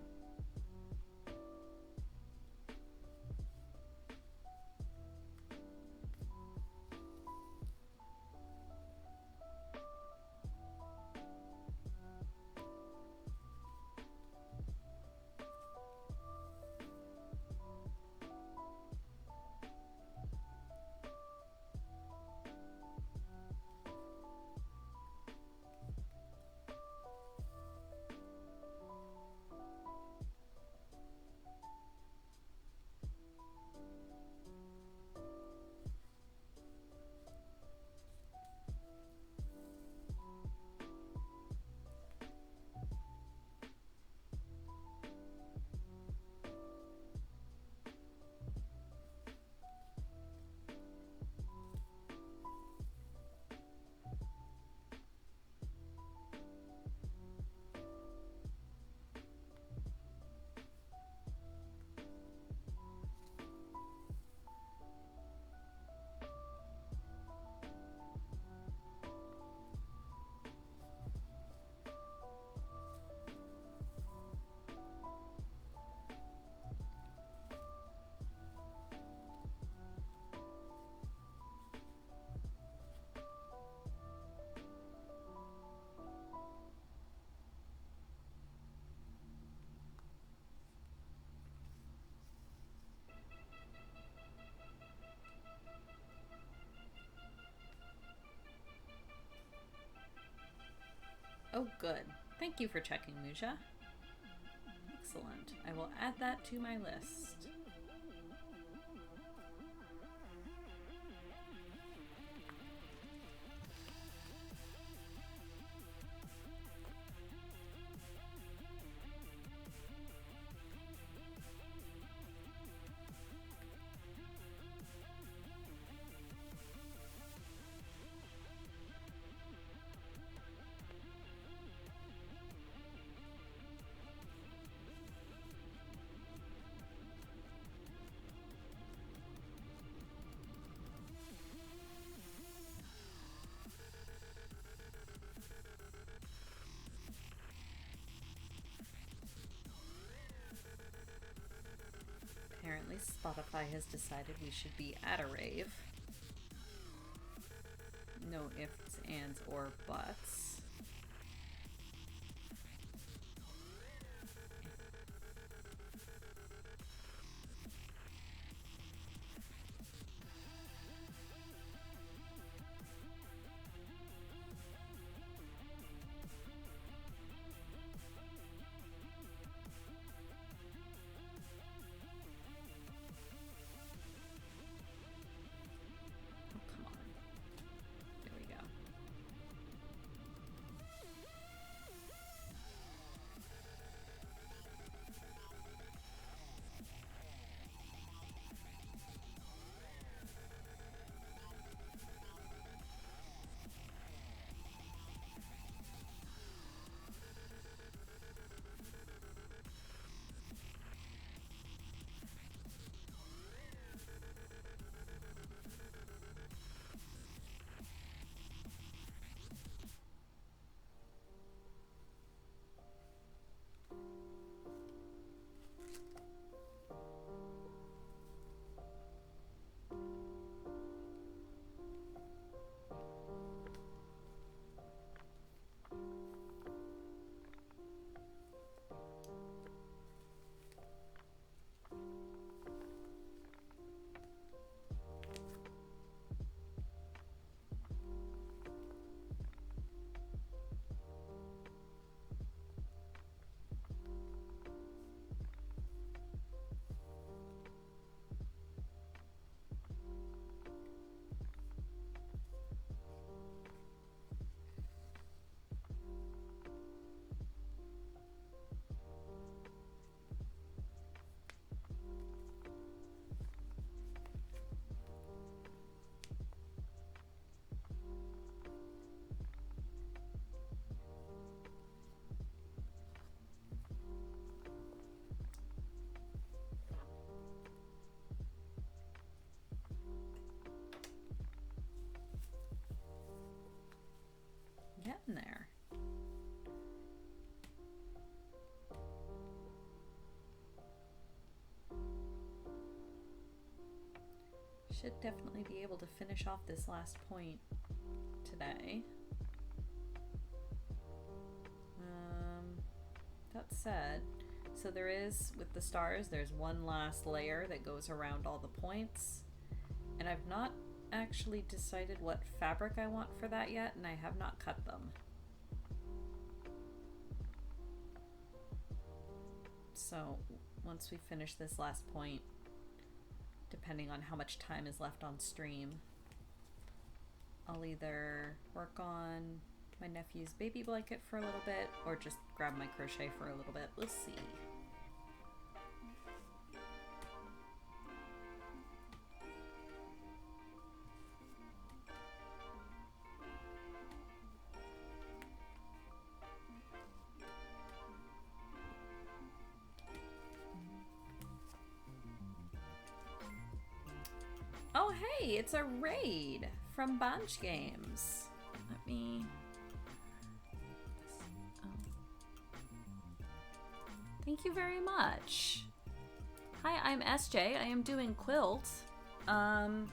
Oh, good. Thank you for checking, Muja. Excellent. I will add that to my list. Spotify has decided we should be at a rave. No ifs, ands, or buts. Getting there. Should definitely be able to finish off this last point today. That said, so there is, with the stars, there's one last layer that goes around all the points, and I've not actually decided what fabric I want for that yet, and I have not cut them. So once we finish this last point, depending on how much time is left on stream, I'll either work on my nephew's baby blanket for a little bit or just grab my crochet for a little bit. We'll see. Oh, hey, it's a raid from Bunch Games. Let me... Thank you very much. Hi, I'm SJ. I am doing quilt. And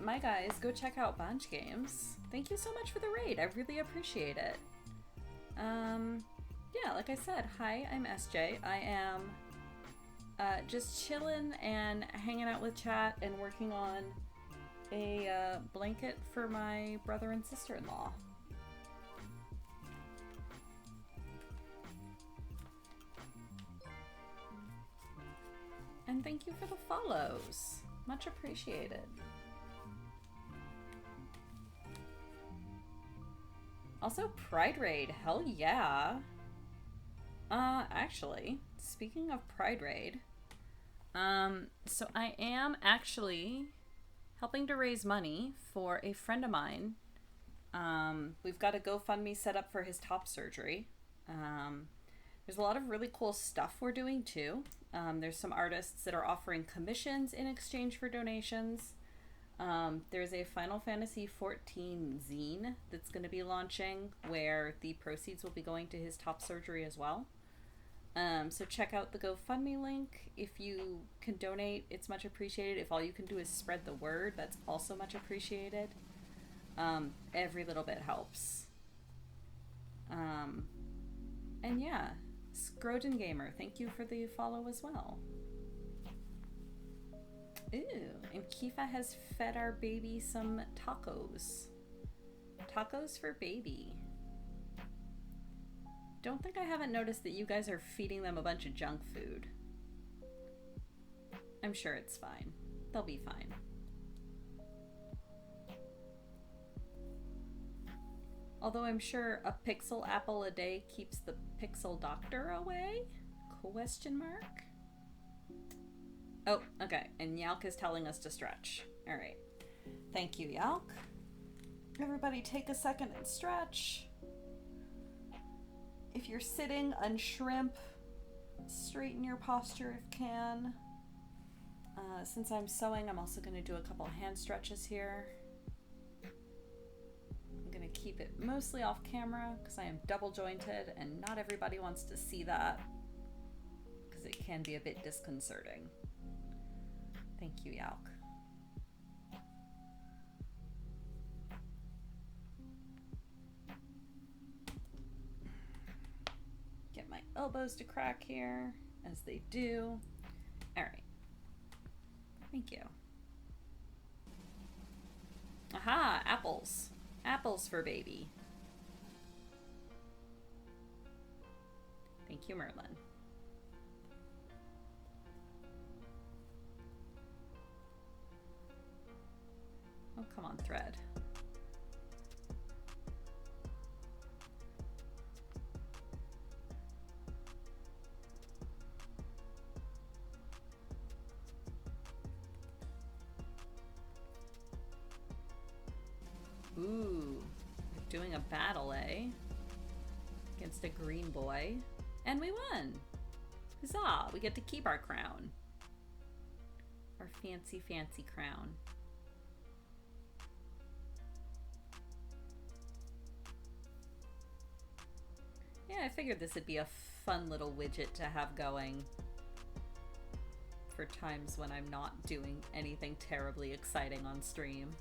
my guys, go check out Bunch Games. Thank you so much for the raid. I really appreciate it. Yeah, like I said, hi, I'm SJ. I am just chilling and hanging out with chat and working on a blanket for my brother and sister-in-law. And thank you for the follows. Much appreciated. Also, Pride Raid. Hell yeah. Actually, speaking of Pride Raid, so I am actually helping to raise money for a friend of mine. We've got a GoFundMe set up for his top surgery. There's a lot of really cool stuff we're doing too. There's some artists that are offering commissions in exchange for donations. There's a Final Fantasy XIV zine that's going to be launching where the proceeds will be going to his top surgery as well. So check out the GoFundMe link. If you can donate, it's much appreciated. If all you can do is spread the word, that's also much appreciated. Every little bit helps. And yeah, Scroden Gamer, thank you for the follow as well. Ooh, and Kifa has fed our baby some tacos. Tacos for baby. Don't think I haven't noticed that you guys are feeding them a bunch of junk food. I'm sure it's fine. They'll be fine. Although I'm sure a pixel apple a day keeps the pixel doctor away? Question mark? Oh, okay. And Yalk is telling us to stretch. All right. Thank you, Yalk. Everybody take a second and stretch. If you're sitting, unshrimp. Straighten your posture if can. Since I'm sewing, I'm also going to do a couple hand stretches here. I'm going to keep it mostly off camera because I am double jointed and not everybody wants to see that because it can be a bit disconcerting. Thank you, Yalk. Get my elbows to crack here, as they do. All right. Thank you. Aha, apples. Apples for baby. Thank you, Merlin. Oh, come on, thread. Ooh, doing a battle, eh? Against a green boy. And we won! Huzzah! We get to keep our crown. Our fancy, fancy crown. Yeah, I figured this would be a fun little widget to have going for times when I'm not doing anything terribly exciting on stream.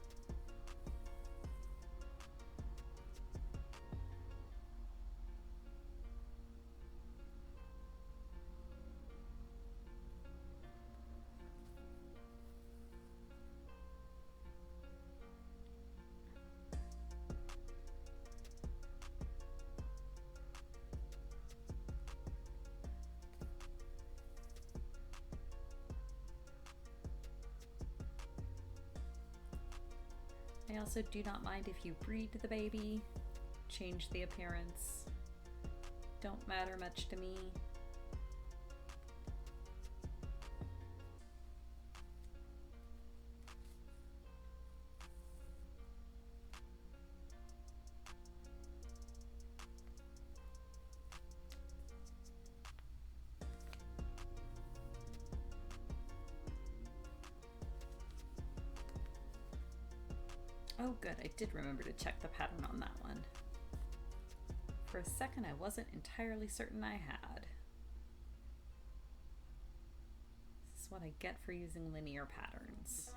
I also do not mind if you breed the baby, change the appearance. Don't matter much to me. Oh good, I did remember to check the pattern on that one. For a second I wasn't entirely certain I had. This is what I get for using linear patterns.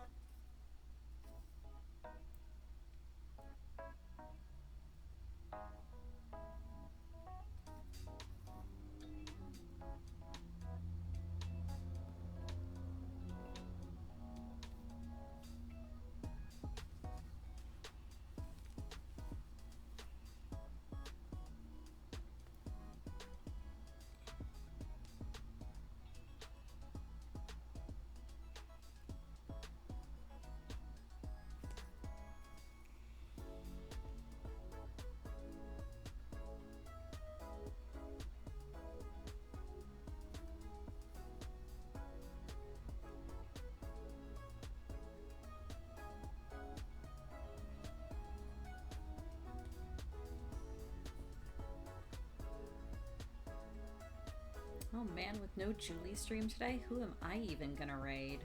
Oh man, with no Julie stream today, who am I even gonna raid?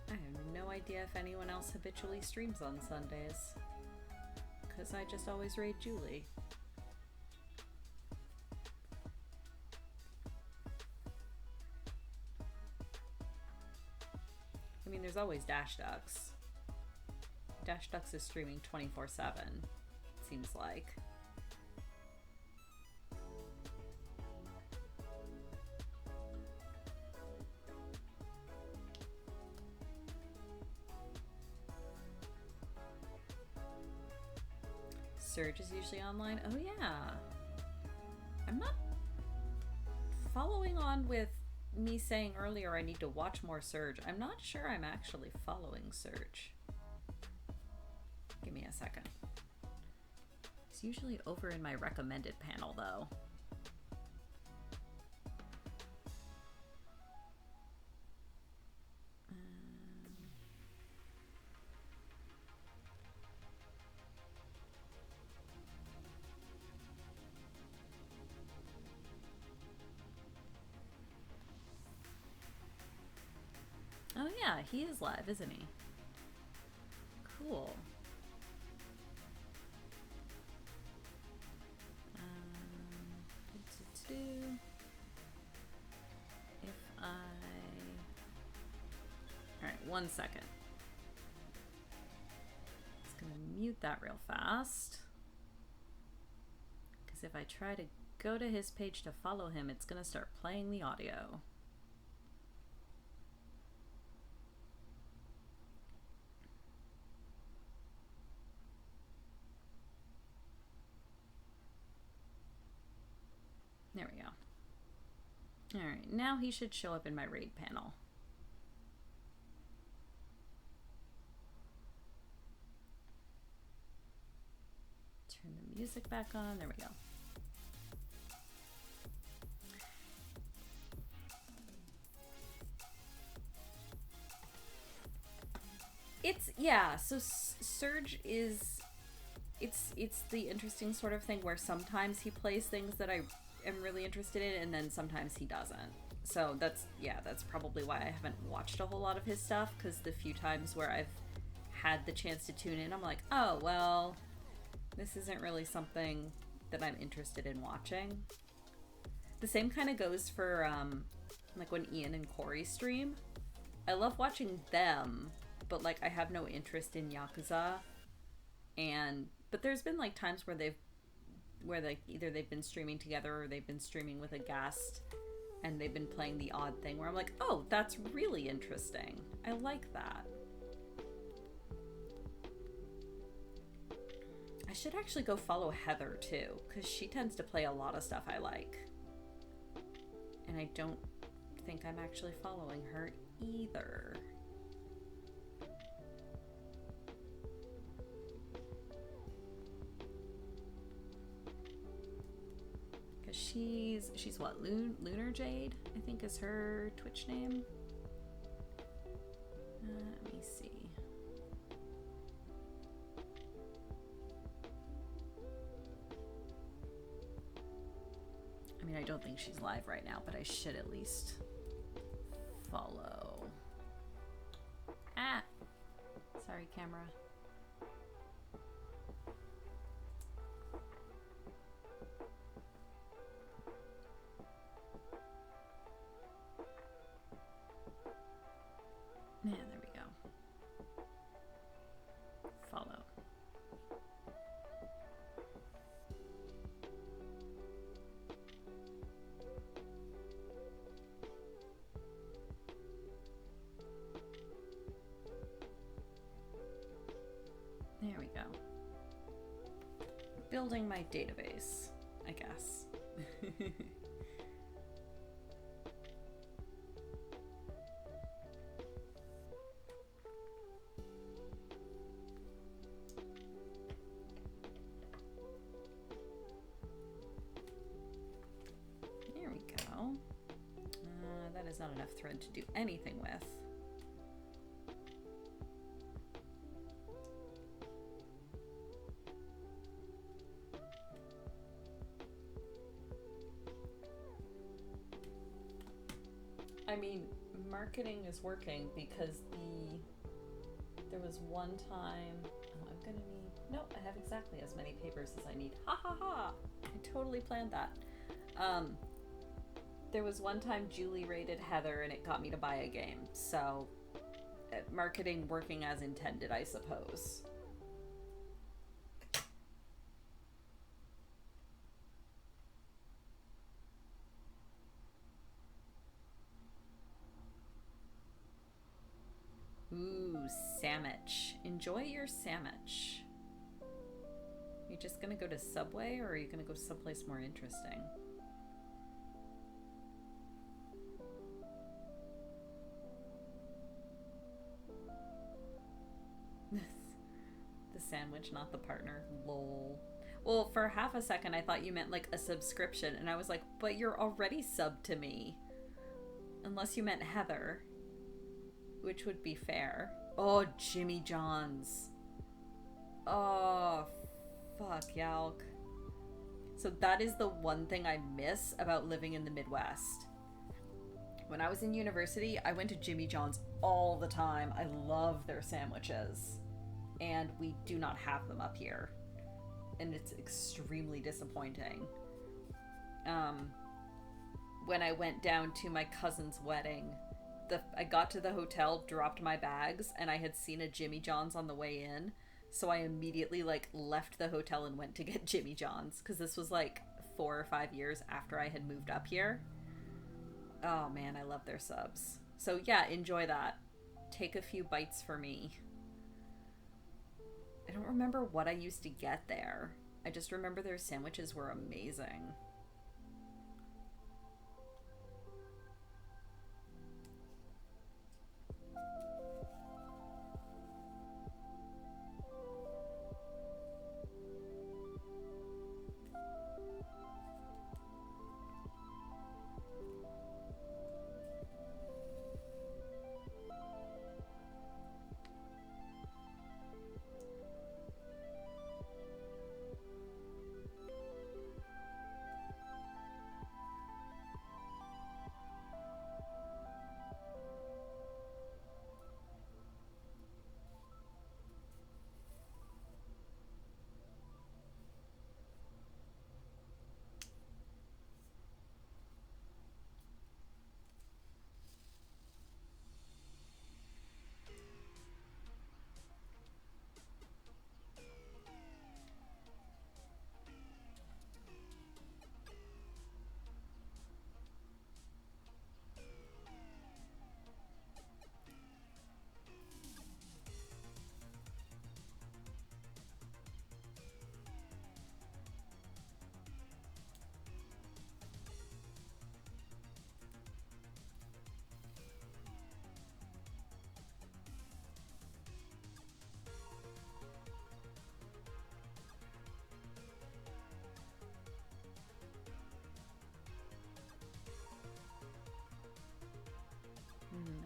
I have no idea if anyone else habitually streams on Sundays. Because I just always raid Julie. there's always Dash Ducks. Dash Ducks is streaming 24/7, it seems like. Surge is usually online. Oh yeah. I'm not following on with me saying earlier I need to watch more Surge. I'm not sure I'm actually following Surge. Give me a second. It's usually over in my recommended panel though. Oh yeah, he is live, isn't he? Cool. If I... Alright, 1 second. Just gonna mute that real fast. Because if I try to go to his page to follow him, it's gonna start playing the audio. There we go. Alright, now he should show up in my raid panel. Turn the music back on. There we go. It's, yeah, so Surge is, it's the interesting sort of thing where sometimes he plays things that I am really interested in, and then sometimes he doesn't. So that's probably why I haven't watched a whole lot of his stuff, because the few times where I've had the chance to tune in, I'm like, oh, well, this isn't really something that I'm interested in watching. The same kind of goes for, like, when Ian and Corey stream. I love watching them, but, like, I have no interest in Yakuza. But there's been, like, times where either they've been streaming together or they've been streaming with a guest and they've been playing the odd thing where I'm like, oh, that's really interesting. I like that. I should actually go follow Heather too, because she tends to play a lot of stuff I like. And I don't think I'm actually following her either. She's what, Lunar Jade, I think is her Twitch name. Let me see. I mean, I don't think she's live right now, but I should at least follow. Ah! Sorry, camera. Yeah, there we go. Follow. There we go. Building my database, I guess. Not enough thread to do anything with. I mean, marketing is working because there was one time, oh, I'm gonna need, nope, I have exactly as many papers as I need. Ha ha ha! I totally planned that. There was one time Julie rated Heather and it got me to buy a game. So marketing working as intended, I suppose. Ooh, sandwich. Enjoy your sandwich. You just gonna go to Subway, or are you gonna go someplace more interesting? The sandwich, not the partner. Lol. Well, for half a second, I thought you meant like a subscription, and I was like, but you're already subbed to me. Unless you meant Heather, which would be fair. Oh, Jimmy John's. Oh, fuck, Yalk. So that is the one thing I miss about living in the Midwest. When I was in university, I went to Jimmy John's all the time. I love their sandwiches. And we do not have them up here. And it's extremely disappointing. When I went down to my cousin's wedding, I got to the hotel, dropped my bags, and I had seen a Jimmy John's on the way in. So I immediately left the hotel and went to get Jimmy John's, because this was 4 or 5 years after I had moved up here. Oh man, I love their subs. So yeah, enjoy that. Take a few bites for me. I don't remember what I used to get there. I just remember their sandwiches were amazing.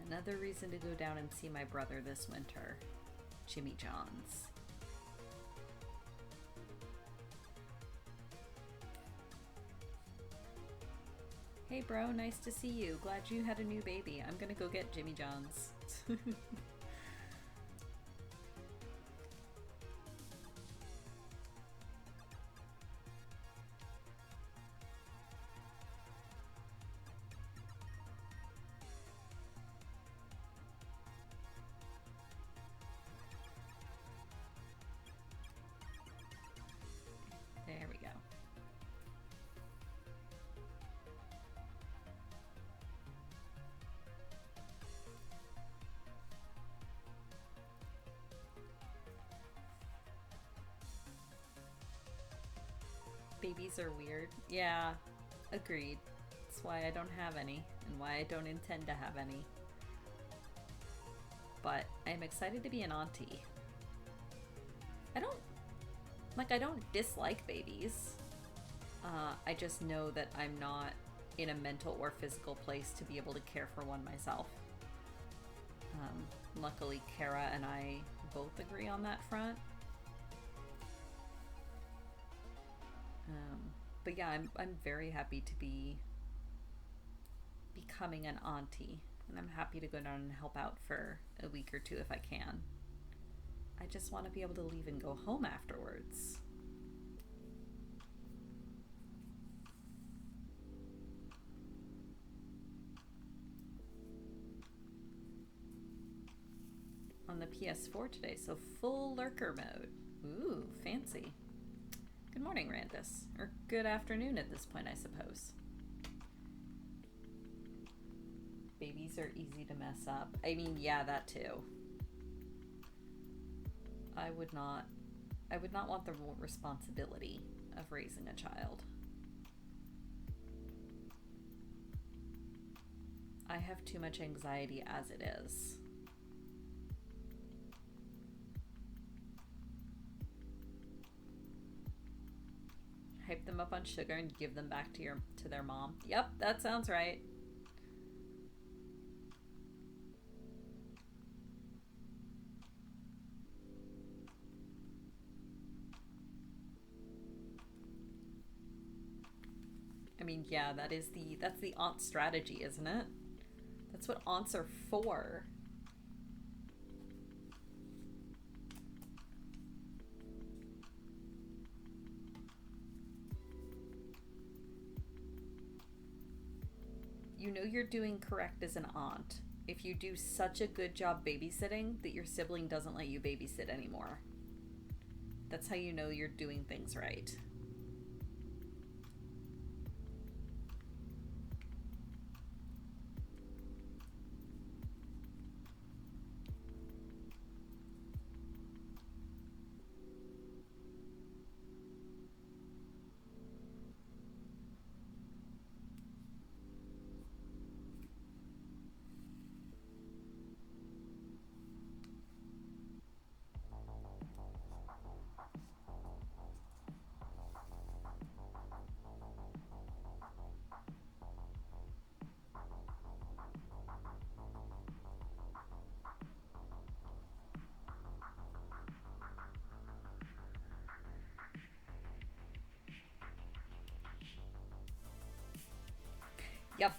Another reason to go down and see my brother this winter. Jimmy John's. Hey bro, nice to see you. Glad you had a new baby. I'm gonna go get Jimmy John's. There we go. Babies are weird. Yeah, agreed. That's why I don't have any, and why I don't intend to have any. But I'm excited to be an auntie. I don't dislike babies. I just know that I'm not in a mental or physical place to be able to care for one myself. Luckily, Kara and I both agree on that front. But yeah, I'm very happy to be becoming an auntie, and I'm happy to go down and help out for a week or two if I can. I just want to be able to leave and go home afterwards. PS4 today, so full lurker mode. Ooh, fancy. Good morning, Randus. Or good afternoon at this point, I suppose. Babies are easy to mess up. I mean, yeah, that too. I would not want the responsibility of raising a child. I have too much anxiety as it is. Hype them up on sugar and give them back to their mom. Yep, that sounds right. I mean, yeah, that's the aunt strategy, isn't it? That's what aunts are for. You know you're doing correct as an aunt if you do such a good job babysitting that your sibling doesn't let you babysit anymore. That's how you know you're doing things right. Yep,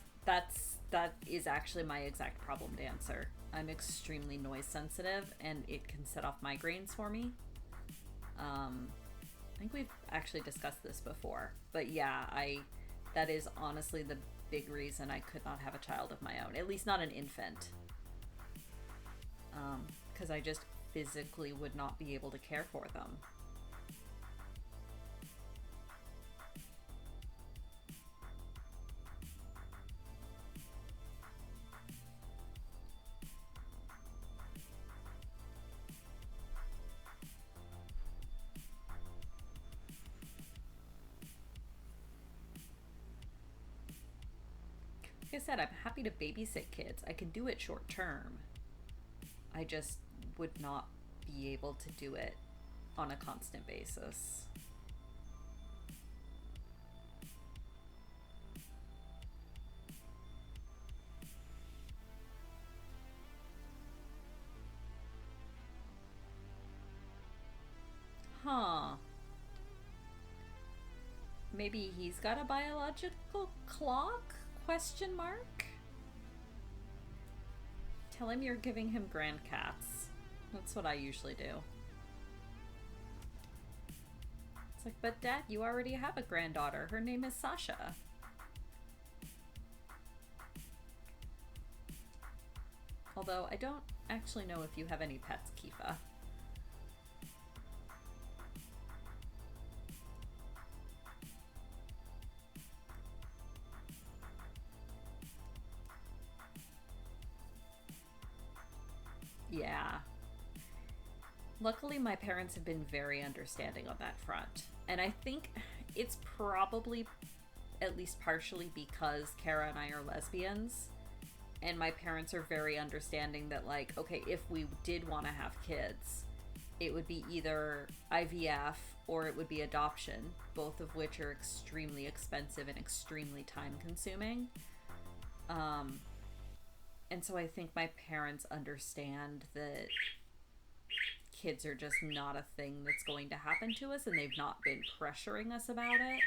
that is actually my exact problem, Dancer. I'm extremely noise sensitive, and it can set off migraines for me. I think we've actually discussed this before, but yeah, that is honestly the big reason I could not have a child of my own, at least not an infant, because I just physically would not be able to care for them. Like I said, I'm happy to babysit kids. I can do it short term. I just would not be able to do it on a constant basis. Huh. Maybe he's got a biological clock? Question mark? Tell him you're giving him grandcats. That's what I usually do. It's like, but Dad, you already have a granddaughter. Her name is Sasha. Although I don't actually know if you have any pets, Kifa. Yeah. Luckily, my parents have been very understanding on that front. And I think it's probably at least partially because Kara and I are lesbians. And my parents are very understanding that, like, okay, if we did want to have kids, it would be either IVF or it would be adoption, both of which are extremely expensive and extremely time consuming. And so I think my parents understand that kids are just not a thing that's going to happen to us, and they've not been pressuring us about it.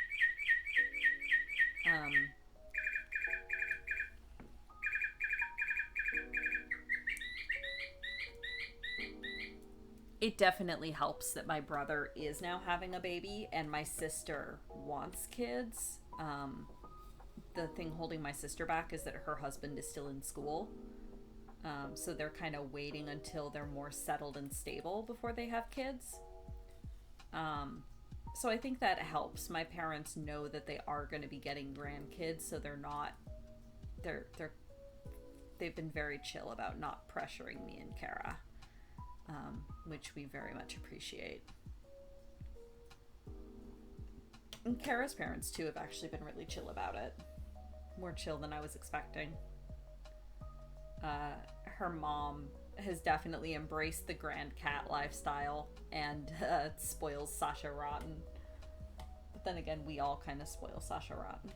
It definitely helps that my brother is now having a baby and my sister wants kids. The thing holding my sister back is that her husband is still in school. So they're kind of waiting until they're more settled and stable before they have kids. So I think that helps. My parents know that they are going to be getting grandkids, so they're they've been very chill about not pressuring me and Kara, which we very much appreciate. And Kara's parents too have actually been really chill about it, more chill than I was expecting. Her mom has definitely embraced the grand cat lifestyle and spoils Sasha rotten. But then again, we all kind of spoil Sasha rotten.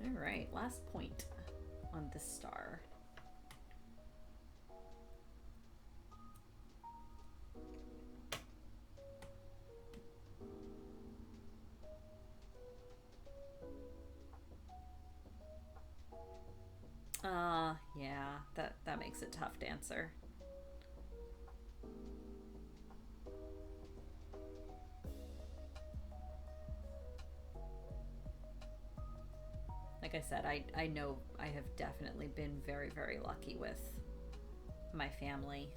Alright, last point on this star. Yeah, that makes it tough to answer. Like I said, I know I have definitely been very, very lucky with my family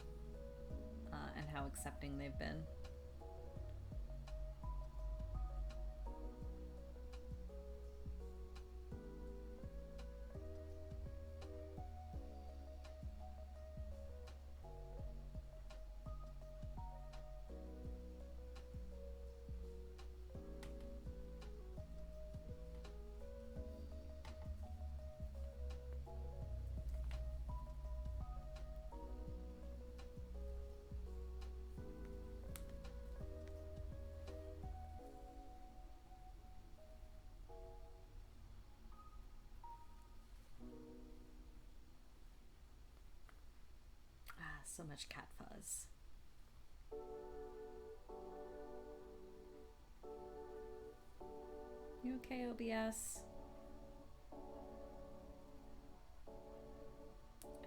and how accepting they've been. So much cat fuzz. You okay, OBS?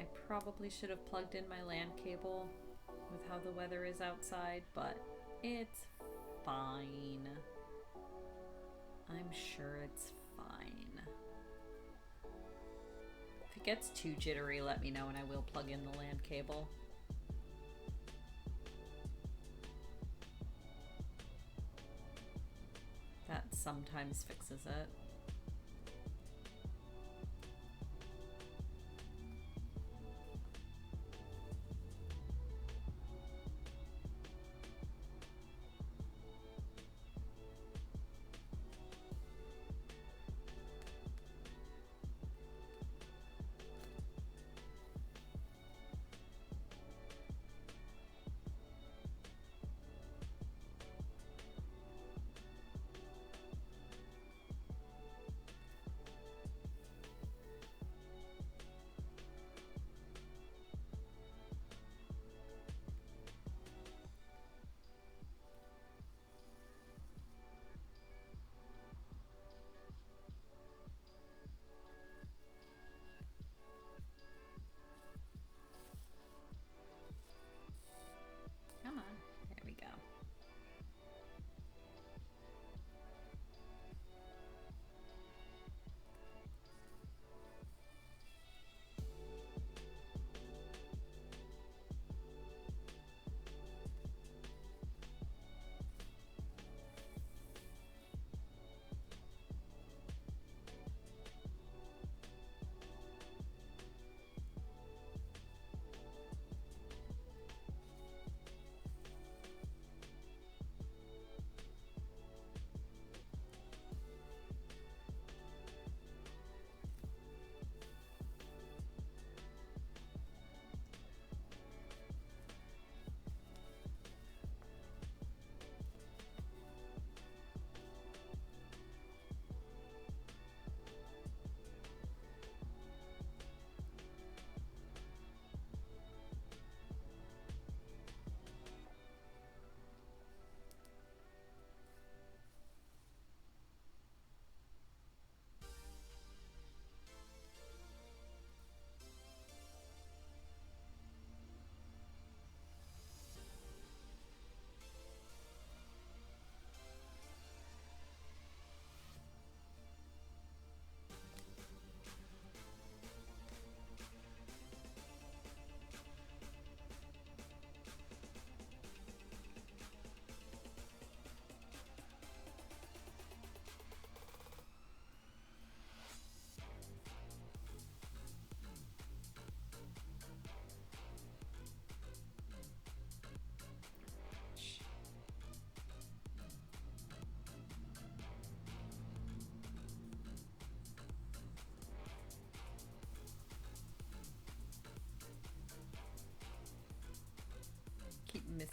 I probably should have plugged in my LAN cable with how the weather is outside, but it's fine. I'm sure it's fine. If it gets too jittery, let me know and I will plug in the LAN cable. That sometimes fixes it.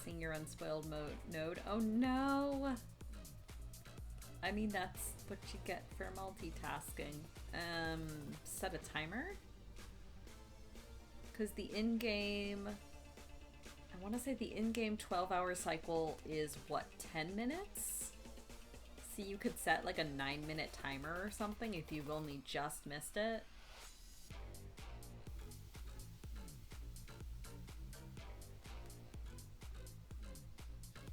maxing your unspoiled node. Oh no! I mean, that's what you get for multitasking. Set a timer? Because the in-game... I want to say the in-game 12-hour cycle is, what, 10 minutes? So you could set like a 9-minute timer or something if you've only just missed it.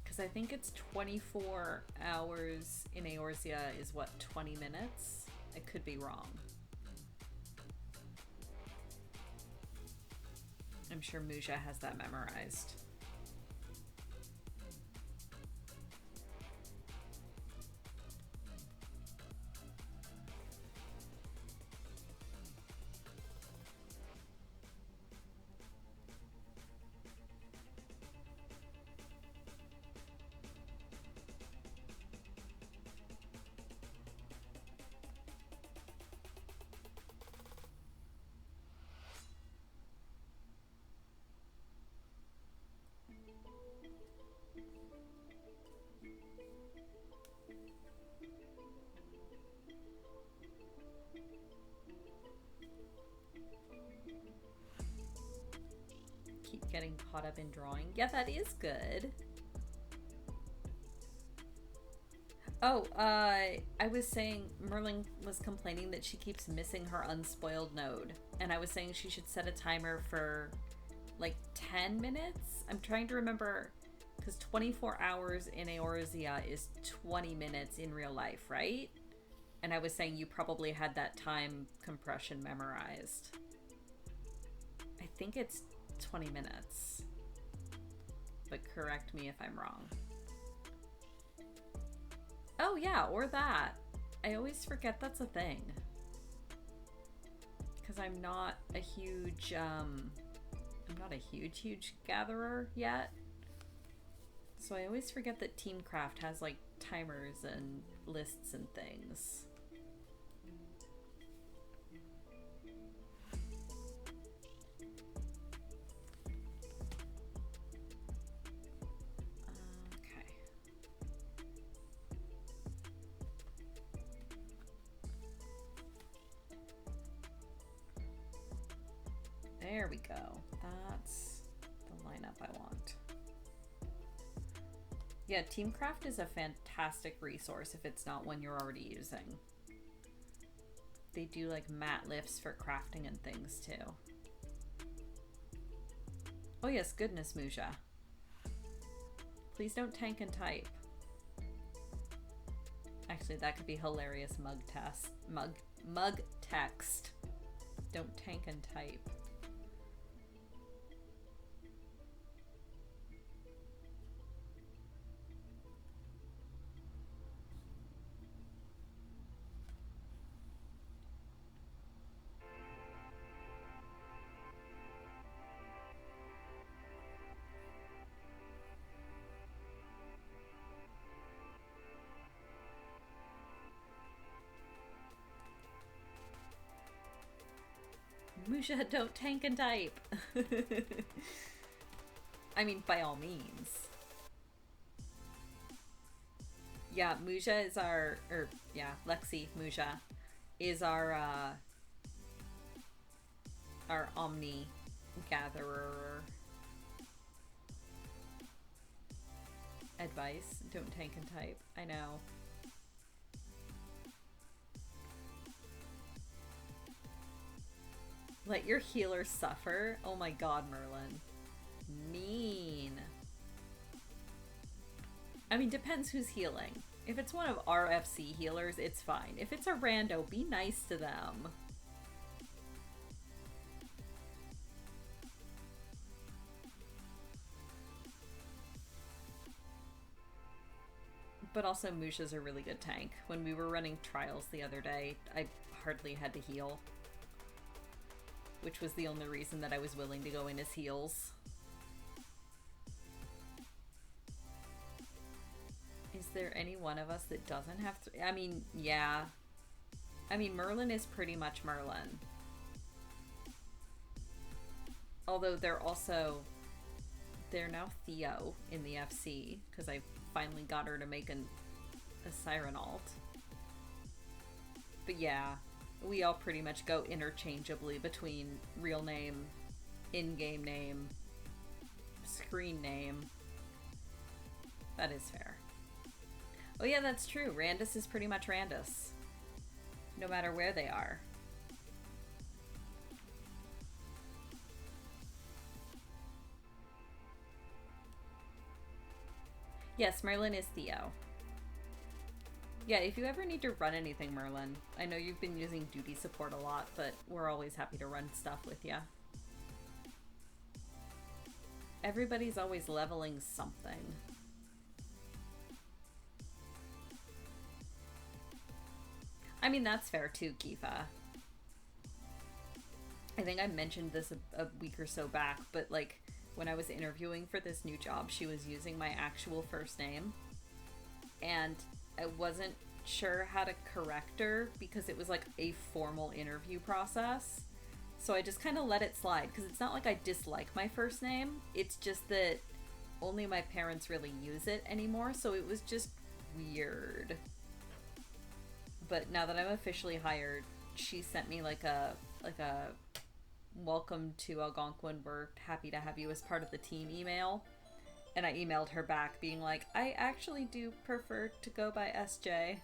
Because I think it's 24 hours in Eorzea is what, 20 minutes? I could be wrong. I'm sure Muja has that memorized. Getting caught up in drawing. Yeah, that is good. Oh, I was saying Merlin was complaining that she keeps missing her unspoiled node. And I was saying she should set a timer for like 10 minutes. I'm trying to remember, because 24 hours in Eorzea is 20 minutes in real life, right? And I was saying you probably had that time compression memorized. I think it's 20 minutes, but correct me if I'm wrong. Oh yeah, or that. I always forget that's a thing because I'm not a huge gatherer yet, so I always forget that Teamcraft has like timers and lists and things. There we go. That's the lineup I want. Yeah, Teamcraft is a fantastic resource if it's not one you're already using. They do like mat lifts for crafting and things too. Oh yes, goodness, Muja. Please don't tank and type. Actually, that could be hilarious mug text. Don't tank and type. Musha, don't tank and type. I mean, by all means. Yeah, Muja is our, Lexi Muja is our Omni gatherer. Advice, don't tank and type. I know. Let your healer suffer? Oh my god, Merlin. Mean. I mean, depends who's healing. If it's one of our FC healers, it's fine. If it's a rando, be nice to them. But also, Musha's a really good tank. When we were running trials the other day, I hardly had to heal. Which was the only reason that I was willing to go in as heals. Is there any one of us that doesn't have to? I mean, yeah. I mean, Merlin is pretty much Merlin. Although they're also they're now Theo in the FC because I finally got her to make a Siren alt. But yeah, we all pretty much go interchangeably between real name, in-game name, screen name. That is fair. Oh yeah, that's true. Randus is pretty much Randus, no matter where they are. Yes, Merlin is Theo. Yeah, if you ever need to run anything, Merlin, I know you've been using duty support a lot, but we're always happy to run stuff with you. Everybody's always leveling something. I mean, that's fair too, Kifa. I think I mentioned this a week or so back, but like when I was interviewing for this new job, she was using my actual first name, and I wasn't sure how to correct her because it was like a formal interview process. So I just kind of let it slide because it's not like I dislike my first name. It's just that only my parents really use it anymore, so it was just weird. But now that I'm officially hired, she sent me like a welcome to Algonquin, we're happy to have you as part of the team email. And I emailed her back being like, I actually do prefer to go by SJ.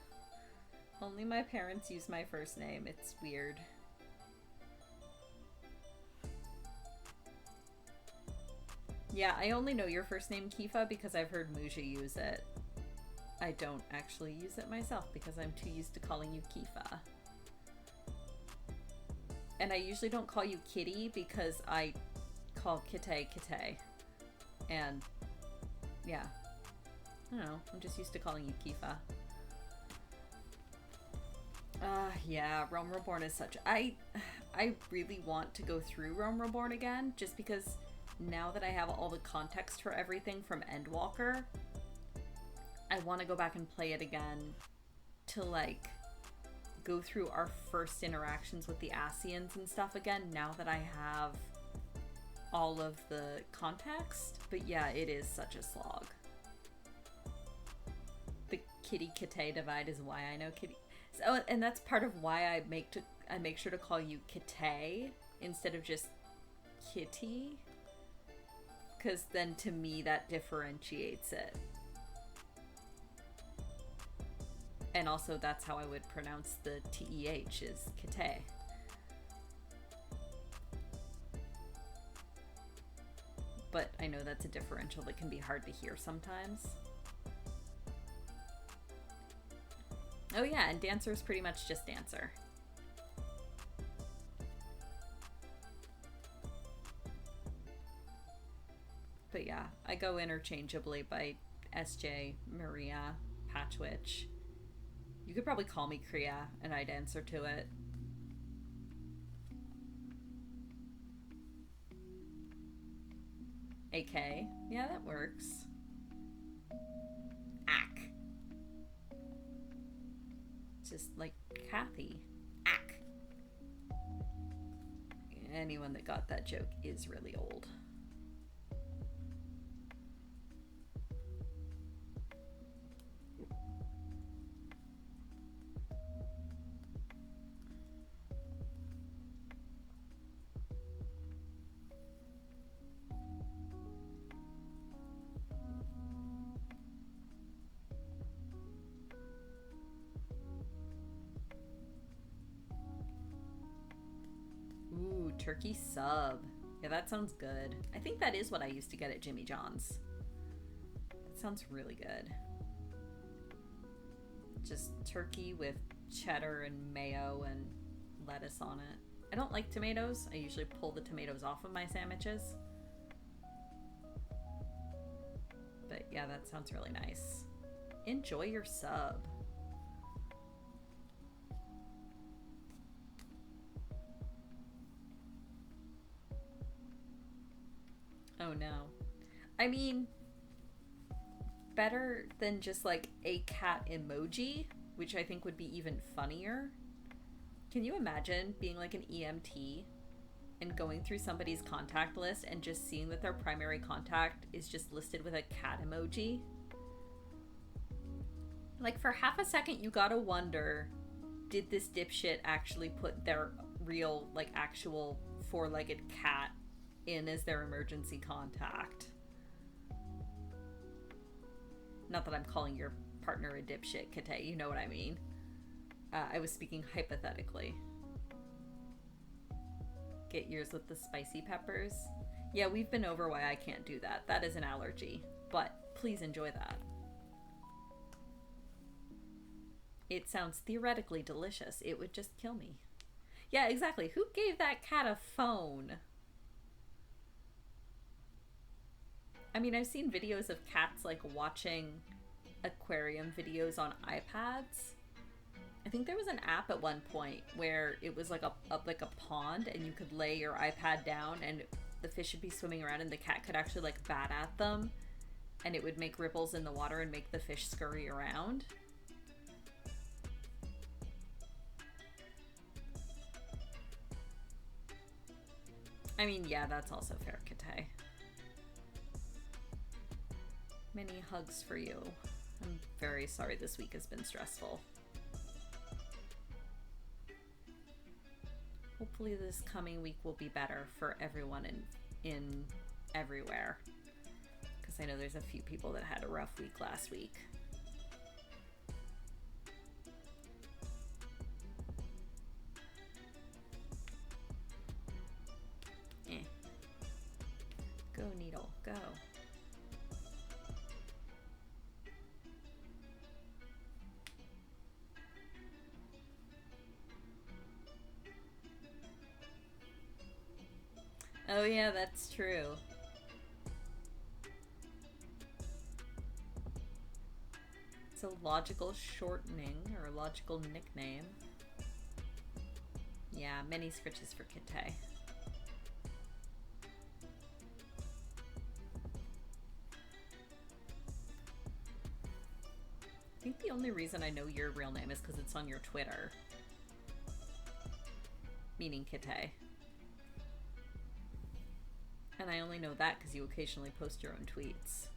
Only my parents use my first name. It's weird. Yeah, I only know your first name, Kifa, because I've heard Muja use it. I don't actually use it myself because I'm too used to calling you Kifa. And I usually don't call you Kitty because I call Kite Kite. And yeah, I don't know, I'm just used to calling you Kifa. Yeah, Realm Reborn is such... I really want to go through Realm Reborn again, just because now that I have all the context for everything from Endwalker, I want to go back and play it again to, like, go through our first interactions with the Ascians and stuff again, now that I have all of the context. But yeah, it is such a slog. The Kitty Kite divide is why I know Kitty... So, and that's part of why I make sure to call you Kite instead of just Kitty, because then to me that differentiates it. And also that's how I would pronounce the TEH, is Kite. But I know that's a differential that can be hard to hear sometimes. Oh yeah, and Dancer is pretty much just Dancer. But yeah, I go interchangeably by SJ, Maria, Patchwitch. You could probably call me Kriya, and I'd answer to it. AK. Yeah, that works. Ack. Just like Kathy. Ack. Anyone that got that joke is really old. Ooh, turkey sub. Yeah, that sounds good. I think that is what I used to get at Jimmy John's. That sounds really good. Just turkey with cheddar and mayo and lettuce on it. I don't like tomatoes. I usually pull the tomatoes off of my sandwiches. But yeah, that sounds really nice. Enjoy your sub. Oh no. I mean, better than just like a cat emoji, which I think would be even funnier. Can you imagine being like an EMT and going through somebody's contact list and just seeing that their primary contact is just listed with a cat emoji. Like, for half a second, you gotta wonder, did this dipshit actually put their real, like, actual four-legged cat in as their emergency contact? Not that I'm calling your partner a dipshit, Kate, you know what I mean. I was speaking hypothetically. Get yours with the spicy peppers. Yeah, we've been over why I can't do that. That is an allergy. But please enjoy that. It sounds theoretically delicious. It would just kill me. Yeah, exactly. Who gave that cat a phone? I mean, I've seen videos of cats, like, watching aquarium videos on iPads. I think there was an app at one point where it was like a pond, and you could lay your iPad down and the fish would be swimming around and the cat could actually, like, bat at them, and it would make ripples in the water and make the fish scurry around. I mean, yeah, that's also fair, Kate. Many hugs for you. I'm very sorry this week has been stressful. Hopefully this coming week will be better for everyone in everywhere. Because I know there's a few people that had a rough week last week. Go, needle, go. Oh yeah, that's true. It's a logical shortening or a logical nickname. Yeah, many scritches for Kite. I think the only reason I know your real name is because it's on your Twitter. Meaning Kite. And I only know that because you occasionally post your own tweets.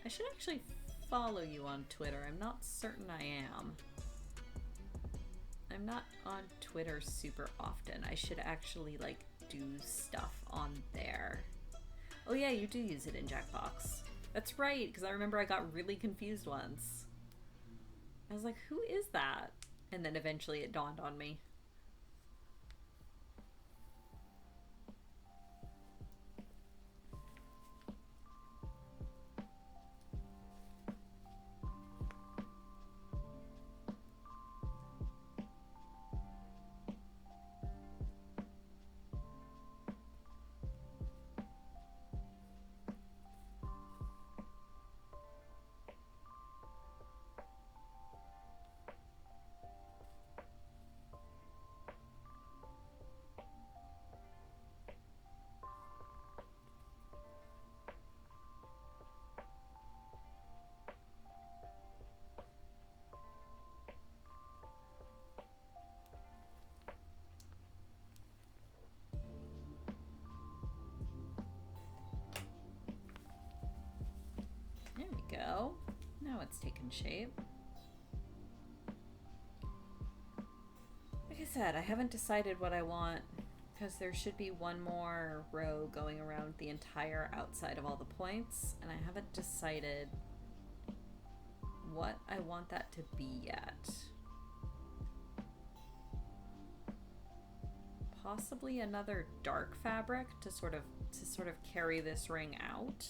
I should actually follow you on Twitter. I'm not certain I am. I'm not on Twitter super often. I should actually, like, do stuff on there. Oh yeah, you do use it in Jackbox. That's right, because I remember I got really confused once. I was like, who is that? And then eventually it dawned on me. There we go. Now it's taken shape. Like I said, I haven't decided what I want because there should be one more row going around the entire outside of all the points, and I haven't decided what I want that to be yet. Possibly another dark fabric to sort of carry this ring out.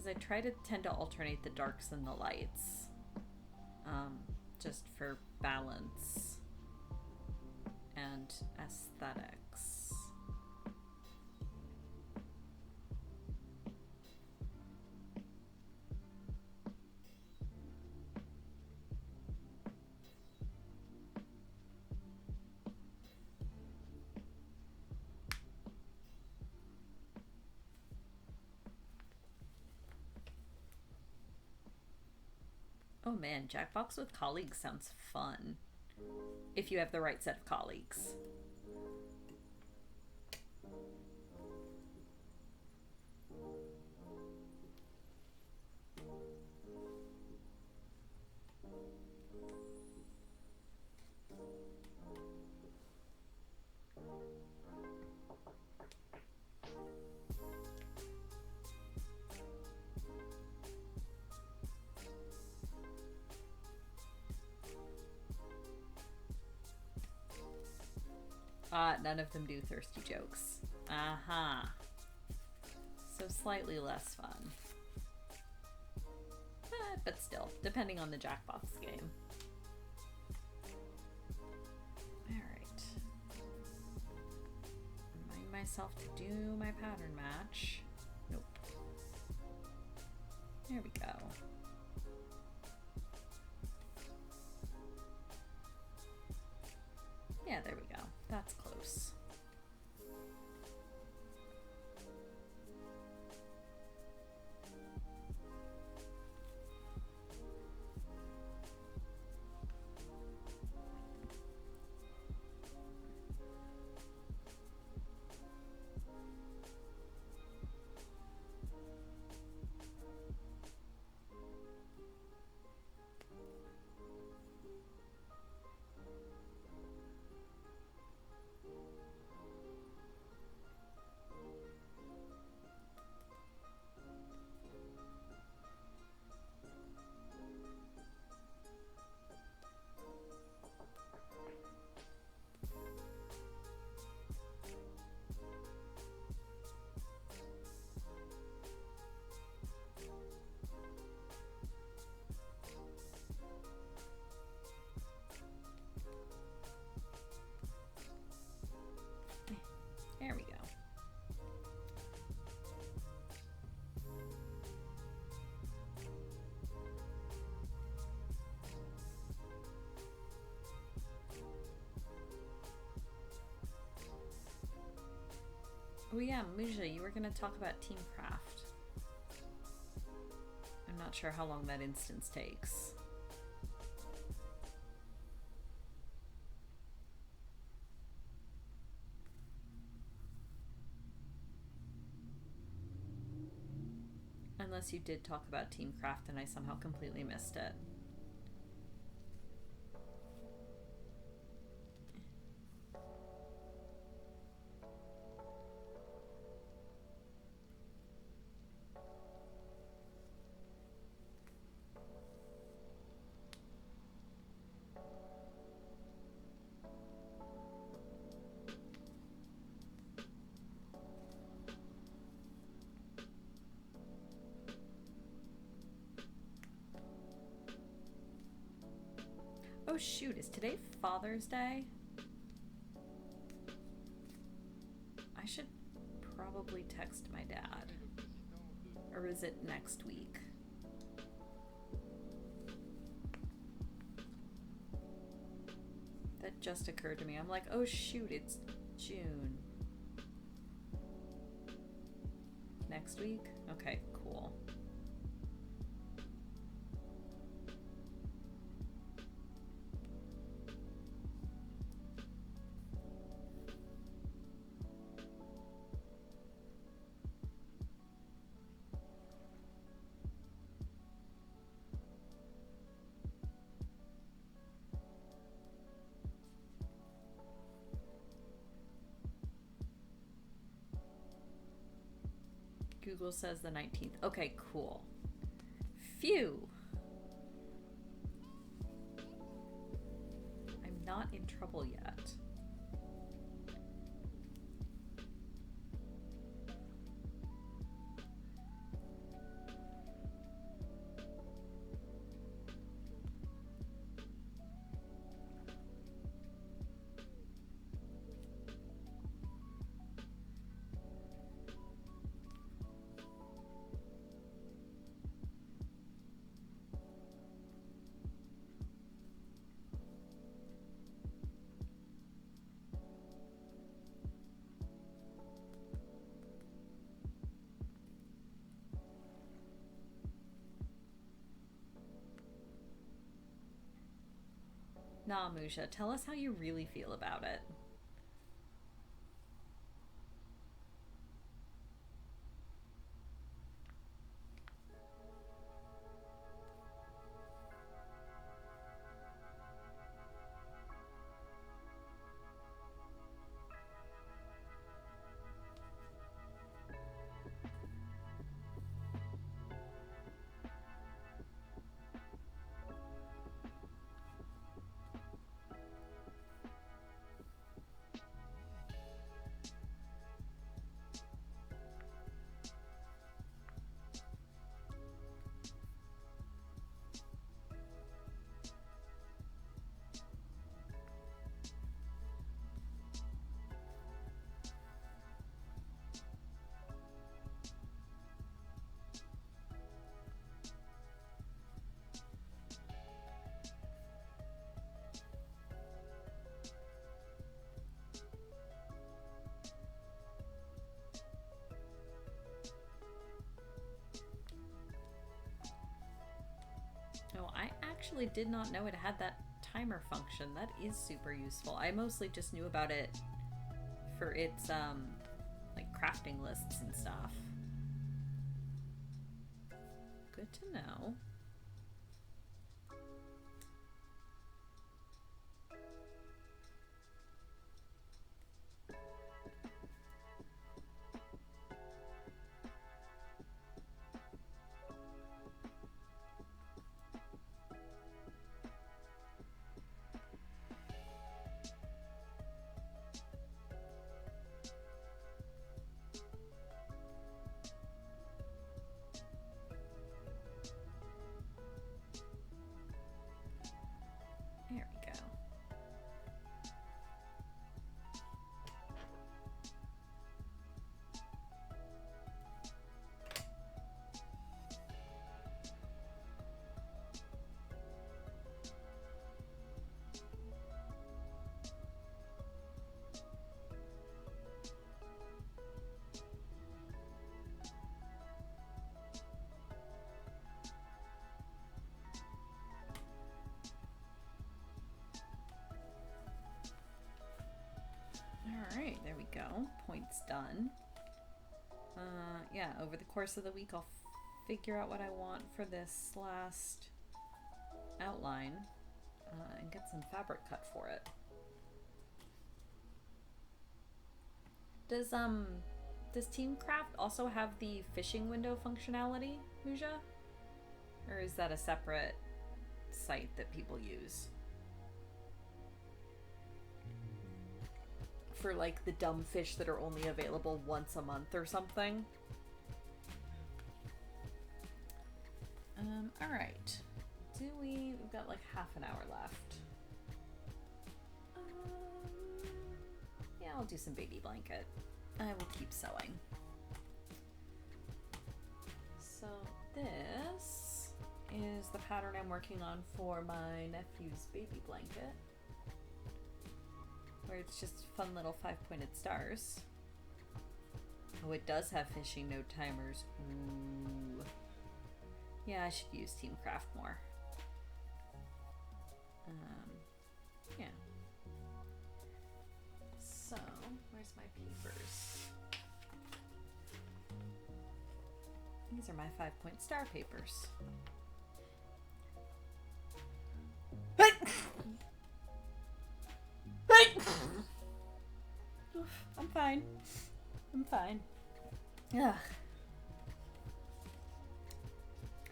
I tend to alternate the darks and the lights, just for balance and aesthetics. Oh man, Jackbox with colleagues sounds fun. if you have the right set of colleagues. None of them do thirsty jokes. Uh-huh. So slightly less fun. But still, depending on the Jackbox game. Alright. Remind myself to do my pattern match. Nope. There we go. Yeah, there we go. That's close. There we go. Oh yeah, Muja, you were going to talk about Teamcraft. I'm not sure how long that instance takes. Unless you did talk about Teamcraft and I somehow completely missed it. Oh shoot, is today Father's Day? I should probably text my dad. Or is it next week? That just occurred to me. I'm like, oh shoot, it's June. Next week? Okay, cool. Google says the 19th. Okay, cool. Phew. I'm not in trouble yet. Nah, Musha, tell us how you really feel about it. Oh, I actually did not know it had that timer function. That is super useful. I mostly just knew about it for its like crafting lists and stuff. Good to know. There we go. Alright, there we go. Points done. Yeah, over the course of the week I'll figure out what I want for this last outline and get some fabric cut for it. Does Teamcraft also have the fishing window functionality, Muja? Or is that a separate site that people use? For like the dumb fish that are only available once a month or something. Alright. We've got like half an hour left. Yeah, I'll do some baby blanket. I will keep sewing. So this is the pattern I'm working on for my nephew's baby blanket, where it's just fun little 5-pointed stars. Oh, it does have fishing node timers. Ooh. Yeah, I should use Teamcraft more. Yeah. So, where's my papers? These are my 5-point star papers. I'm fine. I'm fine. Ugh.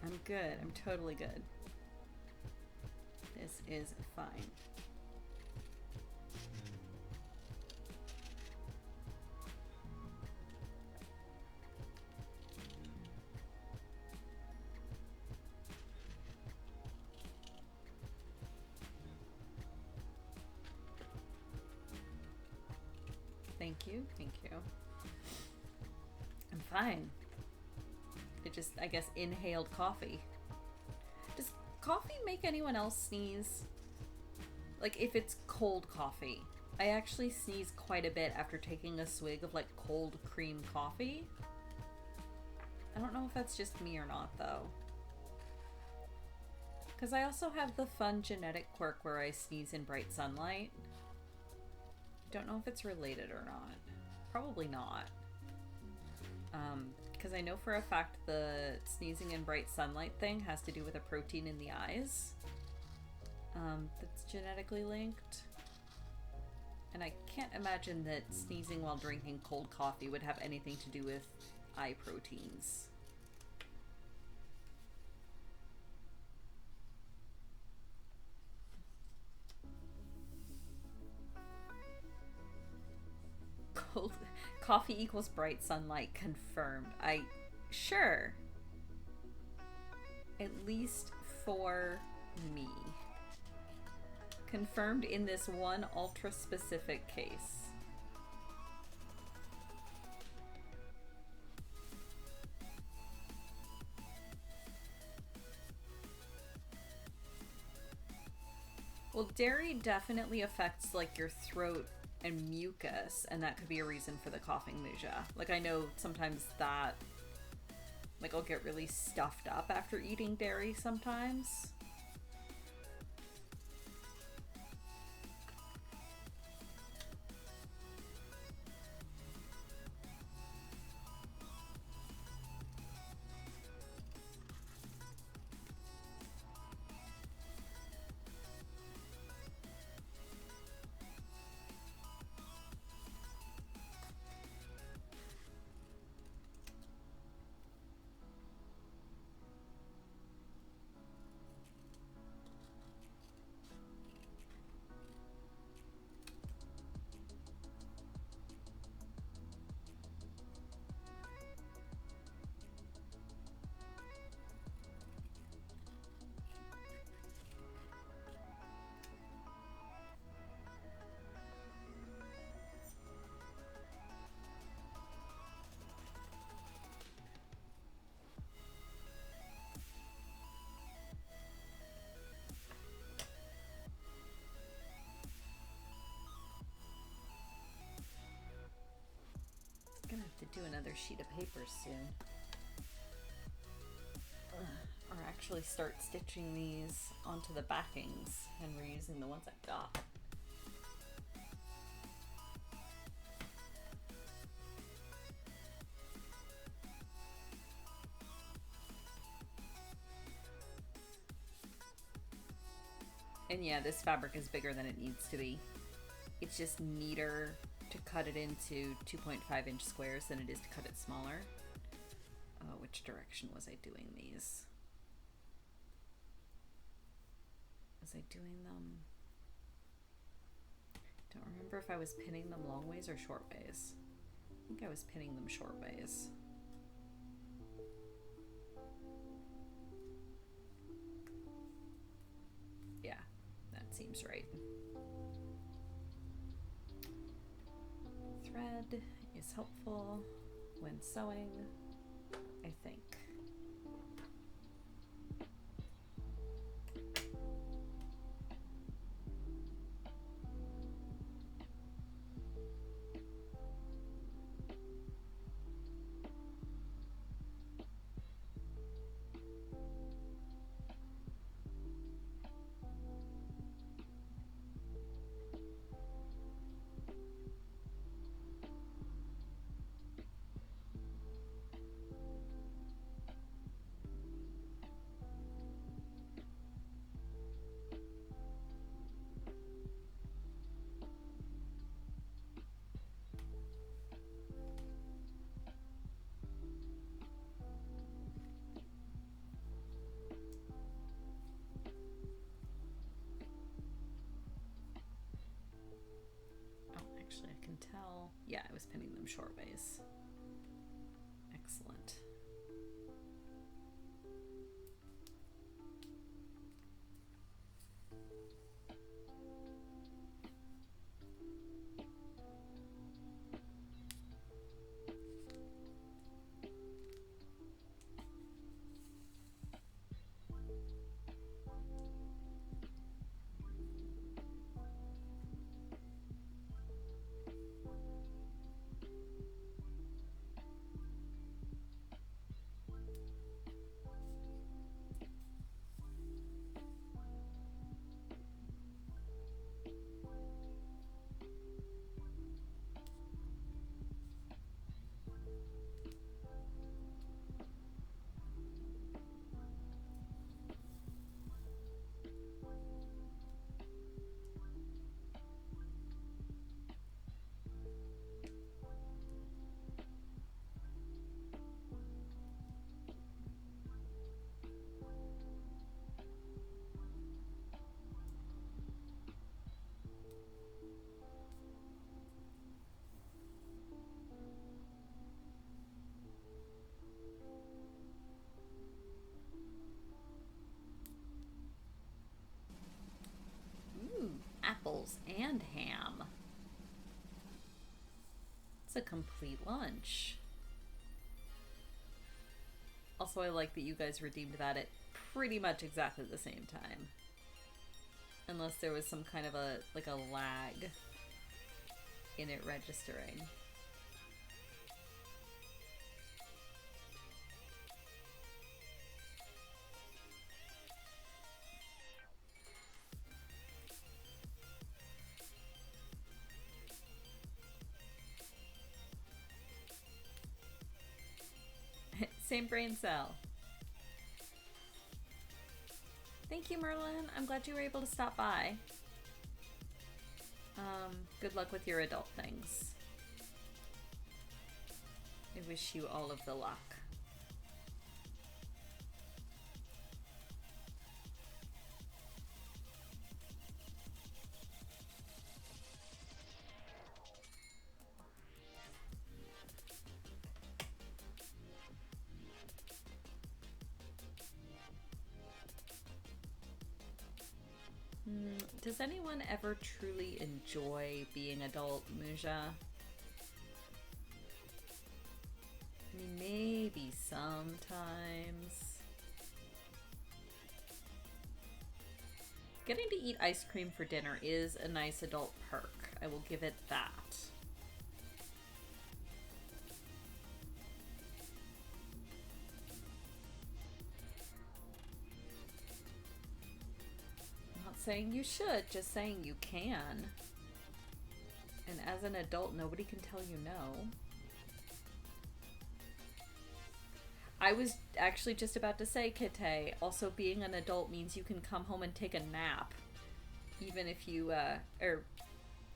I'm good. I'm totally good. This is fine. Thank you. Thank you. I'm fine. I guess, inhaled coffee. Does coffee make anyone else sneeze? Like, if it's cold coffee. I actually sneeze quite a bit after taking a swig of, like, cold cream coffee. I don't know if that's just me or not, though. Because I also have the fun genetic quirk where I sneeze in bright sunlight. Don't know if it's related or not. Probably not. Because I know for a fact the sneezing in bright sunlight thing has to do with a protein in the eyes that's genetically linked. And I can't imagine that sneezing while drinking cold coffee would have anything to do with eye proteins. Cold coffee equals bright sunlight confirmed. Sure. At least for me. Confirmed in this one ultra specific case. Well, dairy definitely affects like your throat and mucus, and that could be a reason for the coughing muja. Like I know sometimes that, like I'll get really stuffed up after eating dairy sometimes. Gonna have to do another sheet of paper soon. Or actually start stitching these onto the backings and reusing the ones I've got. And yeah, this fabric is bigger than it needs to be. It's just neater to cut it into 2.5-inch squares than it is to cut it smaller. Which direction was I doing these? Was I doing them? Don't remember if I was pinning them long ways or short ways. I think I was pinning them short ways. Yeah, that seems right. Thread is helpful when sewing, I think. Actually, I can tell. Yeah, I was pinning them short ways. Excellent. and ham. It's a complete lunch. Also, I like that you guys redeemed that at pretty much exactly the same time. Unless there was some kind of a lag in it registering. Same brain cell. Thank you, Merlin. I'm glad you were able to stop by. Good luck with your adult things. I wish you all of the luck. Does anyone ever truly enjoy being adult, Muja? I mean, maybe sometimes. Getting to eat ice cream for dinner is a nice adult perk. I will give it that. Saying you should, just saying you can. And as an adult, nobody can tell you no. I was actually just about to say, Kite, also being an adult means you can come home and take a nap. Even if you,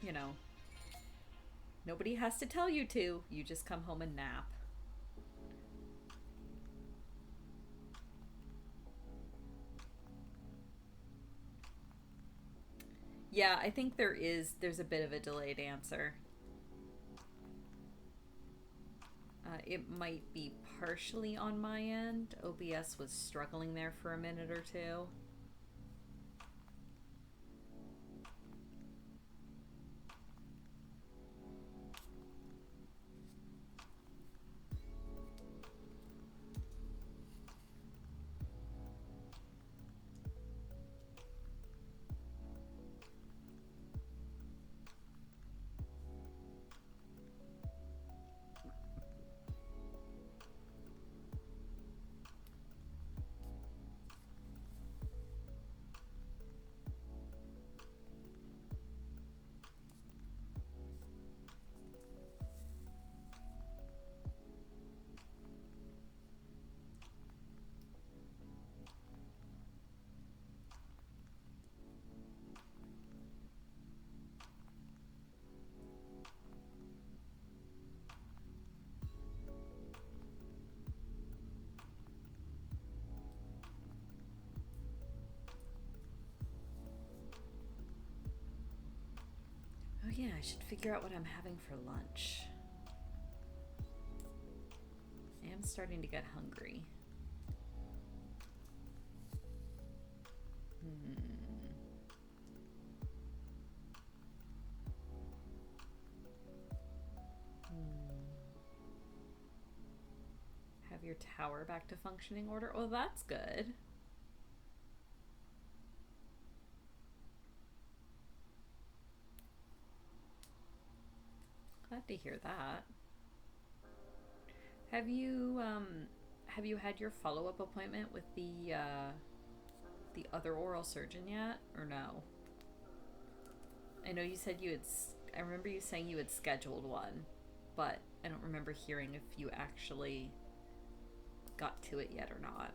you know, nobody has to tell you to. You just come home and nap. Yeah, I think there's a bit of a delayed answer. It might be partially on my end. OBS was struggling there for a minute or two. Oh yeah, I should figure out what I'm having for lunch. I am starting to get hungry. Have your tower back to functioning order? Oh, that's good. Glad to hear that. Have you had your follow-up appointment with the other oral surgeon yet, or no? I know you said you had. I remember you saying you had scheduled one, but I don't remember hearing if you actually got to it yet or not.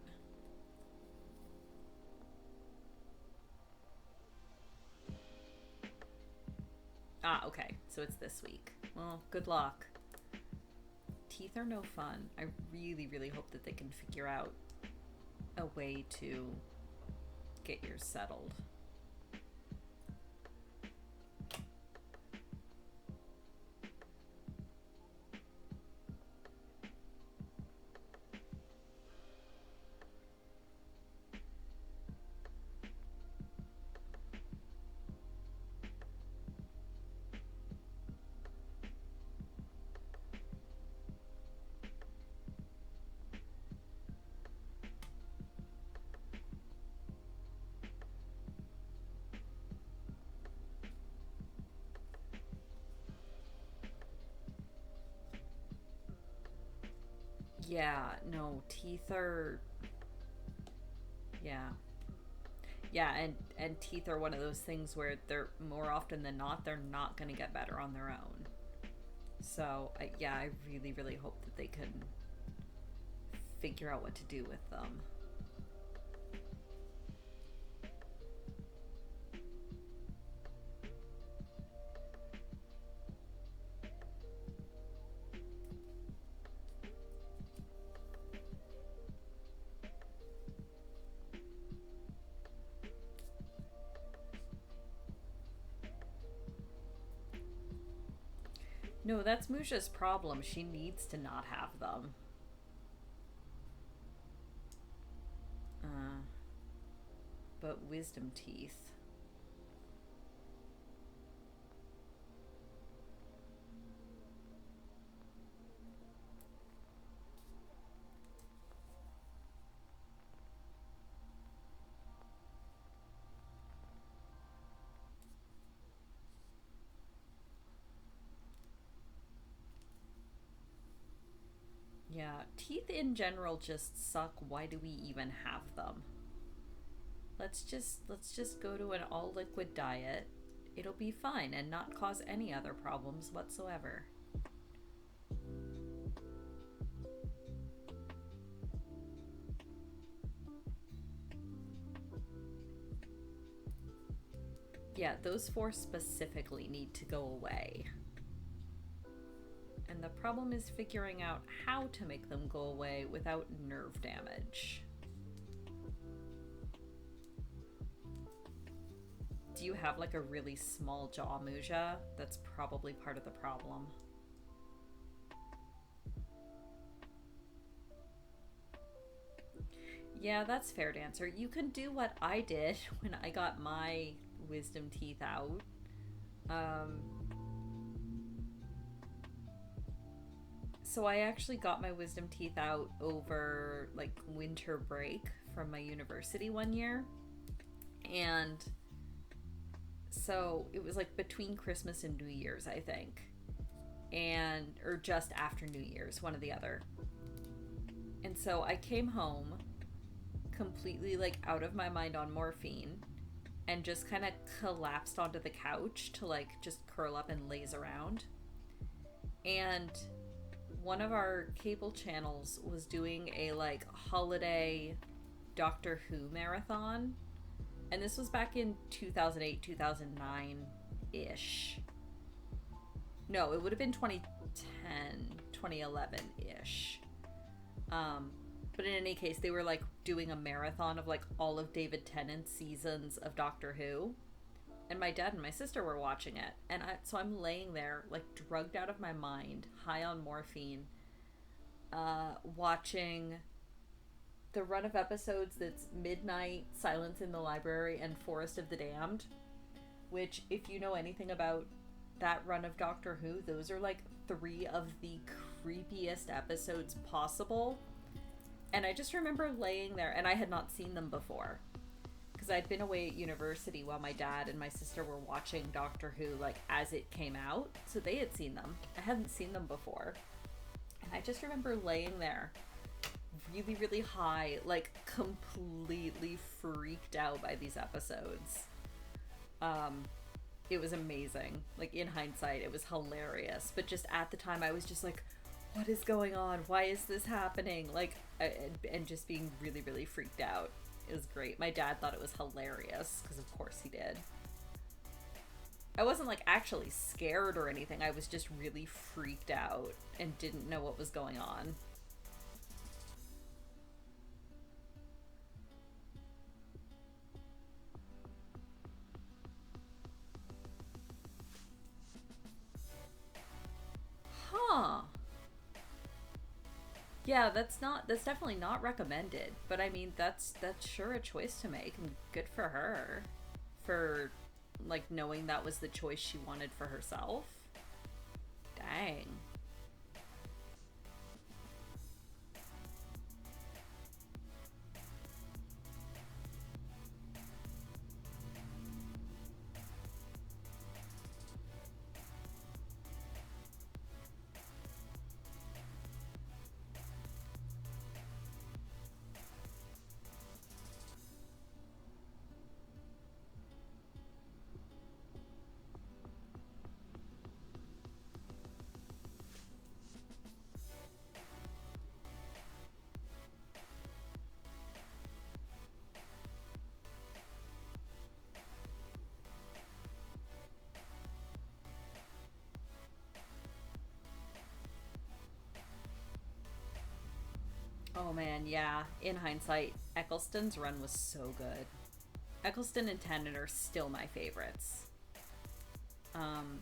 Ah, okay. So it's this week. Well, good luck. Teeth are no fun. I really, really hope that they can figure out a way to get yours settled. Yeah, no, teeth are, yeah. Yeah, and teeth are one of those things where they're more often than not they're not going to get better on their own. So, yeah, I really really hope that they can figure out what to do with them. No, that's Musha's problem. She needs to not have them. Uh, but wisdom teeth. Yeah, teeth in general just suck. Why do we even have them? Let's just go to an all liquid diet. It'll be fine and not cause any other problems whatsoever. Yeah, those four specifically need to go away. And the problem is figuring out how to make them go away without nerve damage. Do you have like a really small jaw, Muja? That's probably part of the problem. Yeah, that's fair to answer. You can do what I did when I got my wisdom teeth out. Um, so I actually got my wisdom teeth out over like winter break from my university one year. And so it was like between Christmas and New Year's, I think. And or just after New Year's, one or the other. And so I came home completely like out of my mind on morphine and just kind of collapsed onto the couch to like just curl up and laze around. And one of our cable channels was doing a like holiday Doctor Who marathon. And this was back in 2008, 2009 ish. No, it would have been 2010, 2011 ish. But in any case, they were like doing a marathon of like all of David Tennant's seasons of Doctor Who. And my dad and my sister were watching it. And so I'm laying there, like drugged out of my mind, high on morphine, watching the run of episodes that's Midnight, Silence in the Library, and Forest of the Damned. Which, if you know anything about that run of Doctor Who, those are like three of the creepiest episodes possible. And I just remember laying there, and I had not seen them before because I'd been away at university while my dad and my sister were watching Doctor Who like as it came out, so they had seen them. I hadn't seen them before, and I just remember laying there really really high, like completely freaked out by these episodes. It was amazing. Like in hindsight it was hilarious, but just at the time I was just like, what is going on? Why is this happening? Like, and just being really, really freaked out. It was great. My dad thought it was hilarious, because of course he did. I wasn't like actually scared or anything. I was just really freaked out and didn't know what was going on. Huh. Yeah, that's definitely not recommended, but I mean that's sure a choice to make, and good for her for like knowing that was the choice she wanted for herself. Dang. Oh man, yeah. In hindsight, Eccleston's run was so good. Eccleston and Tennant are still my favorites. Um,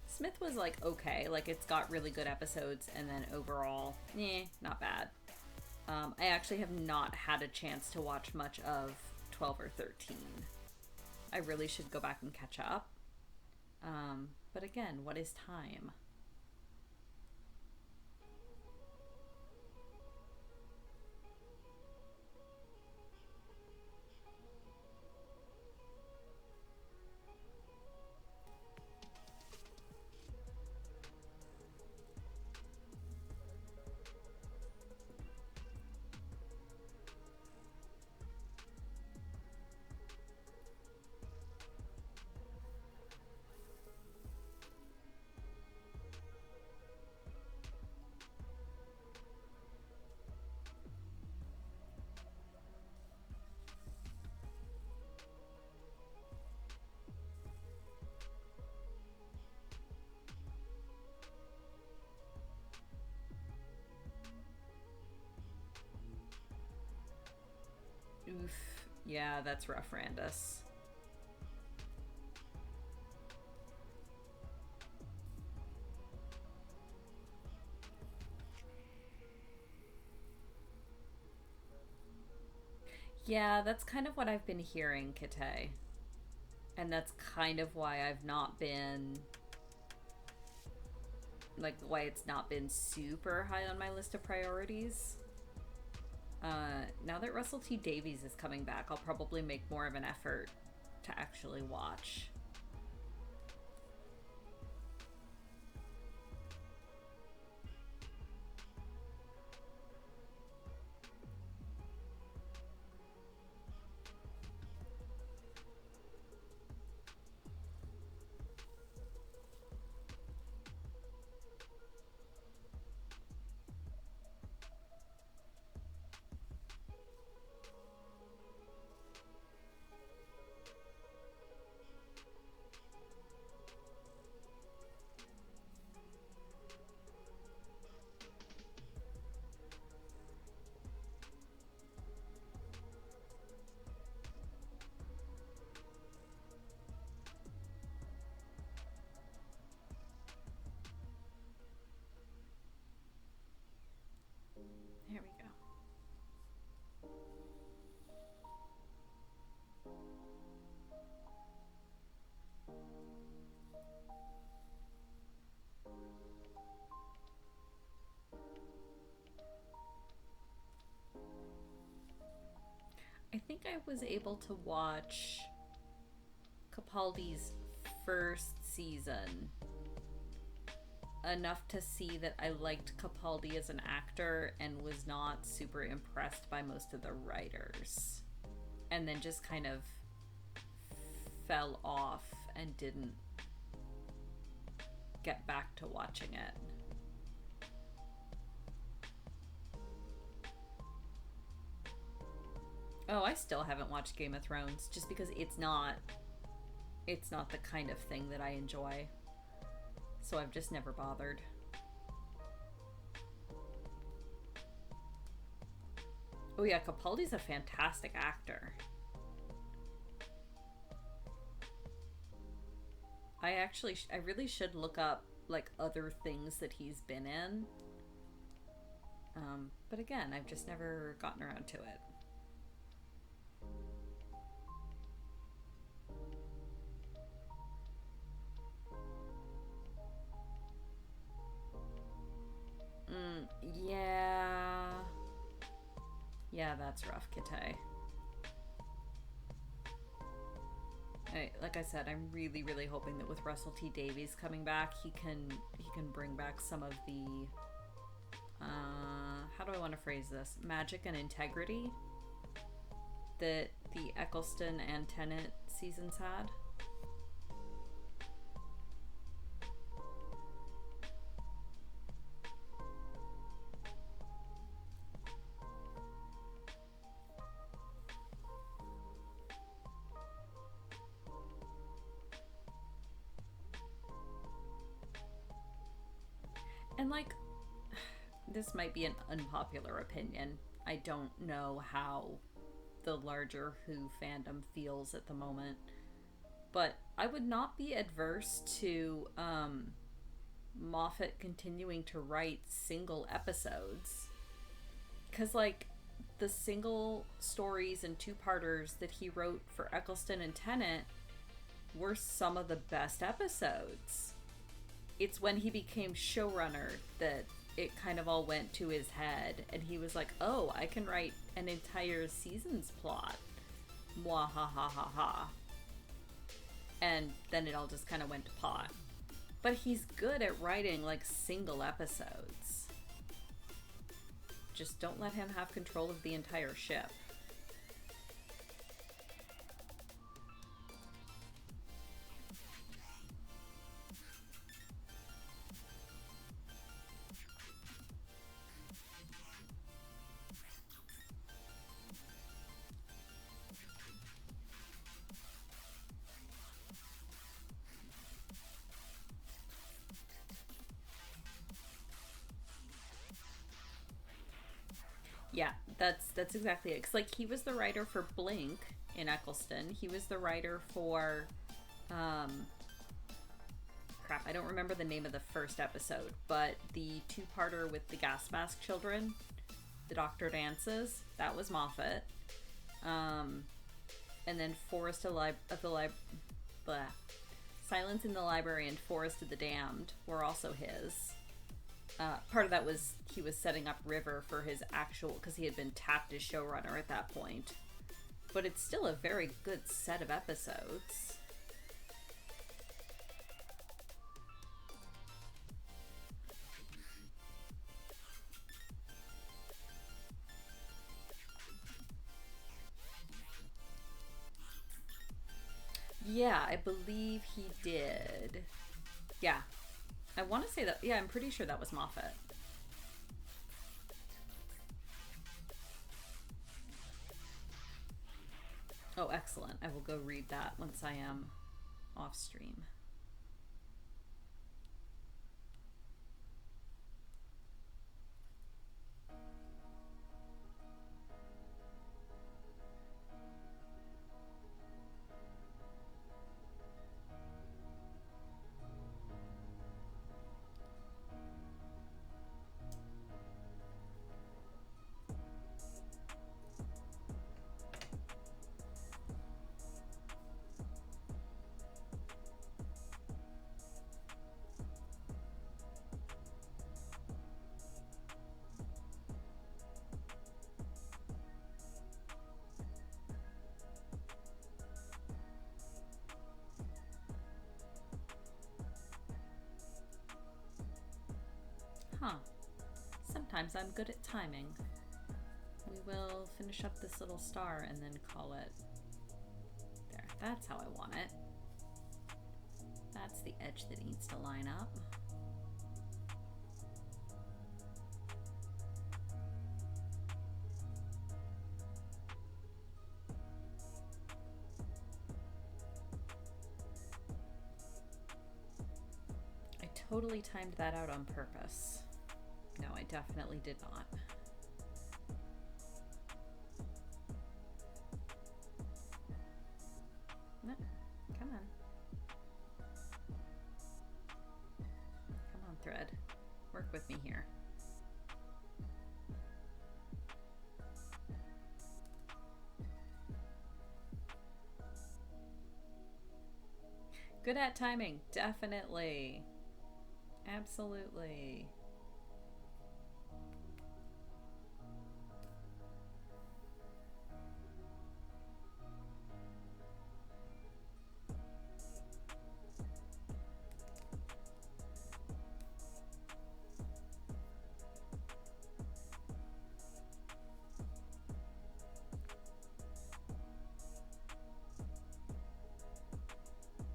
Smith was like okay, like it's got really good episodes, and then overall, not bad. I actually have not had a chance to watch much of 12 or 13. I really should go back and catch up. But again, what is time? Oof. Yeah, that's rough, Randus. Yeah, that's kind of what I've been hearing, Kite. And that's kind of why I've not been like why it's not been super high on my list of priorities. Now that Russell T Davies is coming back, I'll probably make more of an effort to actually watch. Here we go. I think I was able to watch Capaldi's first season enough to see that I liked Capaldi as an actor and was not super impressed by most of the writers. And then just kind of fell off and didn't get back to watching it. Oh, I still haven't watched Game of Thrones just because it's not the kind of thing that I enjoy. So I've just never bothered. Oh yeah, Capaldi's a fantastic actor. I really should look up like other things that he's been in. But again, I've just never gotten around to it. Yeah. Yeah, that's rough, Kite. Like I said, I'm really, really hoping that with Russell T Davies coming back, he can bring back some of the how do I want to phrase this? Magic and integrity that the Eccleston and Tennant seasons had. And like, this might be an unpopular opinion. I don't know how the larger Who fandom feels at the moment. But I would not be adverse to Moffat continuing to write single episodes. Because, like, the single stories and two-parters that he wrote for Eccleston and Tennant were some of the best episodes. It's when he became showrunner that it kind of all went to his head, and he was like, oh, I can write an entire season's plot. Mwah ha ha ha ha. And then it all just kind of went to pot. But he's good at writing, like, single episodes. Just don't let him have control of the entire ship. Yeah, that's exactly it. 'Cause, like, he was the writer for Blink in Eccleston. He was the writer for, crap, I don't remember the name of the first episode, but the two-parter with the gas mask children, The Doctor Dances, that was Moffat. And then Forest of the Silence in the Library and Forest of the Damned were also his. Part of that was he was setting up River for his actual, because he had been tapped as showrunner at that point. But it's still a very good set of episodes. Yeah, I believe he did. Yeah. I want to say that, yeah, I'm pretty sure that was Moffat. Oh, excellent. I will go read that once I am off stream. Huh. Sometimes I'm good at timing. We will finish up this little star and then call it. There, that's how I want it. That's the edge that needs to line up. I totally timed that out on purpose. No, I definitely did not. No, come on. Come on, thread. Work with me here. Good at timing, definitely. Absolutely.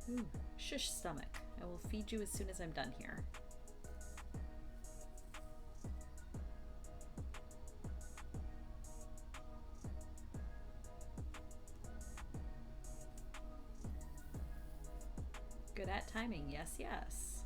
Ooh, shush stomach. I will feed you as soon as I'm done here. Good at timing, yes, yes.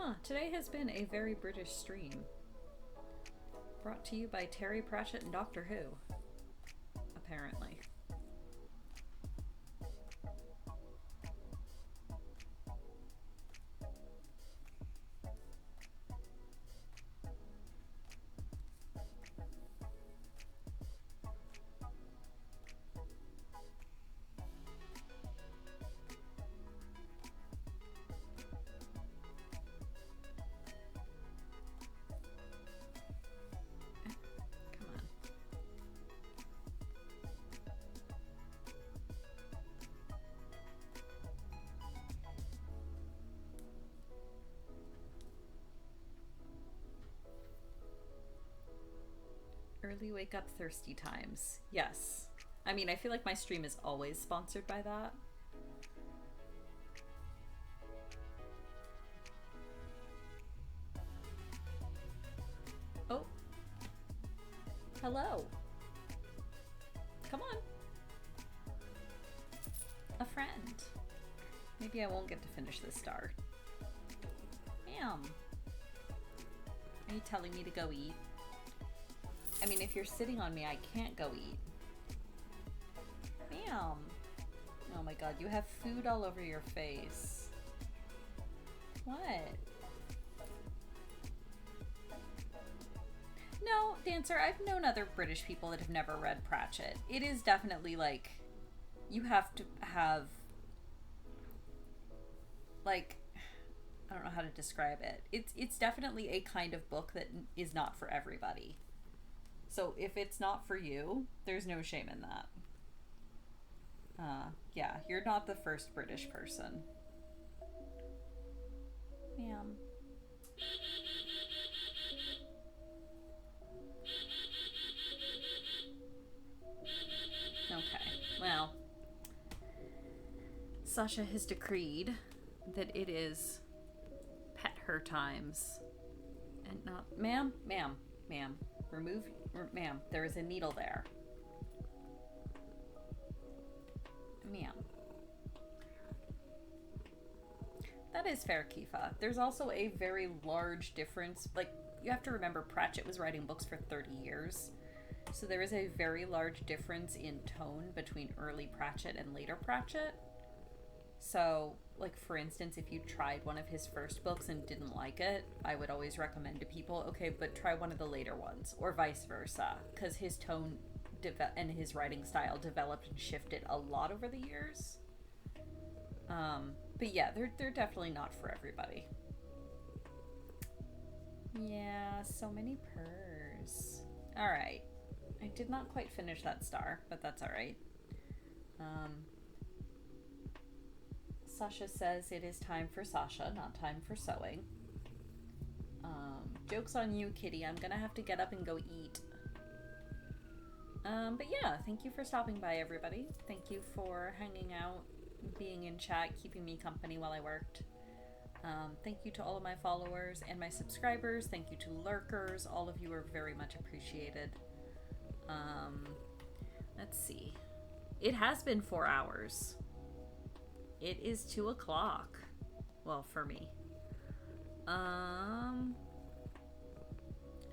Huh, today has been a very British stream. Brought to you by Terry Pratchett and Doctor Who. Apparently. Early wake up thirsty times. Yes. I mean, I feel like my stream is always sponsored by that. Oh. Hello. Come on. A friend. Maybe I won't get to finish this star. Ma'am. Are you telling me to go eat? I mean, if you're sitting on me, I can't go eat. Ma'am. Oh my god, you have food all over your face. What? No, Dancer, I've known other British people that have never read Pratchett. It is definitely like, you have to have, like, I don't know how to describe it. It's definitely a kind of book that is not for everybody. So if it's not for you, there's no shame in that. Yeah, you're not the first British person. Ma'am. Okay, well, Sasha has decreed that it is pet her times. And not, ma'am, remove, ma'am, there is a needle there. Ma'am. That is fair, Kifa. There's also a very large difference. Like, you have to remember Pratchett was writing books for 30 years. So there is a very large difference in tone between early Pratchett and later Pratchett. So, like, for instance, if you tried one of his first books and didn't like it, I would always recommend to people, okay, but try one of the later ones, or vice versa, because his tone and his writing style developed and shifted a lot over the years. But yeah, they're definitely not for everybody. Yeah, so many purrs. Alright. I did not quite finish that star, but that's alright. Sasha says it is time for Sasha, not time for sewing. Joke's on you, kitty. I'm gonna have to get up and go eat. But yeah, thank you for stopping by, everybody. Thank you for hanging out, being in chat, keeping me company while I worked. Thank you to all of my followers and my subscribers. Thank you to lurkers. All of you are very much appreciated. Let's see. It has been 4 hours. It is 2 o'clock. Well, for me. And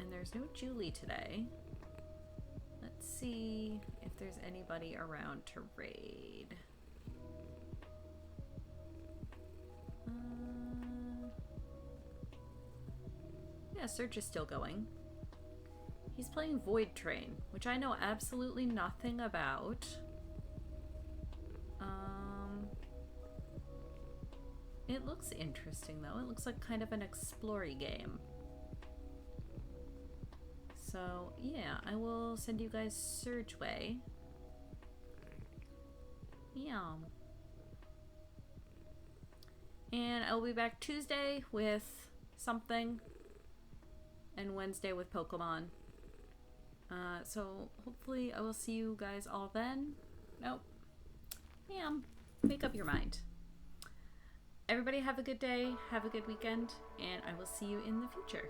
there's no Julie today. Let's see if there's anybody around to raid. Yeah, search is still going. He's playing Void Train, which I know absolutely nothing about. It looks interesting, though. It looks like kind of an explory game. So, yeah, I will send you guys Surge Way. Yeah. And I'll be back Tuesday with something. And Wednesday with Pokemon. So, hopefully I will see you guys all then. Nope. Yeah. Make up your mind. Everybody have a good day, have a good weekend, and I will see you in the future.